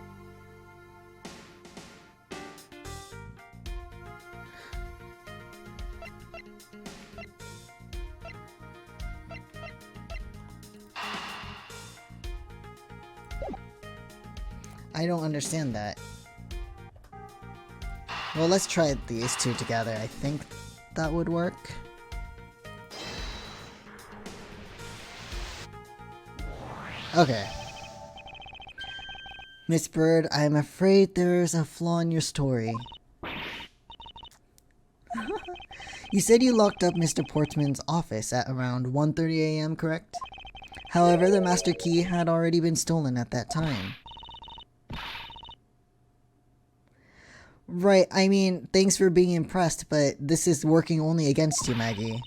I don't understand that. Well, let's try these two together. I think that would work. Okay. Miss Bird, I'm afraid there's a flaw in your story. You said you locked up Mr. Portsman's office at around 1:30 AM, correct? However, the master key had already been stolen at that time. Right, I mean, thanks for being impressed, but this is working only against you, Maggie.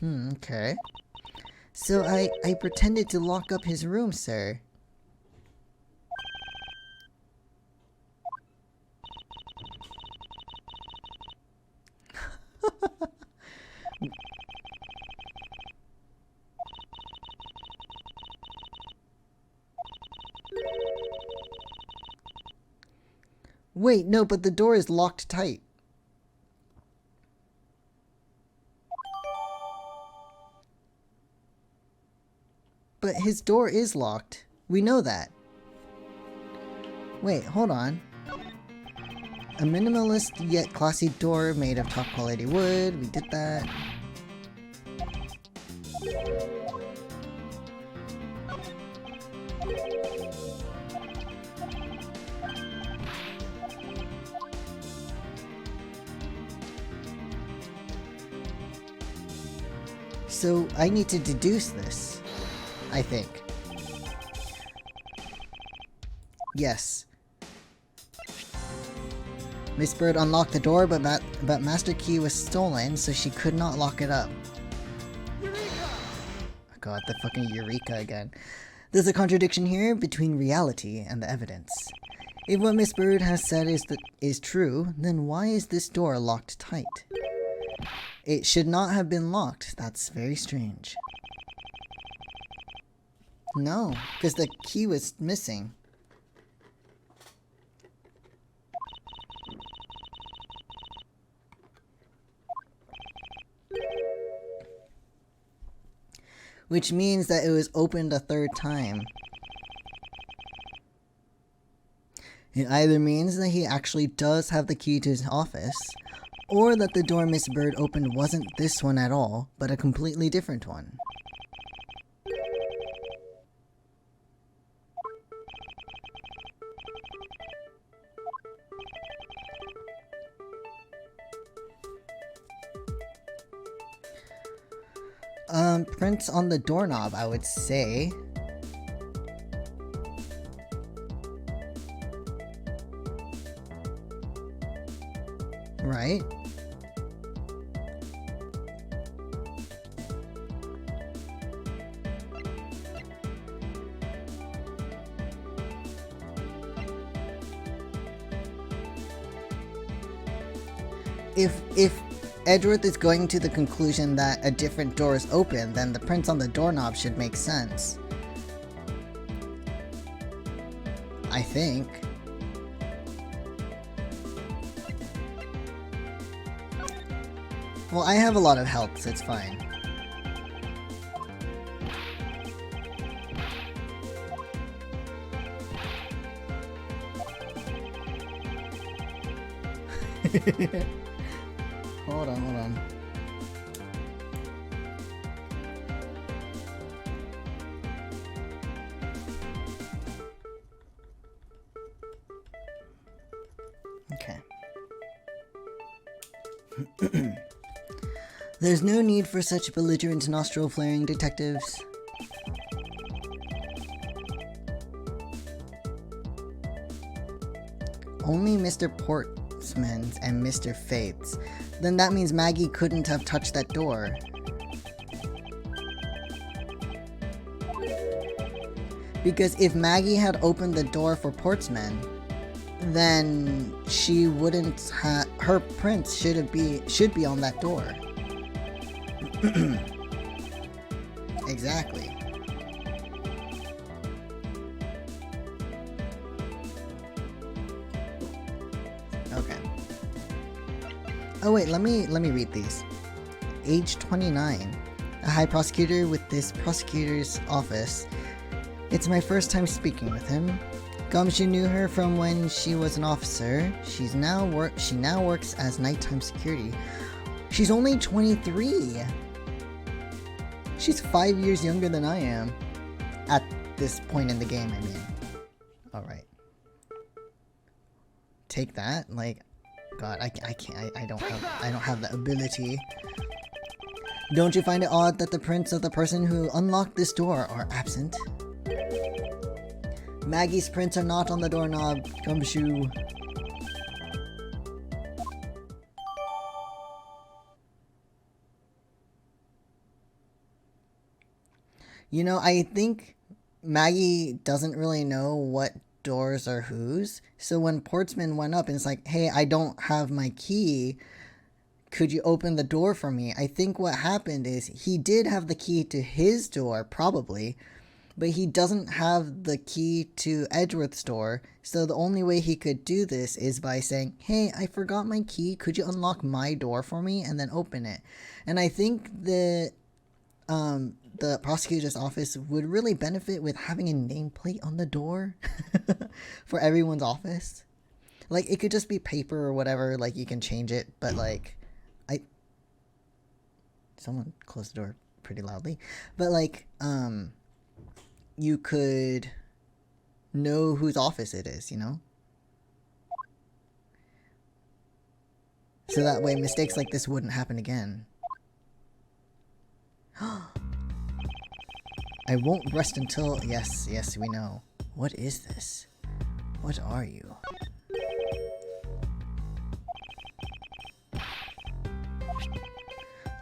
Okay. So I pretended to lock up his room, sir. Wait, no, but the door is locked tight. But his door is locked. We know that. Wait, hold on. A minimalist yet classy door made of top quality wood. We did that. So I need to deduce this, I think. Yes. Miss Bird unlocked the door, but Master Key was stolen, so she could not lock it up. Eureka! Oh god, the fucking Eureka again. There's a contradiction here between reality and the evidence. If what Miss Bird has said is true, then why is this door locked tight? It should not have been locked. That's very strange. No, because the key was missing. Which means that it was opened a third time. It either means that he actually does have the key to his office, or that the door Miss Bird opened wasn't this one at all, but a completely different one. Prints on the doorknob, I would say. Right? If Edgeworth is going to the conclusion that a different door is open, then the prints on the doorknob should make sense. I think. Well, I have a lot of health, so it's fine. Hold on. Okay. There's no need for such belligerent nostril flaring detectives. Only Mr. Portsman's and Mr. Faith's. Then that means Maggie couldn't have touched that door. Because if Maggie had opened the door for Portsman, then she wouldn't have, her prints should be on that door. Exactly. Okay. Oh wait, let me read these. Age 29. A high prosecutor with this prosecutor's office. It's my first time speaking with him. Gumshoe knew her from when she was an officer. She now works as nighttime security. She's only 23. She's 5 years younger than I am. At this point in the game, I mean. Alright. Take that? Like, God, I can't, I don't have the ability. Don't you find it odd that the prints of the person who unlocked this door are absent? Maggie's prints are not on the doorknob, Gumshoe. You know, I think Maggie doesn't really know what doors are whose. So when Portsman went up and it's like, hey, I don't have my key. Could you open the door for me? I think what happened is he did have the key to his door, probably. But he doesn't have the key to Edgeworth's door. So the only way he could do this is by saying, hey, I forgot my key. Could you unlock my door for me? And then open it. And I think the prosecutor's office would really benefit with having a nameplate on the door for everyone's office. Like, it could just be paper or whatever, like, you can change it, but, like, someone closed the door pretty loudly, but, like, you could know whose office it is, you know? So that way mistakes like this wouldn't happen again. I won't rest until... Yes, we know. What is this? What are you?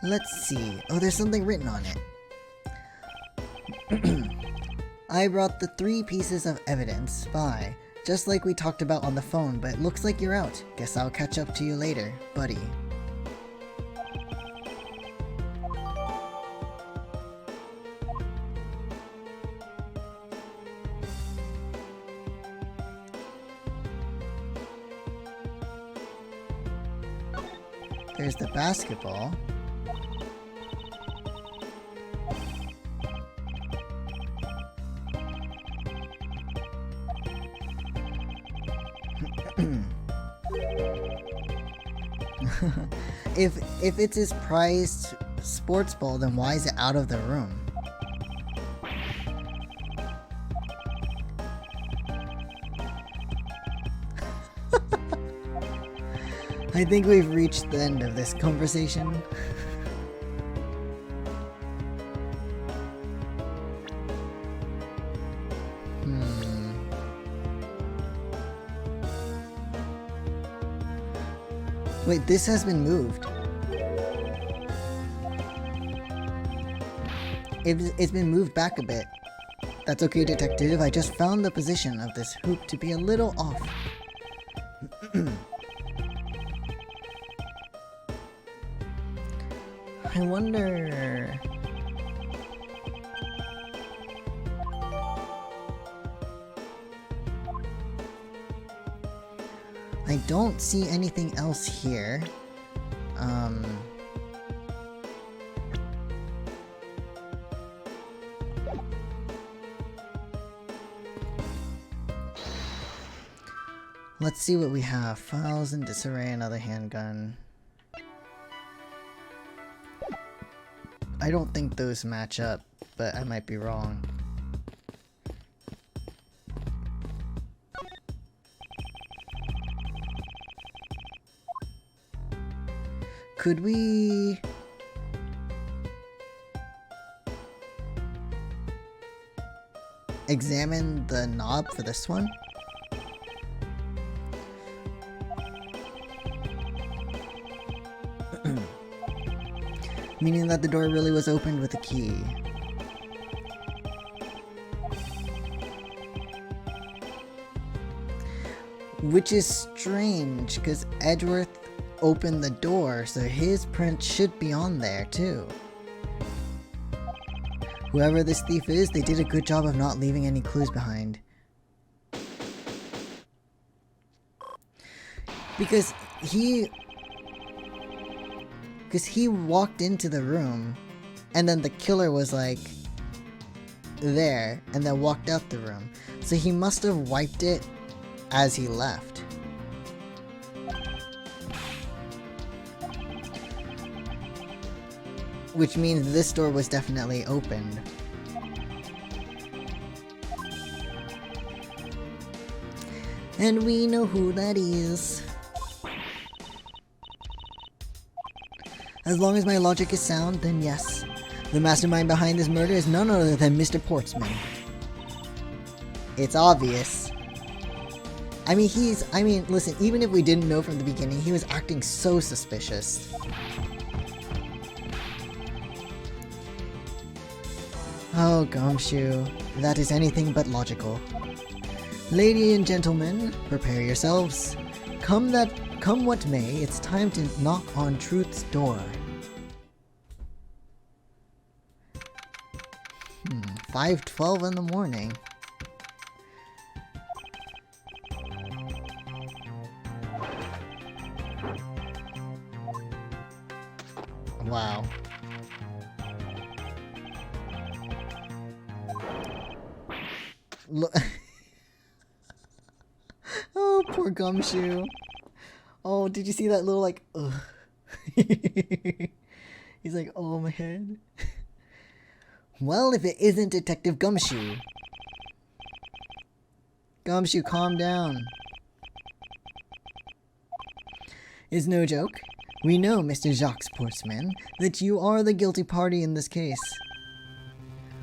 Let's see. Oh, there's something written on it. I brought the 3 pieces of evidence. Bye. Just like we talked about on the phone, but it looks like you're out. Guess I'll catch up to you later, buddy. There's the basketball. If it's his prized sports ball, then why is it out of the room? I think we've reached the end of this conversation. Wait, this has been moved. It's been moved back a bit. That's okay, detective. I just found the position of this hoop to be a little off. I wonder... I don't see anything else here. Let's see what we have. Files in disarray, another handgun. I don't think those match up, but I might be wrong. Could we... examine the knob for this one? Meaning that the door really was opened with a key. Which is strange, because Edgeworth opened the door, so his print should be on there too. Whoever this thief is, they did a good job of not leaving any clues behind. Because he walked into the room, and then the killer was like there, and then walked out the room. So he must have wiped it as he left. Which means this door was definitely opened. And we know who that is. As long as my logic is sound, then yes. The mastermind behind this murder is none other than Mr. Portsman. It's obvious. I mean, listen, even if we didn't know from the beginning, he was acting so suspicious. Oh, Gumshoe, that is anything but logical. Ladies and gentlemen, prepare yourselves. Come what may, it's time to knock on truth's door. 5:12 in the morning. Wow. Look. Oh, poor Gumshoe. Oh, did you see that little, like, ugh. He's like, oh, my head. Well, if it isn't Detective Gumshoe. Gumshoe, calm down. It's no joke. We know, Mr. Jacques Portsman, that you are the guilty party in this case.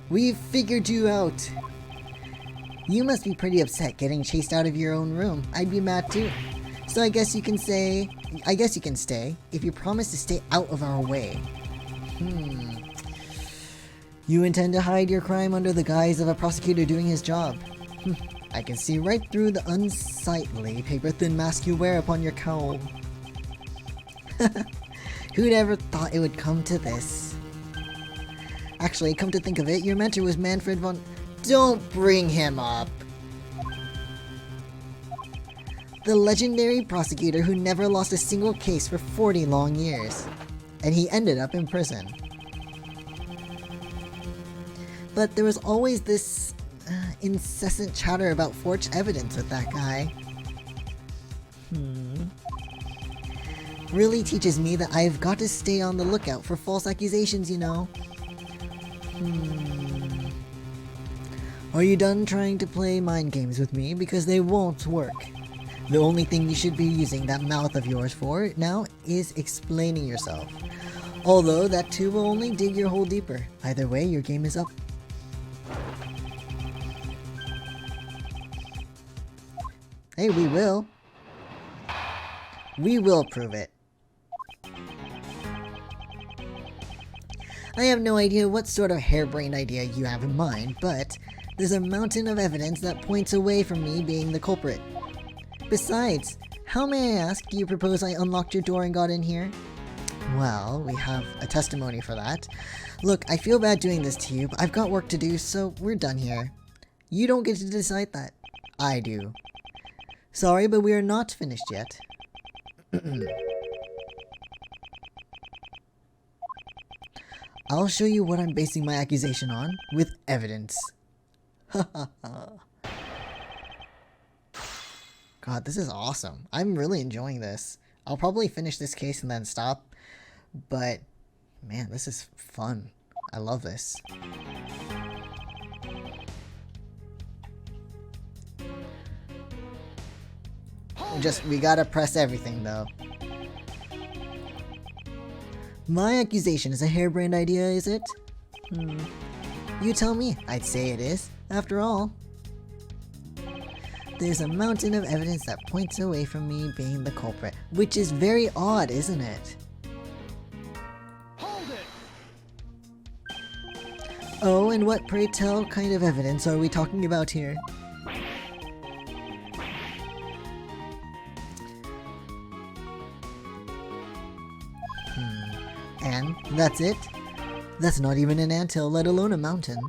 We've figured you out. You must be pretty upset getting chased out of your own room. I'd be mad too. So I guess you can stay if you promise to stay out of our way. You intend to hide your crime under the guise of a prosecutor doing his job. I can see right through the unsightly paper-thin mask you wear upon your cowl. Who'd ever thought it would come to this? Actually, come to think of it, your mentor was Manfred von... Don't bring him up! The legendary prosecutor who never lost a single case for 40 long years. And he ended up in prison. But there was always this incessant chatter about forged evidence with that guy. Really teaches me that I've got to stay on the lookout for false accusations, you know. Are you done trying to play mind games with me? Because they won't work. The only thing you should be using that mouth of yours for now is explaining yourself. Although that too will only dig your hole deeper. Either way, your game is up. Hey, we will. We will prove it. I have no idea what sort of harebrained idea you have in mind, but there's a mountain of evidence that points away from me being the culprit. Besides, how may I ask, do you propose I unlocked your door and got in here? Well, we have a testimony for that. Look, I feel bad doing this to you, but I've got work to do, so we're done here. You don't get to decide that. I do. Sorry, but we are not finished yet. I'll show you what I'm basing my accusation on, with evidence. God, this is awesome. I'm really enjoying this. I'll probably finish this case and then stop, but man, this is fun. I love this. We gotta press everything though. My accusation is a harebrained idea, is it? You tell me. I'd say it is. After all, there's a mountain of evidence that points away from me being the culprit, which is very odd, isn't it? Hold it! Oh, and what, pray tell, kind of evidence are we talking about here? And that's it? That's not even an anthill, let alone a mountain.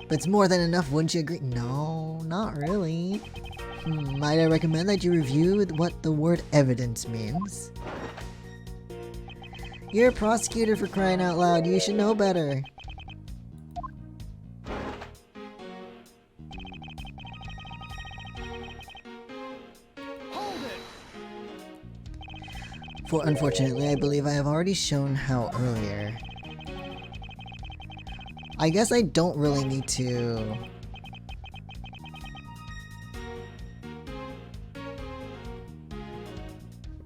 But it's more than enough, wouldn't you agree? No, not really. Might I recommend that you review what the word evidence means? You're a prosecutor, for crying out loud, you should know better. Hold it! For unfortunately, I believe I have already shown how earlier. I guess I don't really need to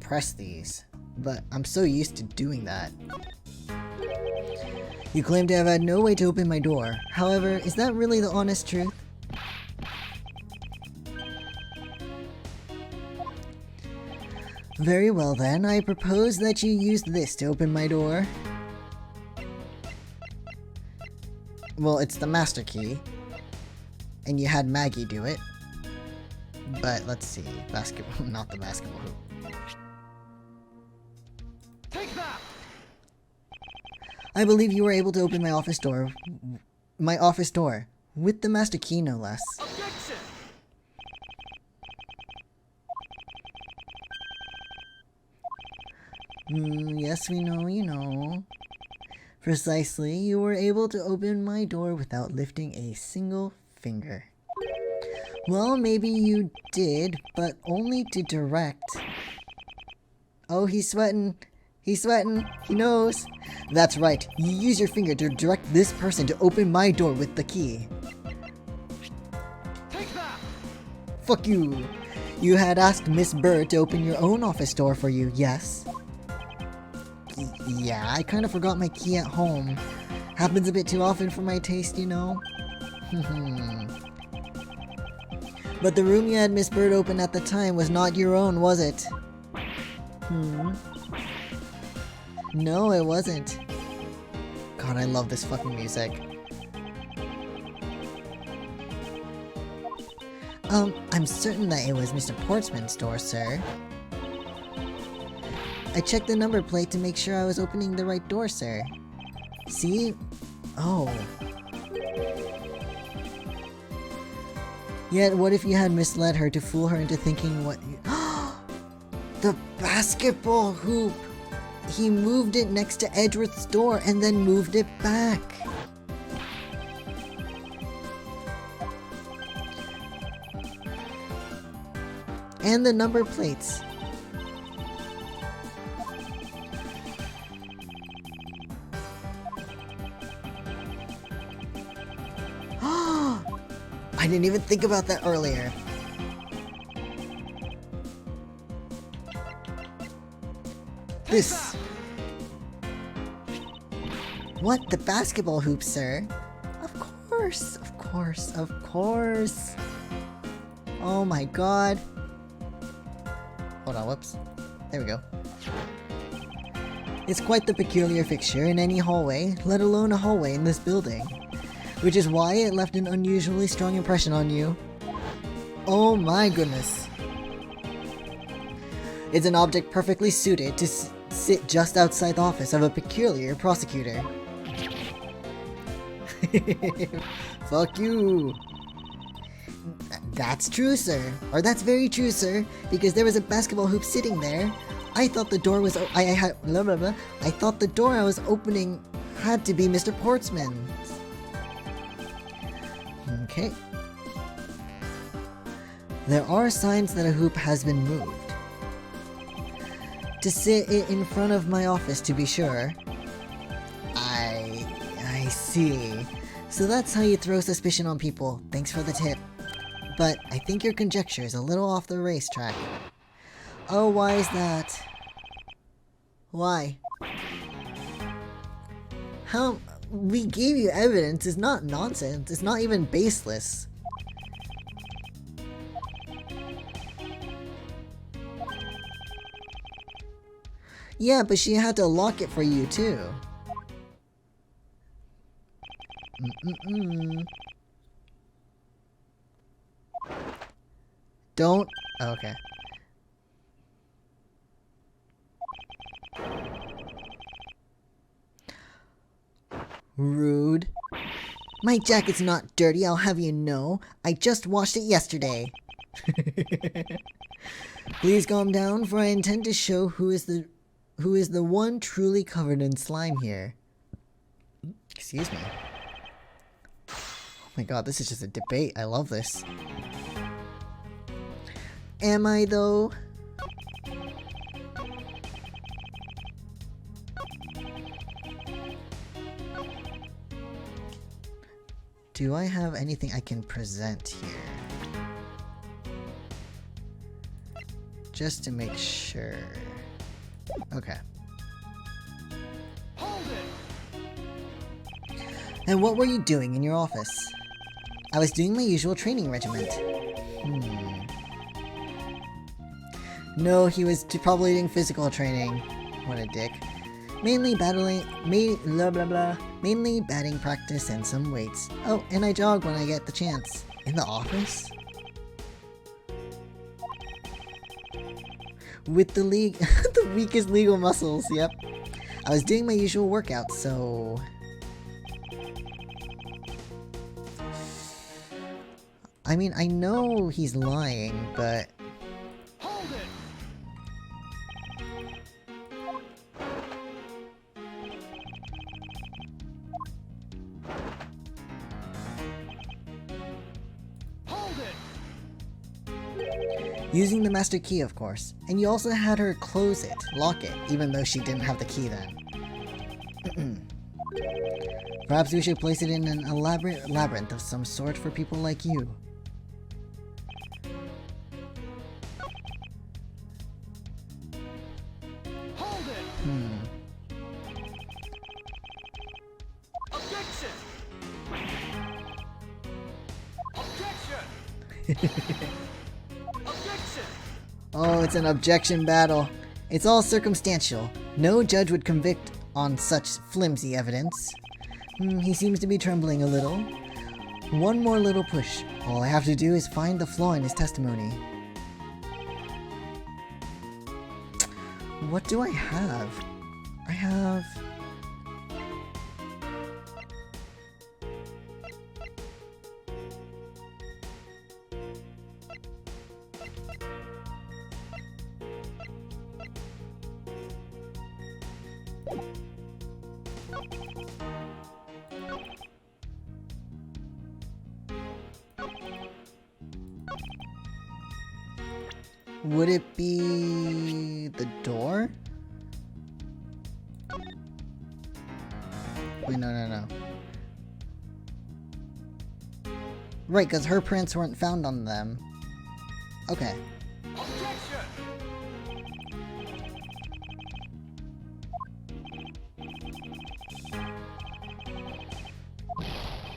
press these, but I'm so used to doing that. You claim to have had no way to open my door. However, is that really the honest truth? Very well then, I propose that you use this to open my door. Well, it's the master key, and you had Maggie do it. But let's see, basketball, not the basketball hoop. Take that! I believe you were able to open my office door. With the master key, no less. Objection! Yes, we know, you know. Precisely, you were able to open my door without lifting a single finger. Well, maybe you did, but only to direct. Oh, he's sweating. He's sweating. He knows. That's right. You use your finger to direct this person to open my door with the key. Take that! Fuck you. You had asked Miss Bird to open your own office door for you, yes? Yeah, I kind of forgot my key at home. Happens a bit too often for my taste, you know? But the room you had Miss Bird open at the time was not your own, was it? No, it wasn't. God, I love this fucking music. I'm certain that it was Mr. Portsman's door, sir. I checked the number plate to make sure I was opening the right door, sir. See? Oh. Yet, what if you had misled her to fool her into thinking what you— The basketball hoop! He moved it next to Edgeworth's door and then moved it back. And the number plates. I didn't even think about that earlier. This. What? The basketball hoop, sir? Of course, of course, of course. Oh my god. Hold on, whoops. There we go. It's quite the peculiar fixture in any hallway, let alone a hallway in this building. Which is why it left an unusually strong impression on you. Oh my goodness. It's an object perfectly suited to sit just outside the office of a peculiar prosecutor. Fuck you. That's true, sir. Or that's very true, sir, because there was a basketball hoop sitting there. I thought the door was I thought the door I was opening had to be Mr. Portsman's. Okay. There are signs that a hoop has been moved. To sit in front of my office, to be sure. I see. So that's how you throw suspicion on people. Thanks for the tip. But I think your conjecture is a little off the racetrack. Oh, why is that? Why? How? We gave you evidence. It's not nonsense. It's not even baseless. Yeah, but she had to lock it for you too. Don't. Okay. Rude. My jacket's not dirty, I'll have you know. I just washed it yesterday. Please calm down, for I intend to show who is the one truly covered in slime here. Excuse me. Oh my god, this is just a debate. I love this. Am I, though? Do I have anything I can present here? Just to make sure. Okay. Hold it. And what were you doing in your office? I was doing my usual training regiment. No, he was probably doing physical training. What a dick. Mainly mainly batting practice and some weights. Oh, and I jog when I get the chance. In the office? With the the weakest legal muscles, yep. I was doing my usual workouts, so... I mean, I know he's lying, but... Hold it. Hold it. Using the master key, of course. And you also had her close it, lock it, even though she didn't have the key then. Perhaps we should place it in an elaborate labyrinth of some sort for people like you. Hold it. Objection. Objection. Objection. Oh, it's an objection battle. It's all circumstantial. No judge would convict on such flimsy evidence. He seems to be trembling a little. One more little push. All I have to do is find the flaw in his testimony. What do I have? I have... Would it be the door? Wait, no. Right, because her prints weren't found on them. Okay. Objection.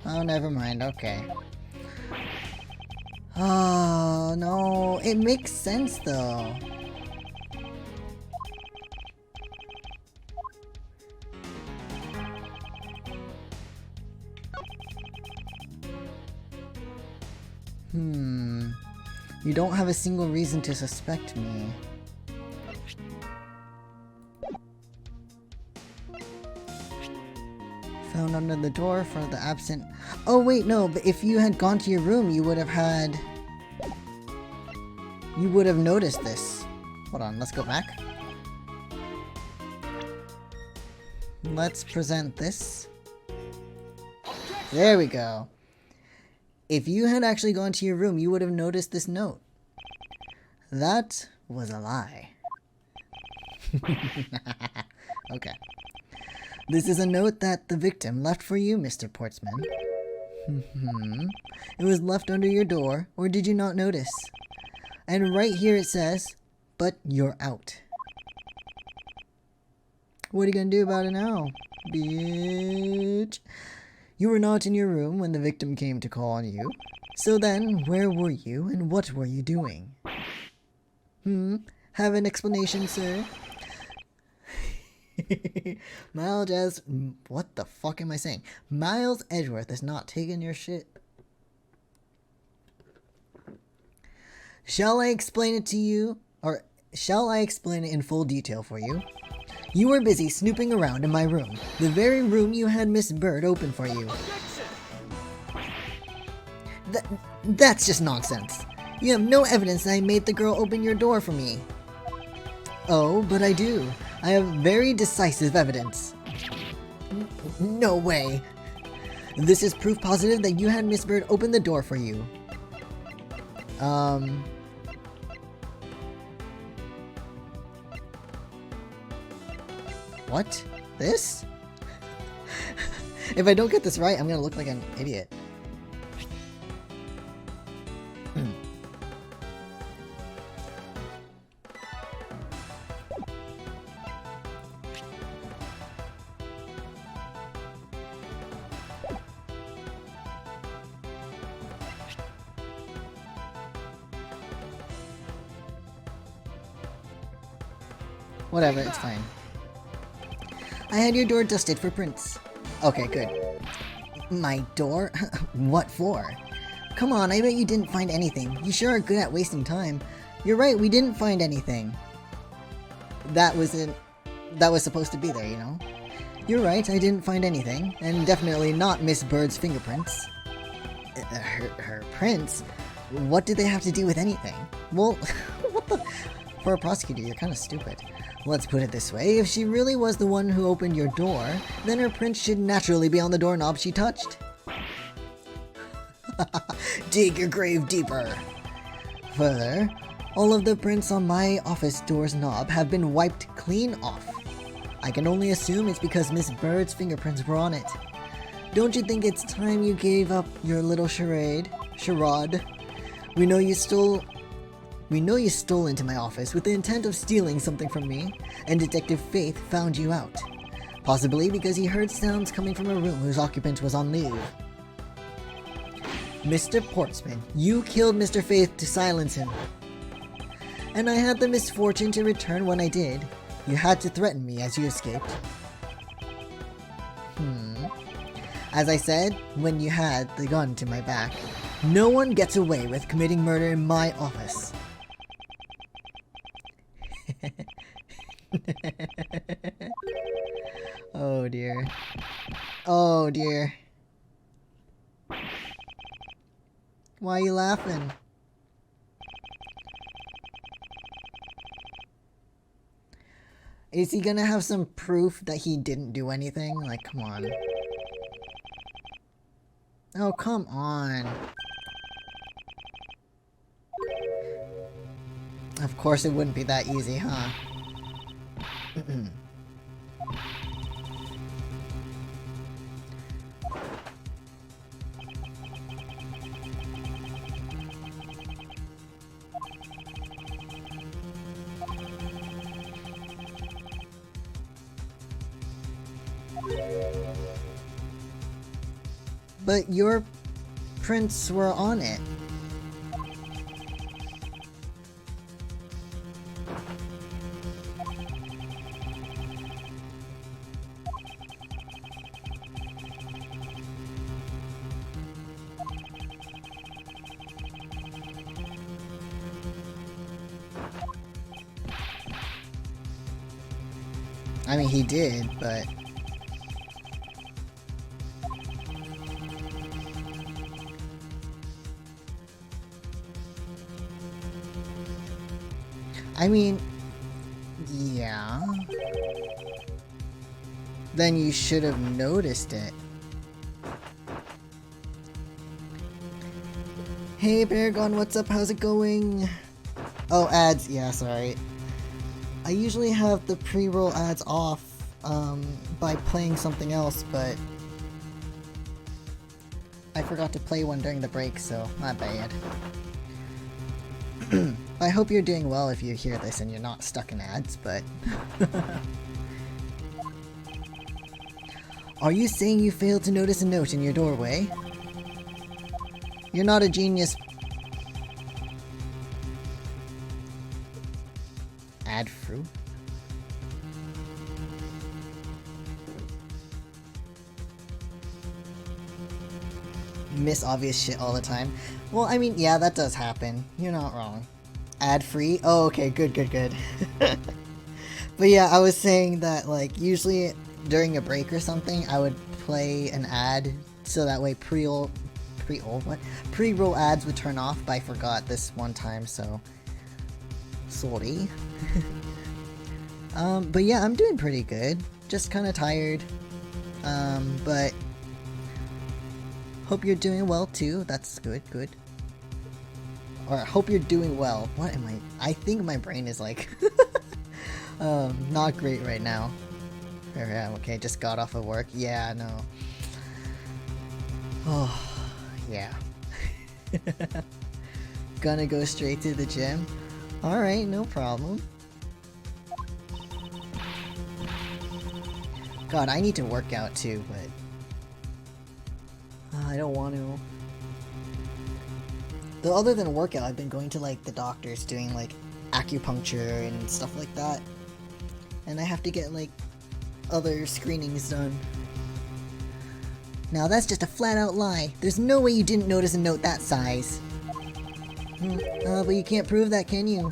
Oh, never mind. Okay. Oh, no. It makes sense, though. You don't have a single reason to suspect me. Found under the door for the absent... Oh wait, no, but if you had gone to your room, you would have had... You would have noticed this. Hold on, let's go back. Let's present this. There we go. If you had actually gone to your room, you would have noticed this note. That was a lie. Okay. This is a note that the victim left for you, Mr. Portsman. It was left under your door, or did you not notice? And right here it says, "But you're out." What are you gonna do about it now, bitch? You were not in your room when the victim came to call on you. So then, where were you and what were you doing? Have an explanation, sir? What the fuck am I saying? Miles Edgeworth is not taking your shit. Shall I explain it to you? Or shall I explain it in full detail for you? You were busy snooping around in my room, the very room you had Miss Bird open for you. That's just nonsense. You have no evidence that I made the girl open your door for me. Oh, but I do. I have very decisive evidence. No way. This is proof positive that you had Miss Bird open the door for you. What? This? If I don't get this right, I'm gonna look like an idiot. Whatever, it's fine. I had your door dusted for prints. Okay, good. My door? What for? Come on, I bet you didn't find anything. You sure are good at wasting time. You're right, we didn't find anything. That was supposed to be there, you know? You're right, I didn't find anything. And definitely not Miss Bird's fingerprints. Her prints? What did they have to do with anything? Well, what the... For a prosecutor, you're kind of stupid. Let's put it this way, if she really was the one who opened your door, then her prints should naturally be on the doorknob she touched. Dig your grave deeper. Further, all of the prints on my office door's knob have been wiped clean off. I can only assume it's because Miss Bird's fingerprints were on it. Don't you think it's time you gave up your little charade? We know you stole into my office with the intent of stealing something from me, and Detective Faith found you out. Possibly because he heard sounds coming from a room whose occupant was on leave. Mr. Portsman, you killed Mr. Faith to silence him. And I had the misfortune to return when I did. You had to threaten me as you escaped. As I said, when you had the gun to my back, no one gets away with committing murder in my office. Oh dear. Oh dear. Why are you laughing? Is he gonna have some proof that he didn't do anything? Like, come on. Oh, come on. Of course it wouldn't be that easy, huh? But your prints were on it. I mean, he did, but... I mean... Yeah... Then you should have noticed it. Hey Paragon, what's up? How's it going? Oh, ads. Yeah, sorry. I usually have the pre-roll ads off by playing something else, but I forgot to play one during the break, so my bad. I hope you're doing well if you hear this and you're not stuck in ads, but... Are you saying you failed to notice a note in your doorway? You're not a genius. Ad fruit? Miss obvious shit all the time. Well, I mean, yeah, that does happen. You're not wrong. Ad free? Oh, okay, good. But yeah, I was saying that, like, usually during a break or something, I would play an ad so that way pre-roll ads would turn off, but I forgot this one time, so sorry. But yeah, I'm doing pretty good. Just kind of tired. But hope you're doing well too. That's good. Or hope you're doing well. What am I? I think my brain is like not great right now. Yeah, okay, just got off of work. Yeah, no. Oh, yeah. Gonna go straight to the gym. Alright, no problem. God, I need to work out too, but... I don't want to. Though other than workout, I've been going to like the doctors doing like acupuncture and stuff like that. And I have to get like other screenings done. Now that's just a flat out lie. There's no way you didn't notice a note that size. But you can't prove that, can you?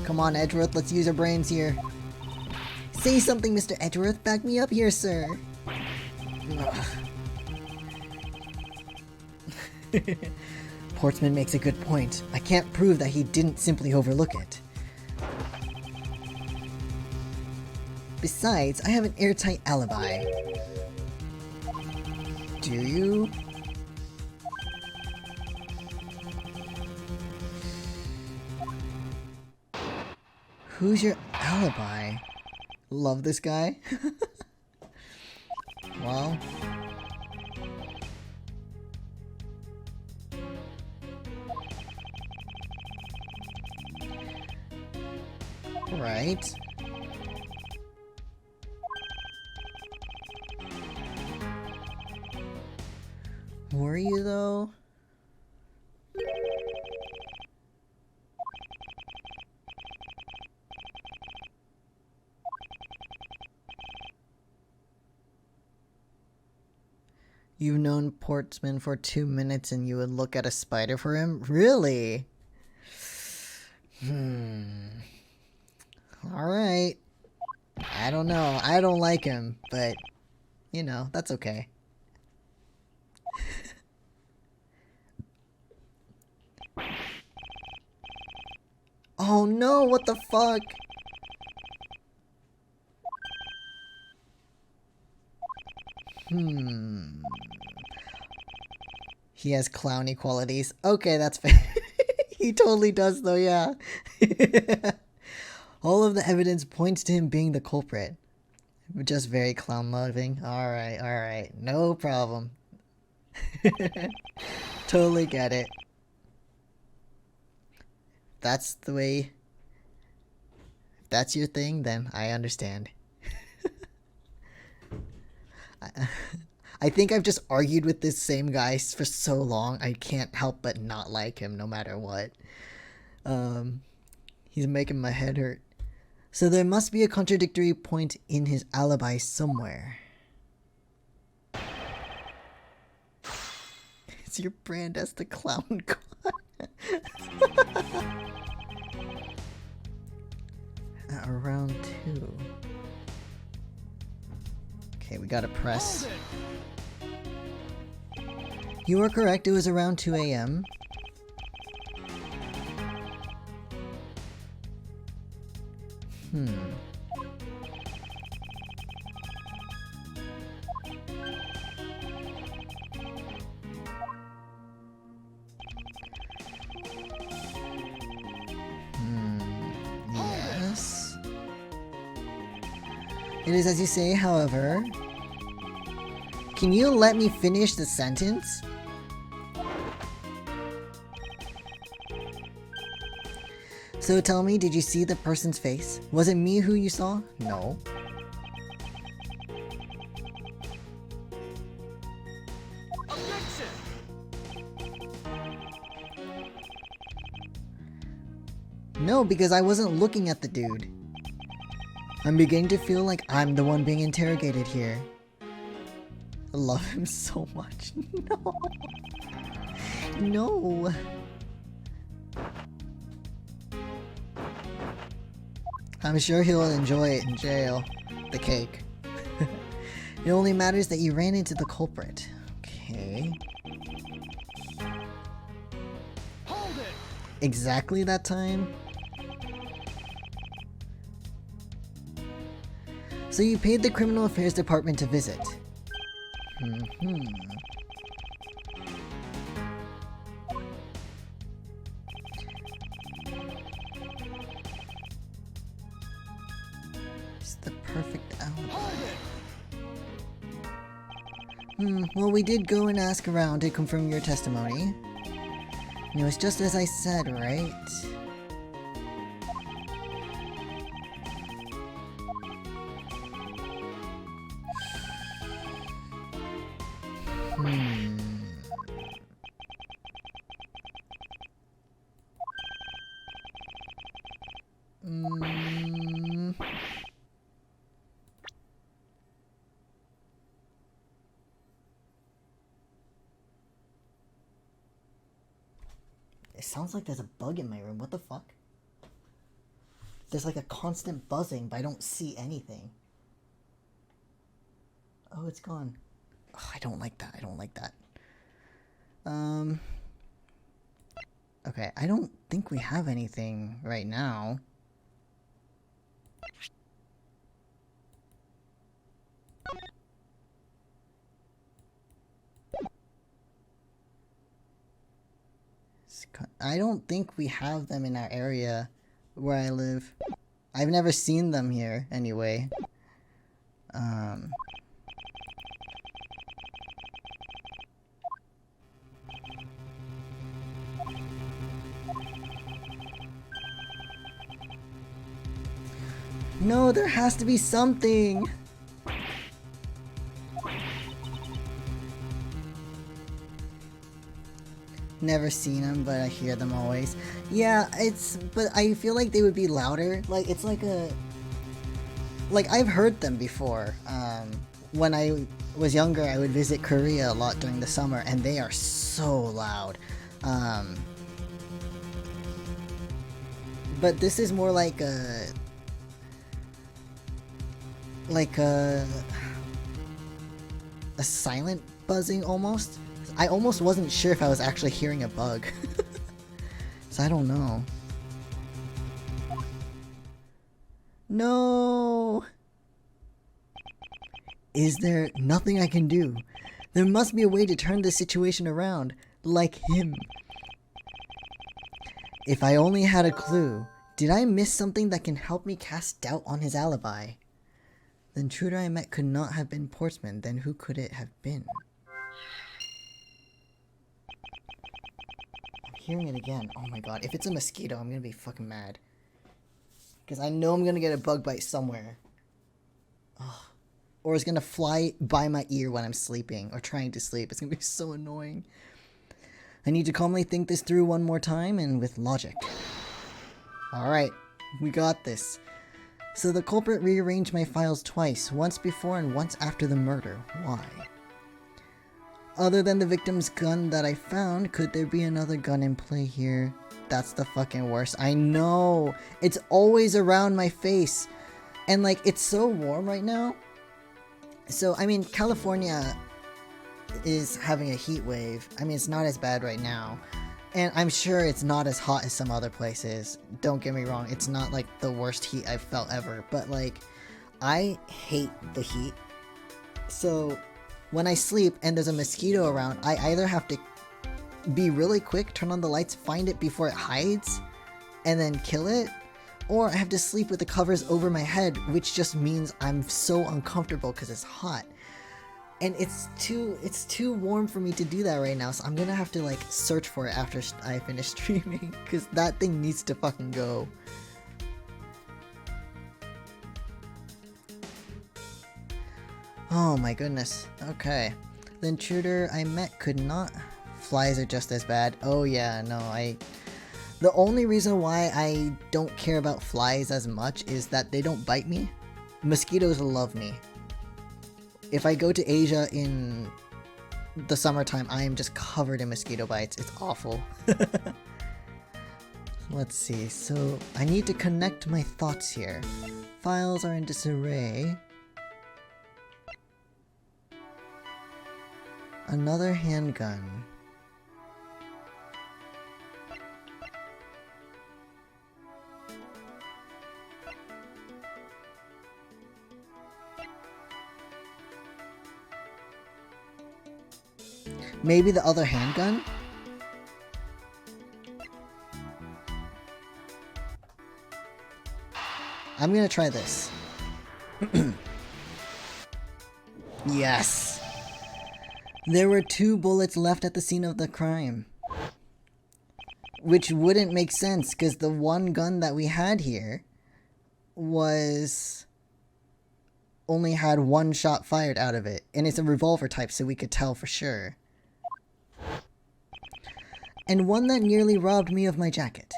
Come on, Edgeworth, let's use our brains here. Say something, Mr. Edgeworth. Back me up here, sir. Portsman makes a good point. I can't prove that he didn't simply overlook it. Besides, I have an airtight alibi. Do you? Who's your alibi? Love this guy? Well... Right. Were you though? You've known Portsman for 2 minutes and you would look at a spider for him? Really? Alright. I don't know. I don't like him, but, you know, that's okay. Oh no, what the fuck? He has clowny qualities. Okay, that's fair. He totally does though, yeah. All of the evidence points to him being the culprit. Just very clown loving. Alright. No problem. Totally get it. That's the way... If that's your thing, then I understand. I think I've just argued with this same guy for so long, I can't help but not like him no matter what. He's making my head hurt. So there must be a contradictory point in his alibi somewhere. It's your brand as the clown god. around 2. Okay, we gotta press. Hold it. You are correct, it was around 2 a.m. Yes. It is as you say, however. Can you let me finish the sentence? So tell me, did you see the person's face? Was it me who you saw? No. Objection. No, because I wasn't looking at the dude. I'm beginning to feel like I'm the one being interrogated here. I love him so much. No. No. I'm sure he'll enjoy it in jail. The cake. It only matters that you ran into the culprit. Okay. Hold it. Exactly that time? So you paid the Criminal Affairs Department to visit. It's the perfect alibi. Hold it. Well, we did go and ask around to confirm your testimony. And it was just as I said, right? It sounds like there's a bug in my room. What the fuck? There's like a constant buzzing, but I don't see anything. Oh, it's gone. Oh, I don't like that. I don't like that. Okay, I don't think we have anything right now. I don't think we have them in our area where I live. I've never seen them here, anyway. No, there has to be something! Never seen them, but I hear them always. Yeah, but I feel like they would be louder. Like, it's like like, I've heard them before. When I was younger, I would visit Korea a lot during the summer, and they are so loud. But this is more like a silent buzzing almost. I almost wasn't sure if I was actually hearing a bug. So I don't know. No! Is there nothing I can do? There must be a way to turn this situation around, like him. If I only had a clue, did I miss something that can help me cast doubt on his alibi? The intruder I met could not have been Portsman, then who could it have been? Hearing it again. Oh my god. If it's a mosquito, I'm gonna be fucking mad. Because I know I'm gonna get a bug bite somewhere. Ugh. Or it's gonna fly by my ear when I'm sleeping. Or trying to sleep. It's gonna be so annoying. I need to calmly think this through one more time and with logic. Alright. We got this. So the culprit rearranged my files twice. Once before and once after the murder. Why? Other than the victim's gun that I found, could there be another gun in play here? That's the fucking worst. I know. It's always around my face. And like, it's so warm right now. So, I mean, California is having a heat wave. I mean, it's not as bad right now. And I'm sure it's not as hot as some other places. Don't get me wrong. It's not like the worst heat I've felt ever. But like, I hate the heat. So when I sleep and there's a mosquito around, I either have to be really quick, turn on the lights, find it before it hides, and then kill it. Or I have to sleep with the covers over my head, which just means I'm so uncomfortable because it's hot. And it's too warm for me to do that right now, so I'm gonna have to like search for it after I finish streaming, because that thing needs to fucking go. Oh my goodness. Okay. The intruder I met could not. Flies are just as bad. Oh yeah, no, the only reason why I don't care about flies as much is that they don't bite me. Mosquitoes love me. If I go to Asia in the summertime, I am just covered in mosquito bites. It's awful. Let's see. So I need to connect my thoughts here. Files are in disarray. Another handgun. Maybe the other handgun? I'm gonna try this. Yes! There were 2 bullets left at the scene of the crime. Which wouldn't make sense, because the one gun that we had here only had 1 shot fired out of it. And it's a revolver type, so we could tell for sure. And one that nearly robbed me of my jacket.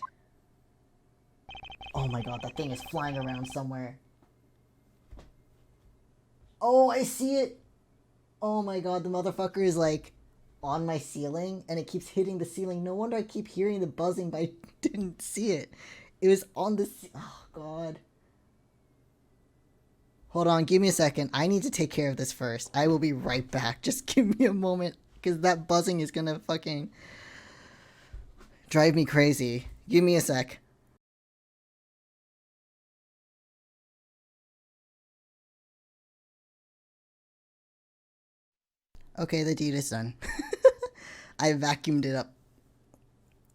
Oh my god, that thing is flying around somewhere. Oh, I see it! Oh my god, the motherfucker is like on my ceiling and it keeps hitting the ceiling. No wonder I keep hearing the buzzing, but I didn't see it. It was on the oh god. Hold on, give me a second. I need to take care of this first. I will be right back. Just give me a moment, because that buzzing is gonna fucking drive me crazy. Give me a sec. Okay, the deed is done. I vacuumed it up.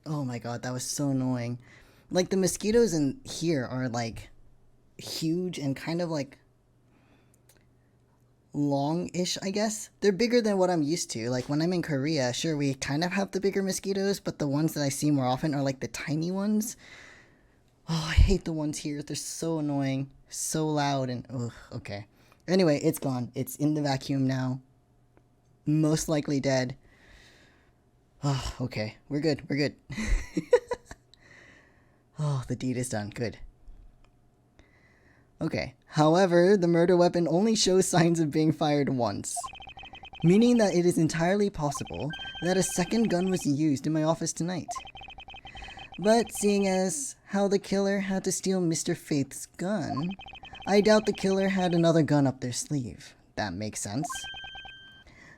Oh my god, that was so annoying. Like, the mosquitoes in here are like huge and kind of like long-ish, I guess. They're bigger than what I'm used to. Like, when I'm in Korea, sure, we kind of have the bigger mosquitoes, but the ones that I see more often are like the tiny ones. Oh, I hate the ones here. They're so annoying, so loud, and ugh, okay. Anyway, it's gone. It's in the vacuum now. Most likely dead. Oh, okay. We're good. We're good. Oh, the deed is done. Good. Okay. However, the murder weapon only shows signs of being fired once, meaning that it is entirely possible that a second gun was used in my office tonight. But seeing as how the killer had to steal Mr. Faith's gun, I doubt the killer had another gun up their sleeve. That makes sense.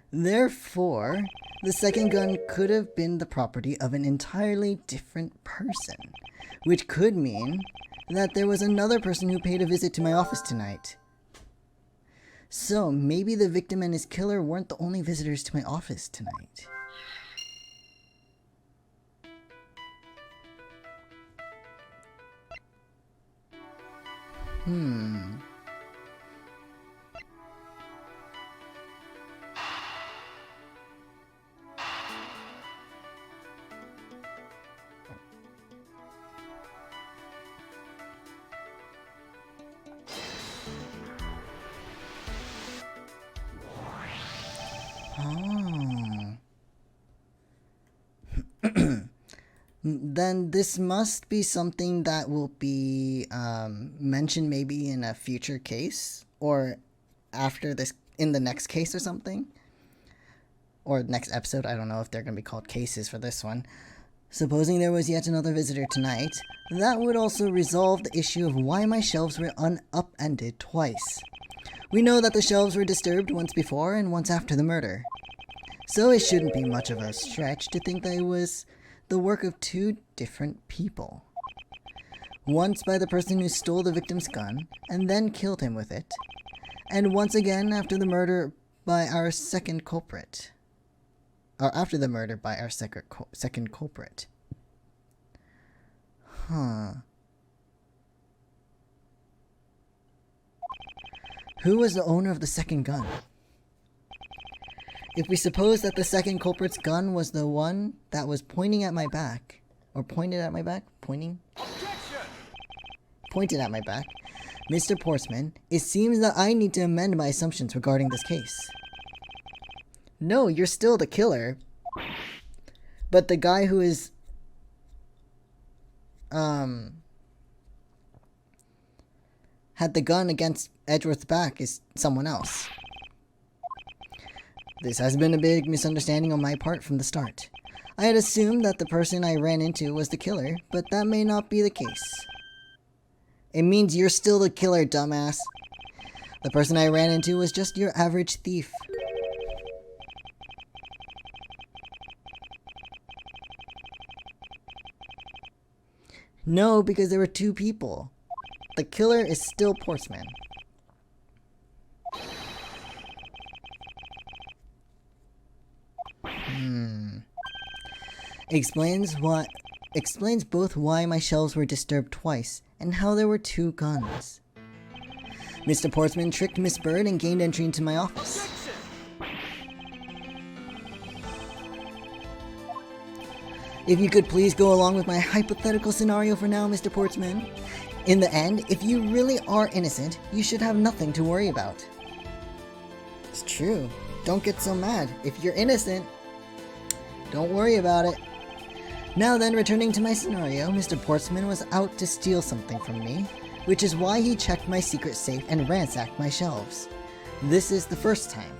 Therefore, the second gun could have been the property of an entirely different person, which could mean that there was another person who paid a visit to my office tonight. So maybe the victim and his killer weren't the only visitors to my office tonight. Then this must be something that will be mentioned maybe in a future case, or after this, in the next case or something, or next episode. I don't know if they're going to be called cases for this one. Supposing there was yet another visitor tonight, that would also resolve the issue of why my shelves were upended twice. We know that the shelves were disturbed once before and once after the murder. So it shouldn't be much of a stretch to think that it was the work of two different people. Once by the person who stole the victim's gun and then killed him with it, and once again after the murder by our second culprit. Or after the murder by our second culprit. Huh. Who was the owner of the second gun? If we suppose that the second culprit's gun was the one that was pointing at my back, or pointed at my back? Pointing? Objection! Pointed at my back. Mr. Portsman, it seems that I need to amend my assumptions regarding this case. No, you're still the killer. But the guy who is had the gun against Edgeworth's back is someone else. This has been a big misunderstanding on my part from the start. I had assumed that the person I ran into was the killer, but that may not be the case. It means you're still the killer, dumbass. The person I ran into was just your average thief. No, because there were two people. The killer is still Portsman. Explains both why my shelves were disturbed twice and how there were two guns. Mr. Portsman tricked Miss Bird and gained entry into my office. If you could please go along with my hypothetical scenario for now, Mr. Portsman. In the end, if you really are innocent, you should have nothing to worry about. It's true. Don't get so mad. If you're innocent, don't worry about it. Now then, returning to my scenario, Mr. Portsman was out to steal something from me, which is why he checked my secret safe and ransacked my shelves. This is the first time.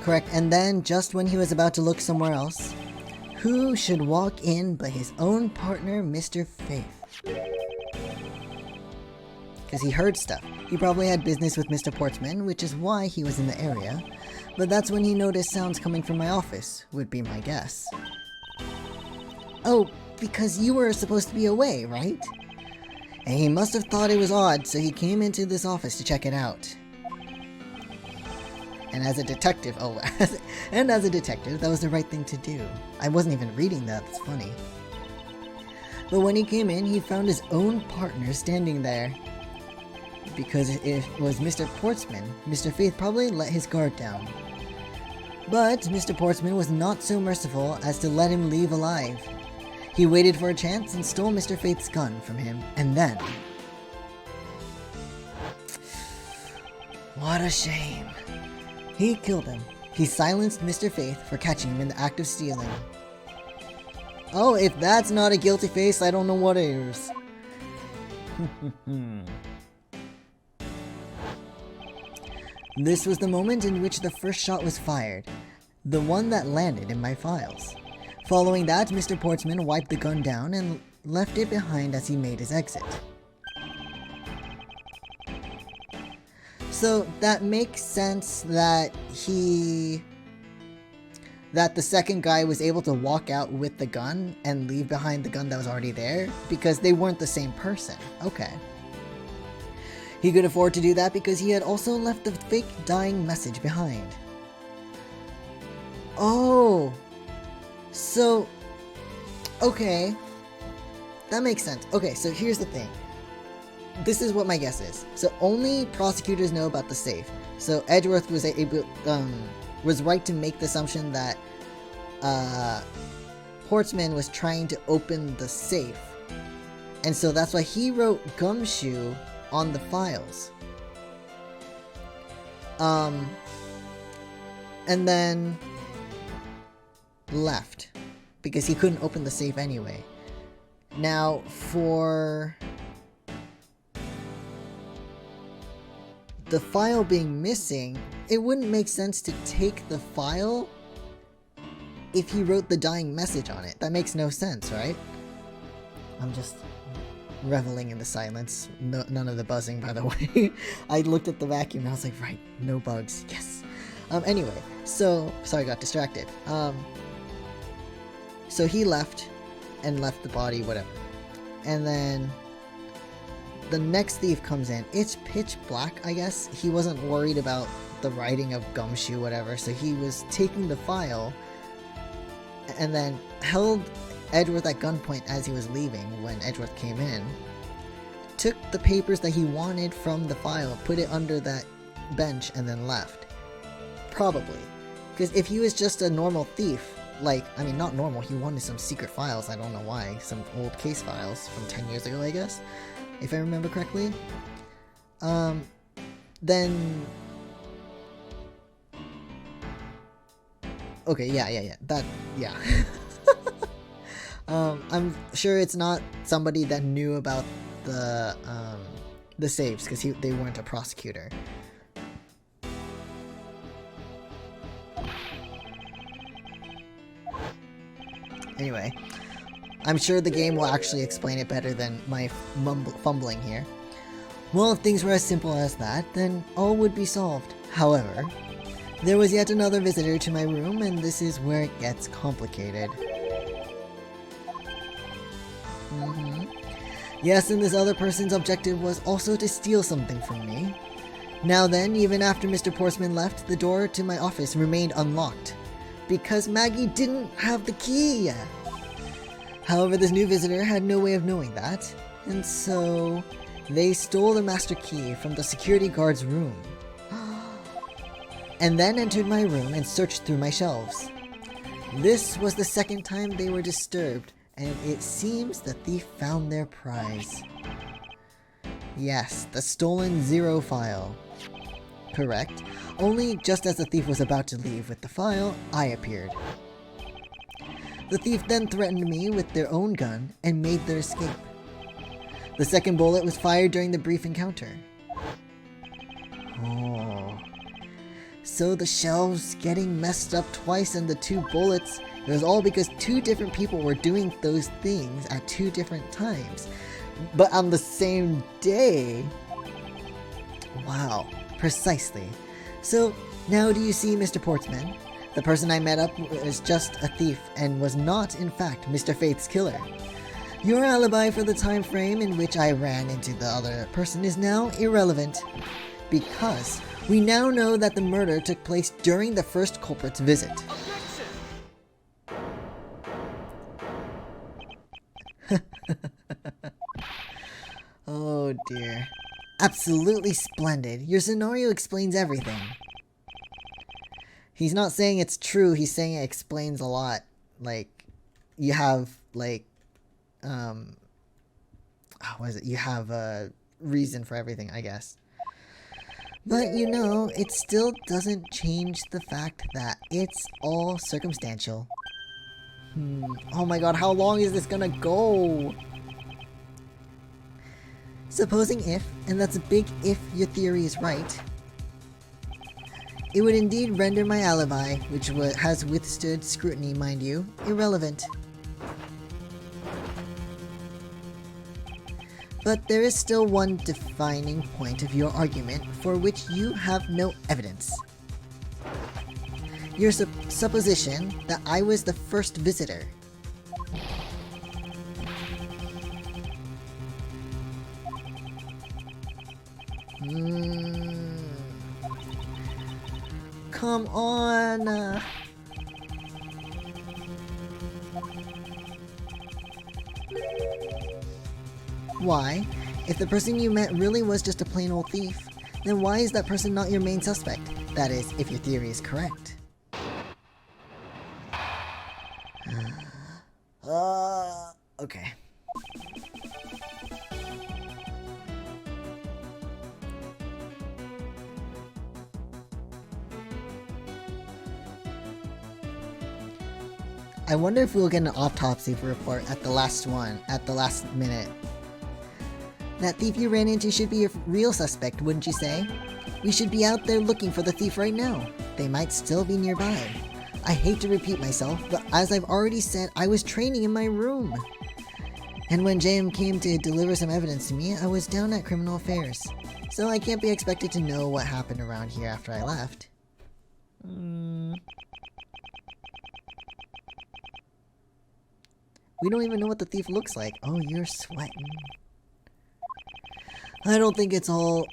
Correct, and then, just when he was about to look somewhere else, who should walk in but his own partner, Mr. Faith? Because he heard stuff. He probably had business with Mr. Portsman, which is why he was in the area, but that's when he noticed sounds coming from my office, would be my guess. Oh, because you were supposed to be away, right? And he must have thought it was odd, so he came into this office to check it out. And as a detective, that was the right thing to do. I wasn't even reading that, that's funny. But when he came in, he found his own partner standing there. Because if it was Mr. Portsman, Mr. Faith probably let his guard down. But Mr. Portsman was not so merciful as to let him leave alive. He waited for a chance and stole Mr. Faith's gun from him, and then... What a shame. He killed him. He silenced Mr. Faith for catching him in the act of stealing. Oh, if that's not a guilty face, I don't know what is. This was the moment in which the first shot was fired, the one that landed in my files. Following that, Mr. Portsman wiped the gun down and left it behind as he made his exit. So that makes sense that the second guy was able to walk out with the gun and leave behind the gun that was already there because they weren't the same person. Okay. He could afford to do that because he had also left the fake dying message behind. Oh. So, okay. That makes sense. Okay, so here's the thing. This is what my guess is. So only prosecutors know about the safe. So Edgeworth was was right to make the assumption that Portsman was trying to open the safe. And so that's why he wrote Gumshoe on the files. And then left because he couldn't open the safe anyway. Now for the file being missing, it wouldn't make sense to take the file if he wrote the dying message on it. That makes no sense, right? I'm just reveling in the silence. No, none of the buzzing, by the way. I looked at the vacuum and I was like, right, no bugs. Yes. Anyway, so, sorry, got distracted. So he left and left the body, whatever. And then the next thief comes in. It's pitch black, I guess. He wasn't worried about the writing of Gumshoe, whatever. So he was taking the file and then held Edgeworth at gunpoint as he was leaving when Edgeworth came in. Took the papers that he wanted from the file, put it under that bench, and then left. Probably. Because if he was just a normal thief, like, I mean, not normal, he wanted some secret files, I don't know why, some old case files from 10 years ago, I guess, if I remember correctly, then, okay, yeah, I'm sure it's not somebody that knew about the safes, because they weren't a prosecutor. Anyway, I'm sure the game will actually explain it better than my fumbling here. Well, if things were as simple as that, then all would be solved. However, there was yet another visitor to my room, and this is where it gets complicated. Yes, and this other person's objective was also to steal something from me. Now then, even after Mr. Portsman left, the door to my office remained unlocked, because Maggie didn't have the key. However, this new visitor had no way of knowing that, and so they stole the master key from the security guard's room, and then entered my room and searched through my shelves. This was the second time they were disturbed, and it seems the thief found their prize. Yes, the stolen 0 file. Correct. Only just as the thief was about to leave with the file, I appeared. The thief then threatened me with their own gun and made their escape. The second bullet was fired during the brief encounter. Oh. So the shelves getting messed up twice and the 2 bullets, it was all because 2 different people were doing those things at 2 different times. But on the same day? Wow, precisely. So, now do you see, Mr. Portsman? The person I met up was just a thief and was not, in fact, Mr. Faith's killer. Your alibi for the time frame in which I ran into the other person is now irrelevant, because we now know that the murder took place during the first culprit's visit. Oh dear. Absolutely splendid. Your scenario explains everything. He's not saying it's true, he's saying it explains a lot. Like, you have, like, what is it? You have a reason for everything, I guess. But, you know, it still doesn't change the fact that it's all circumstantial. Oh my god, how long is this gonna go? Supposing if, and that's a big if your theory is right, it would indeed render my alibi, which has withstood scrutiny, mind you, irrelevant. But there is still one defining point of your argument for which you have no evidence. Your supposition that I was the first visitor. Come on! Why? If the person you met really was just a plain old thief, then why is that person not your main suspect? That is, if your theory is correct. Okay. I wonder if we'll get an autopsy report at the last minute. That thief you ran into should be your real suspect, wouldn't you say? We should be out there looking for the thief right now. They might still be nearby. I hate to repeat myself, but as I've already said, I was training in my room. And when JM came to deliver some evidence to me, I was down at Criminal Affairs. So I can't be expected to know what happened around here after I left. We don't even know what the thief looks like. Oh, you're sweating. I don't think it's all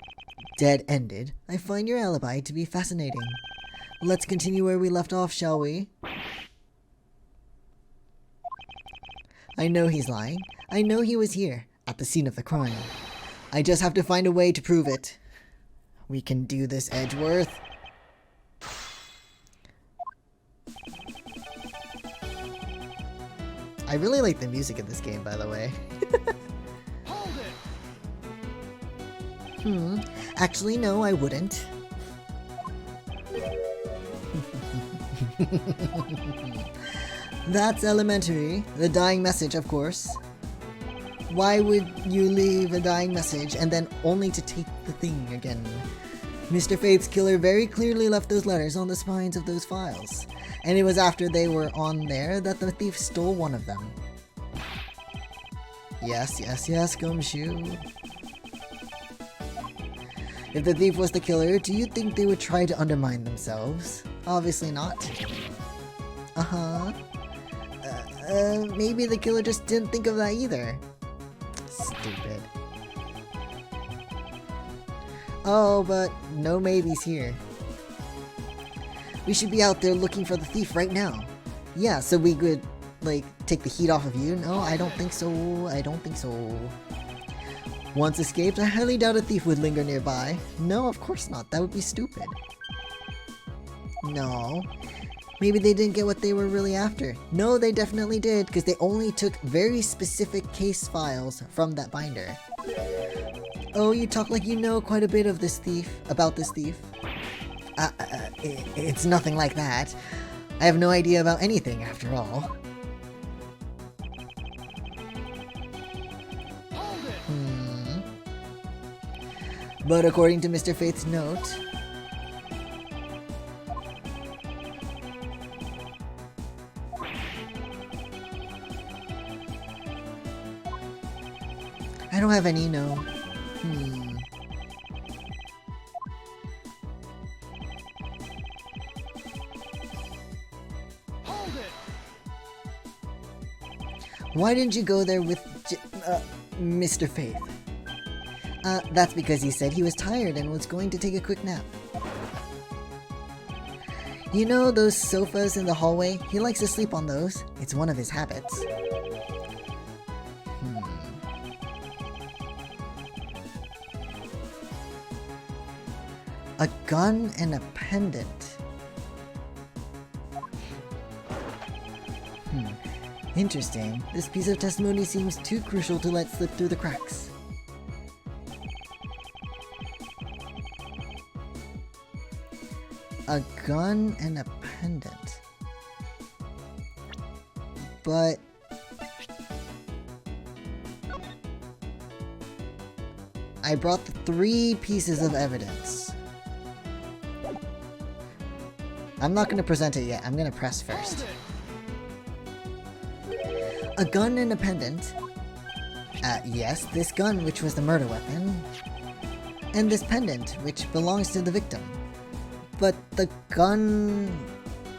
dead-ended. I find your alibi to be fascinating. Let's continue where we left off, shall we? I know he's lying. I know he was here, at the scene of the crime. I just have to find a way to prove it. We can do this, Edgeworth. I really like the music in this game, by the way. Hold it. Actually, no, I wouldn't. That's elementary. The dying message, of course. Why would you leave a dying message and then only to take the thing again? Mr. Faith's killer very clearly left those letters on the spines of those files. And it was after they were on there that the thief stole one of them. Yes, yes, yes, Gumshoe. If the thief was the killer, do you think they would try to undermine themselves? Obviously not. Maybe the killer just didn't think of that either. Stupid. Oh, but no maybes here. We should be out there looking for the thief right now. Yeah, so we could, like, take the heat off of you? No, I don't think so. I don't think so. Once escaped, I highly doubt a thief would linger nearby. No, of course not. That would be stupid. No. Maybe they didn't get what they were really after. No, they definitely did, because they only took very specific case files from that binder. Oh, you talk like you know quite a bit of this thief, about this thief. It's nothing like that. I have no idea about anything, after all. But according to Mr. Faith's note... I don't have any, no. Hold it. Why didn't you go there with Mr. Faith? That's because he said he was tired and was going to take a quick nap. You know those sofas in the hallway? He likes to sleep on those. It's one of his habits. A gun and a pendant. Interesting. This piece of testimony seems too crucial to let slip through the cracks. A gun and a pendant. But... I brought the 3 pieces of evidence. I'm not going to present it yet. I'm going to press first. A gun and a pendant. Yes, this gun, which was the murder weapon. And this pendant, which belongs to the victim. But the gun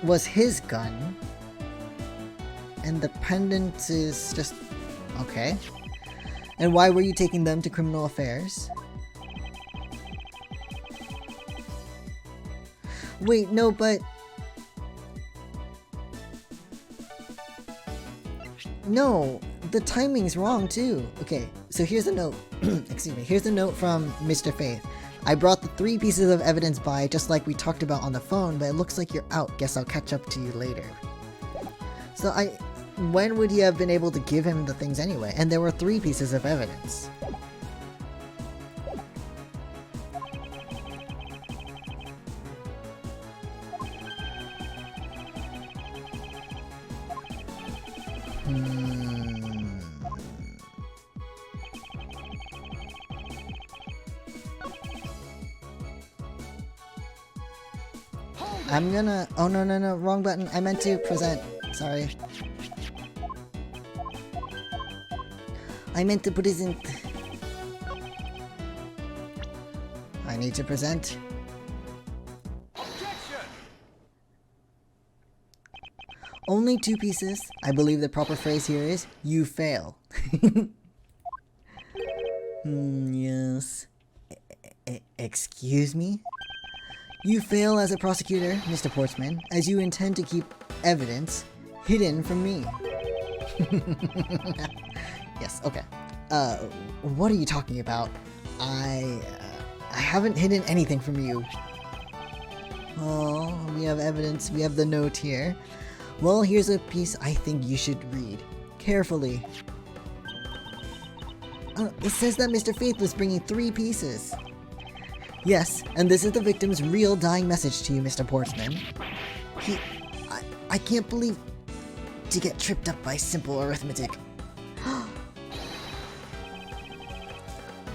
was his gun. And the pendant is just... okay. And why were you taking them to Criminal Affairs? Wait, no, but... No, the timing's wrong too. Okay, so here's a note. Excuse me, here's a note from Mr. Faith. I brought the 3 pieces of evidence by, just like we talked about on the phone, but it looks like you're out. Guess I'll catch up to you later. So when would he have been able to give him the things anyway? And there were 3 pieces of evidence. I'm gonna... Oh, no, wrong button. I meant to present. Sorry. I meant to present. I need to present. Objection! Only 2 pieces. I believe the proper phrase here is, you fail. Yes. Excuse me? You fail as a prosecutor, Mr. Portsman, as you intend to keep evidence hidden from me. Yes, okay. What are you talking about? I haven't hidden anything from you. Oh, we have evidence. We have the note here. Well, here's a piece I think you should read. Carefully. It says that Mr. Faith was bringing 3 pieces. Yes, and this is the victim's real dying message to you, Mr. Portsman. I can't believe to get tripped up by simple arithmetic.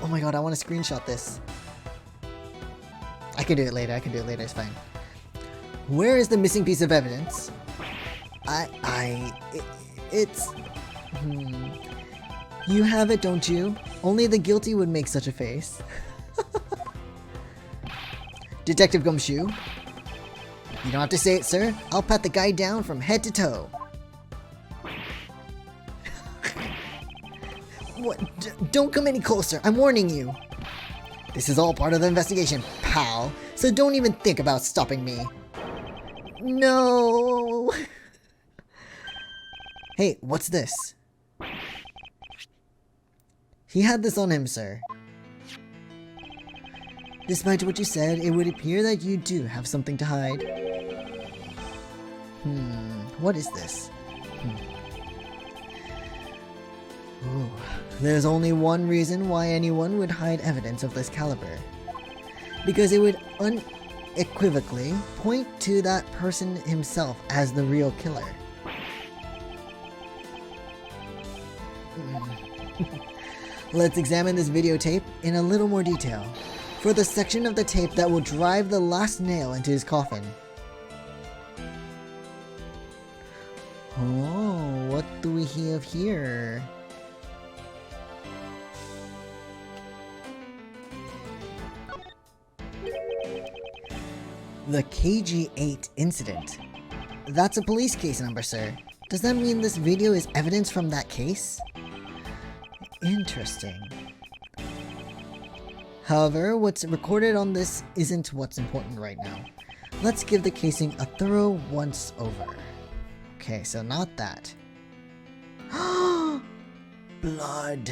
Oh my god, I want to screenshot this. I can do it later, it's fine. Where is the missing piece of evidence? It's... You have it, don't you? Only the guilty would make such a face. Detective Gumshoe? You don't have to say it, sir. I'll pat the guy down from head to toe. What? Don't come any closer. I'm warning you. This is all part of the investigation, pal. So don't even think about stopping me. No. Hey, what's this? He had this on him, sir. Despite what you said, it would appear that you do have something to hide. What is this? Ooh. There's only one reason why anyone would hide evidence of this caliber. Because it would unequivocally point to that person himself as the real killer. Let's examine this videotape in a little more detail. For the section of the tape that will drive the last nail into his coffin. Oh, what do we have here? The KG8 incident. That's a police case number, sir. Does that mean this video is evidence from that case? Interesting. However, what's recorded on this isn't what's important right now. Let's give the casing a thorough once over. Okay, so not that. Blood.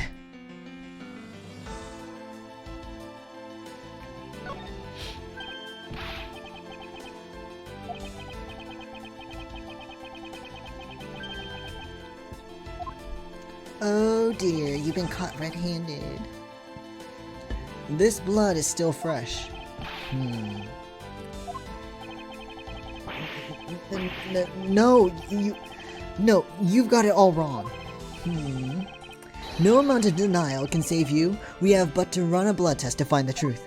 Oh dear, you've been caught red-handed. This blood is still fresh. No, you've got it all wrong. No amount of denial can save you. We have but to run a blood test to find the truth.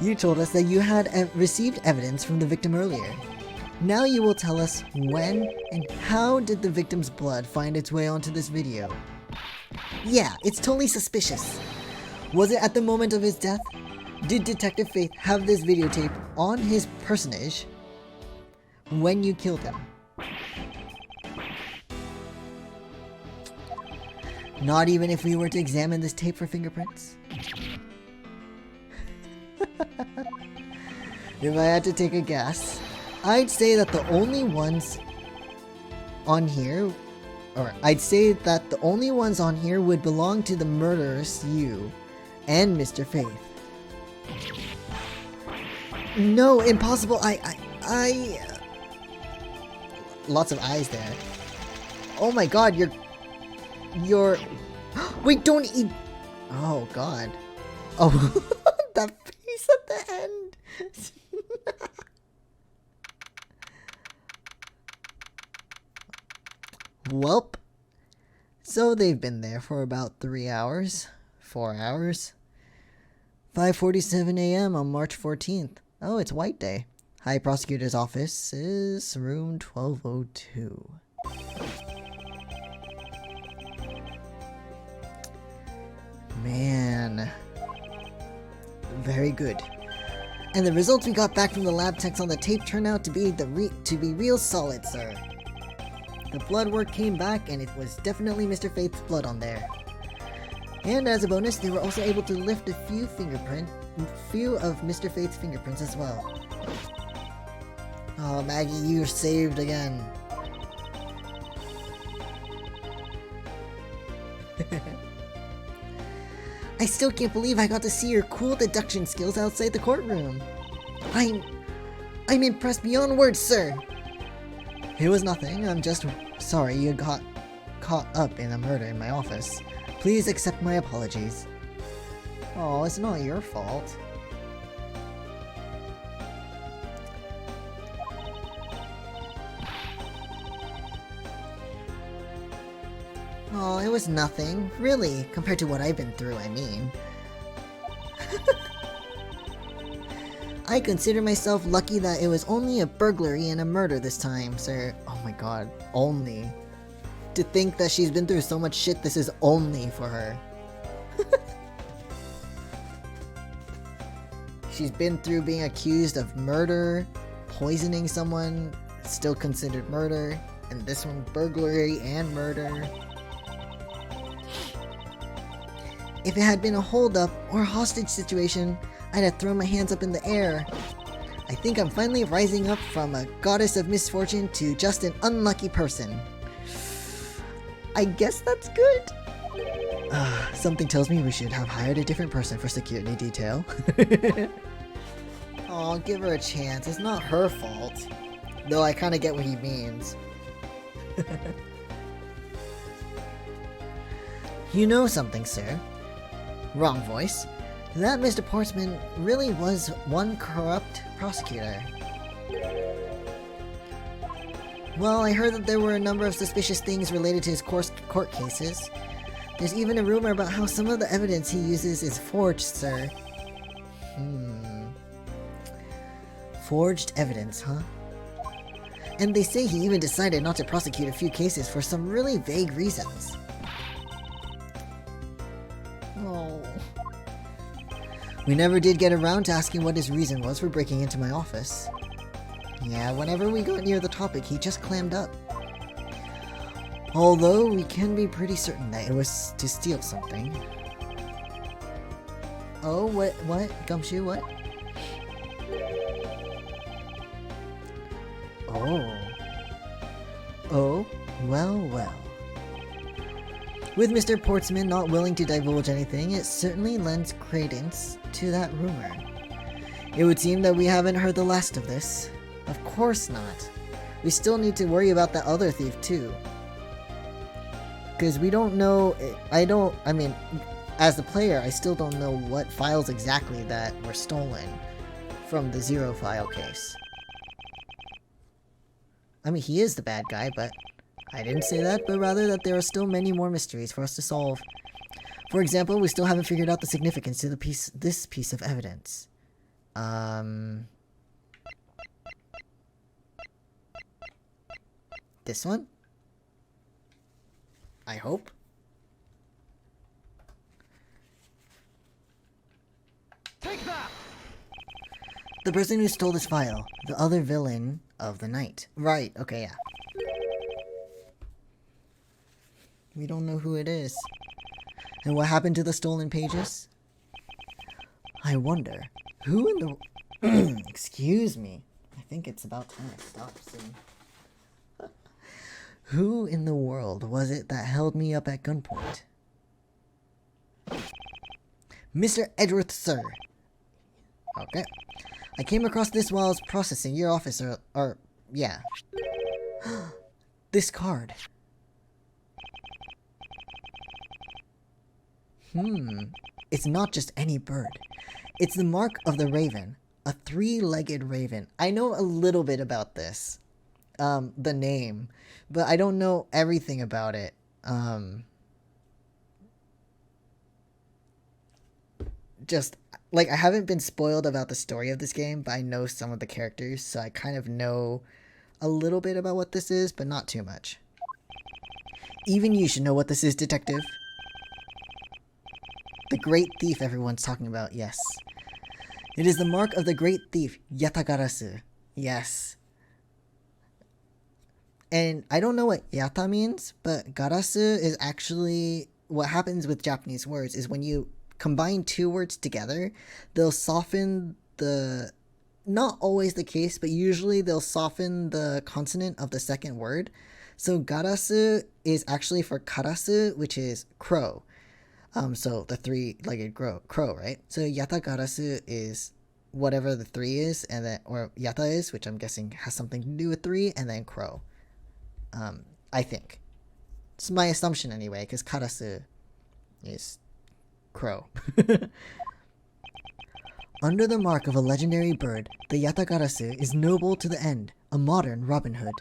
You told us that you had received evidence from the victim earlier. Now you will tell us when and how did the victim's blood find its way onto this video. Yeah, it's totally suspicious. Was it at the moment of his death? Did Detective Faith have this videotape on his personage when you killed him? Not even if we were to examine this tape for fingerprints? If I had to take a guess, I'd say that the only ones on here, would belong to the murderous you and Mr. Faith. No, impossible. Lots of eyes there. Oh my god, you're wait, don't eat. Oh god. Oh, that face at the end. Welp. So they've been there for about 3 hours, 4 hours. 5:47 a.m. on March 14th. Oh, it's White Day. Hi, Prosecutor's office is room 1202. Man. Very good. And the results we got back from the lab techs on the tape turned out to be real solid, sir. The blood work came back and it was definitely Mr. Faith's blood on there. And as a bonus, they were also able to lift a few of Mr. Faith's fingerprints as well. Oh, Maggie, you're saved again. I still can't believe I got to see your cool deduction skills outside the courtroom. I'm impressed beyond words, sir. It was nothing. I'm just sorry you got caught up in a murder in my office. Please accept my apologies. Oh, it's not your fault. Oh, it was nothing. Really, compared to what I've been through, I mean. I consider myself lucky that it was only a burglary and a murder this time, sir. Oh my god, only. To think that she's been through so much shit, this is only for her. She's been through being accused of murder, poisoning someone, still considered murder, and this one burglary and murder. If it had been a holdup or a hostage situation, I'd have thrown my hands up in the air. I think I'm finally rising up from a goddess of misfortune to just an unlucky person. I guess that's good. Something tells me we should have hired a different person for security detail. Aw, give her a chance. It's not her fault. Though I kinda get what he means. You know something, sir. Wrong voice. That Mr. Portsman really was one corrupt prosecutor. Well, I heard that there were a number of suspicious things related to his court cases. There's even a rumor about how some of the evidence he uses is forged, sir. Forged evidence, huh? And they say he even decided not to prosecute a few cases for some really vague reasons. Oh. We never did get around to asking what his reason was for breaking into my office. Yeah, whenever we got near the topic, he just clammed up. Although we can be pretty certain that it was to steal something. Oh, what? Gumshoe, what? Oh, well. With Mr. Portsman not willing to divulge anything, it certainly lends credence to that rumor. It would seem that we haven't heard the last of this. Of course not. We still need to worry about that other thief too. Because we don't know, I mean, as the player, I still don't know what files exactly that were stolen from the Zero file case. I mean, he is the bad guy, but I didn't say that, but rather that there are still many more mysteries for us to solve. For example, we still haven't figured out the significance to this piece of evidence. This one? I hope. Take that! The person who stole this file. The other villain of the night. Right, okay, yeah. We don't know who it is. And what happened to the stolen pages? I wonder, who in the... Excuse me. I think it's about time I stop soon. Who in the world was it that held me up at gunpoint? Mr. Edgeworth, sir. Okay. I came across this while I was processing your office, yeah. This card. It's not just any bird. It's the mark of the raven. A three-legged raven. I know a little bit about this. The name. But I don't know everything about it. like, I haven't been spoiled about the story of this game, but I know some of the characters, so I kind of know a little bit about what this is, but not too much. Even you should know what this is, detective. The great thief everyone's talking about, yes. It is the mark of the great thief, Yatagarasu. Yes. And I don't know what yata means, but garasu is actually what happens with Japanese words is when you combine two words together, they'll soften the, not always the case, but usually they'll soften the consonant of the second word. So garasu is actually for karasu, which is crow. So the three-legged crow, right? So yata garasu is whatever the three is, and then, or yata is, which I'm guessing has something to do with three, and then crow. I think. It's my assumption anyway, because karasu is crow. Under the mark of a legendary bird, the yatagarasu is noble to the end, a modern Robin Hood.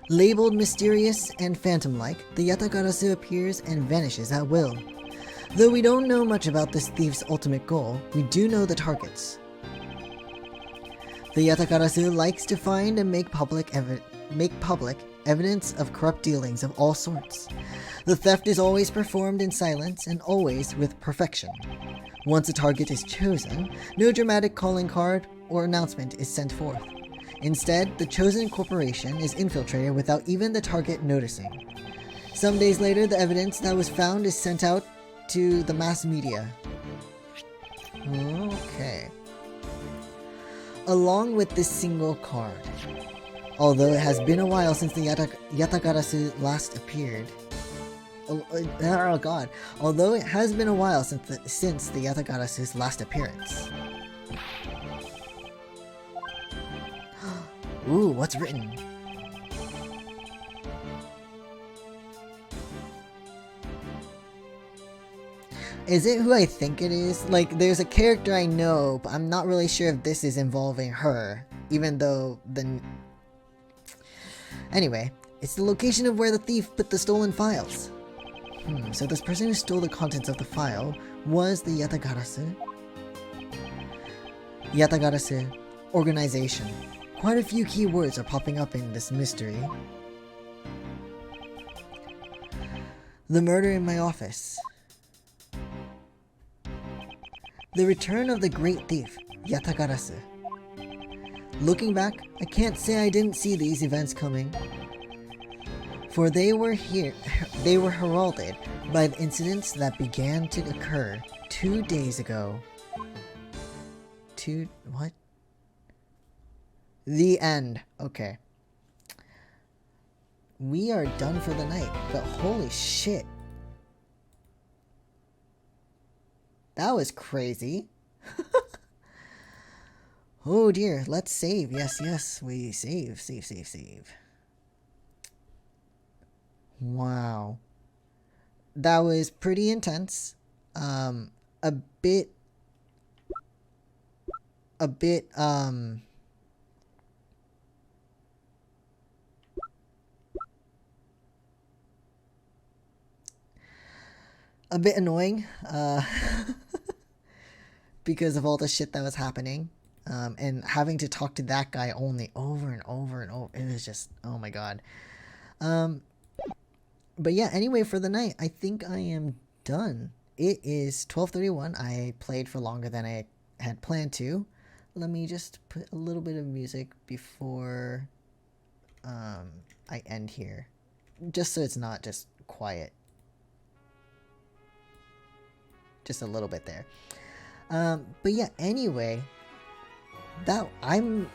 Labeled mysterious and phantom-like, the yatagarasu appears and vanishes at will. Though we don't know much about this thief's ultimate goal, we do know the targets. The yatagarasu likes to find and make public evidence of corrupt dealings of all sorts. The theft is always performed in silence and always with perfection. Once a target is chosen, no dramatic calling card or announcement is sent forth. Instead, the chosen corporation is infiltrated without even the target noticing. Some days later, the evidence that was found is sent out to the mass media. Okay. Along with this single card. Although it has been a while since the yatagarasu last appeared. Oh god. Although it has been a while since the yatagarasu's last appearance. Ooh, what's written? Is it who I think it is? Like, there's a character I know, but I'm not really sure if this is involving her. Even though the... Anyway, it's the location of where the thief put the stolen files. So this person who stole the contents of the file was the yatagarasu. Yatagarasu. Organization. Quite a few key words are popping up in this mystery. The murder in my office. The return of the great thief, Yatagarasu. Looking back, I can't say I didn't see these events coming. For they were heralded by the incidents that began to occur 2 days ago. What? The end. Okay. We are done for the night, but holy shit. That was crazy. Oh dear, let's save. Yes, we save. Wow. That was pretty intense. A bit, annoying, because of all the shit that was happening, and having to talk to that guy only over and over and over. It was just, oh my god. But yeah, anyway, for the night, I think I am done. It is 12:31. I played for longer than I had planned to. Let me just put a little bit of music before I end here, just so it's not just quiet. Just a little bit there. But yeah, anyway, that I'm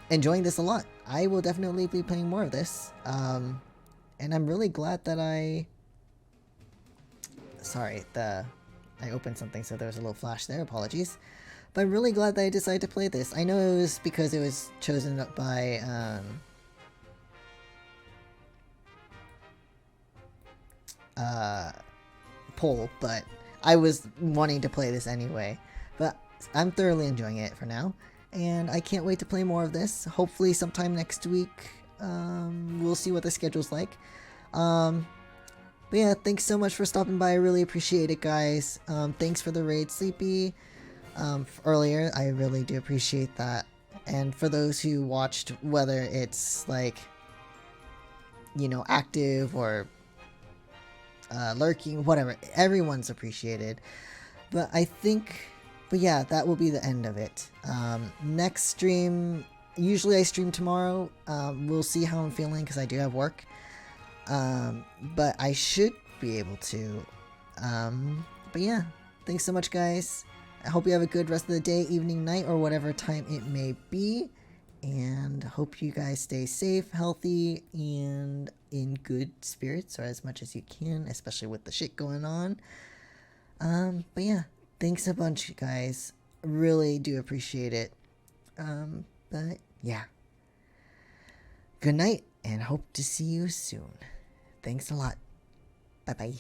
enjoying this a lot. I will definitely be playing more of this. And I'm really glad that sorry, I opened something, so there was a little flash there. Apologies. But I'm really glad that I decided to play this. I know it was because it was chosen by poll, but I was wanting to play this anyway. But I'm thoroughly enjoying it for now, and I can't wait to play more of this. Hopefully sometime next week. We'll see what the schedule's like. But yeah, thanks so much for stopping by. I really appreciate it, guys. Thanks for the raid, Sleepy. Earlier, I really do appreciate that. And for those who watched, whether it's like, you know, active or lurking, whatever, everyone's appreciated. But yeah, that will be the end of it. Next stream, usually I stream tomorrow. We'll see how I'm feeling because I do have work. But I should be able to. But yeah, thanks so much, guys. I hope you have a good rest of the day, evening, night, or whatever time it may be. And hope you guys stay safe, healthy, and in good spirits, or as much as you can, especially with the shit going on. But yeah, thanks a bunch, guys. Really do appreciate it. But yeah. Good night, and hope to see you soon. Thanks a lot. Bye-bye.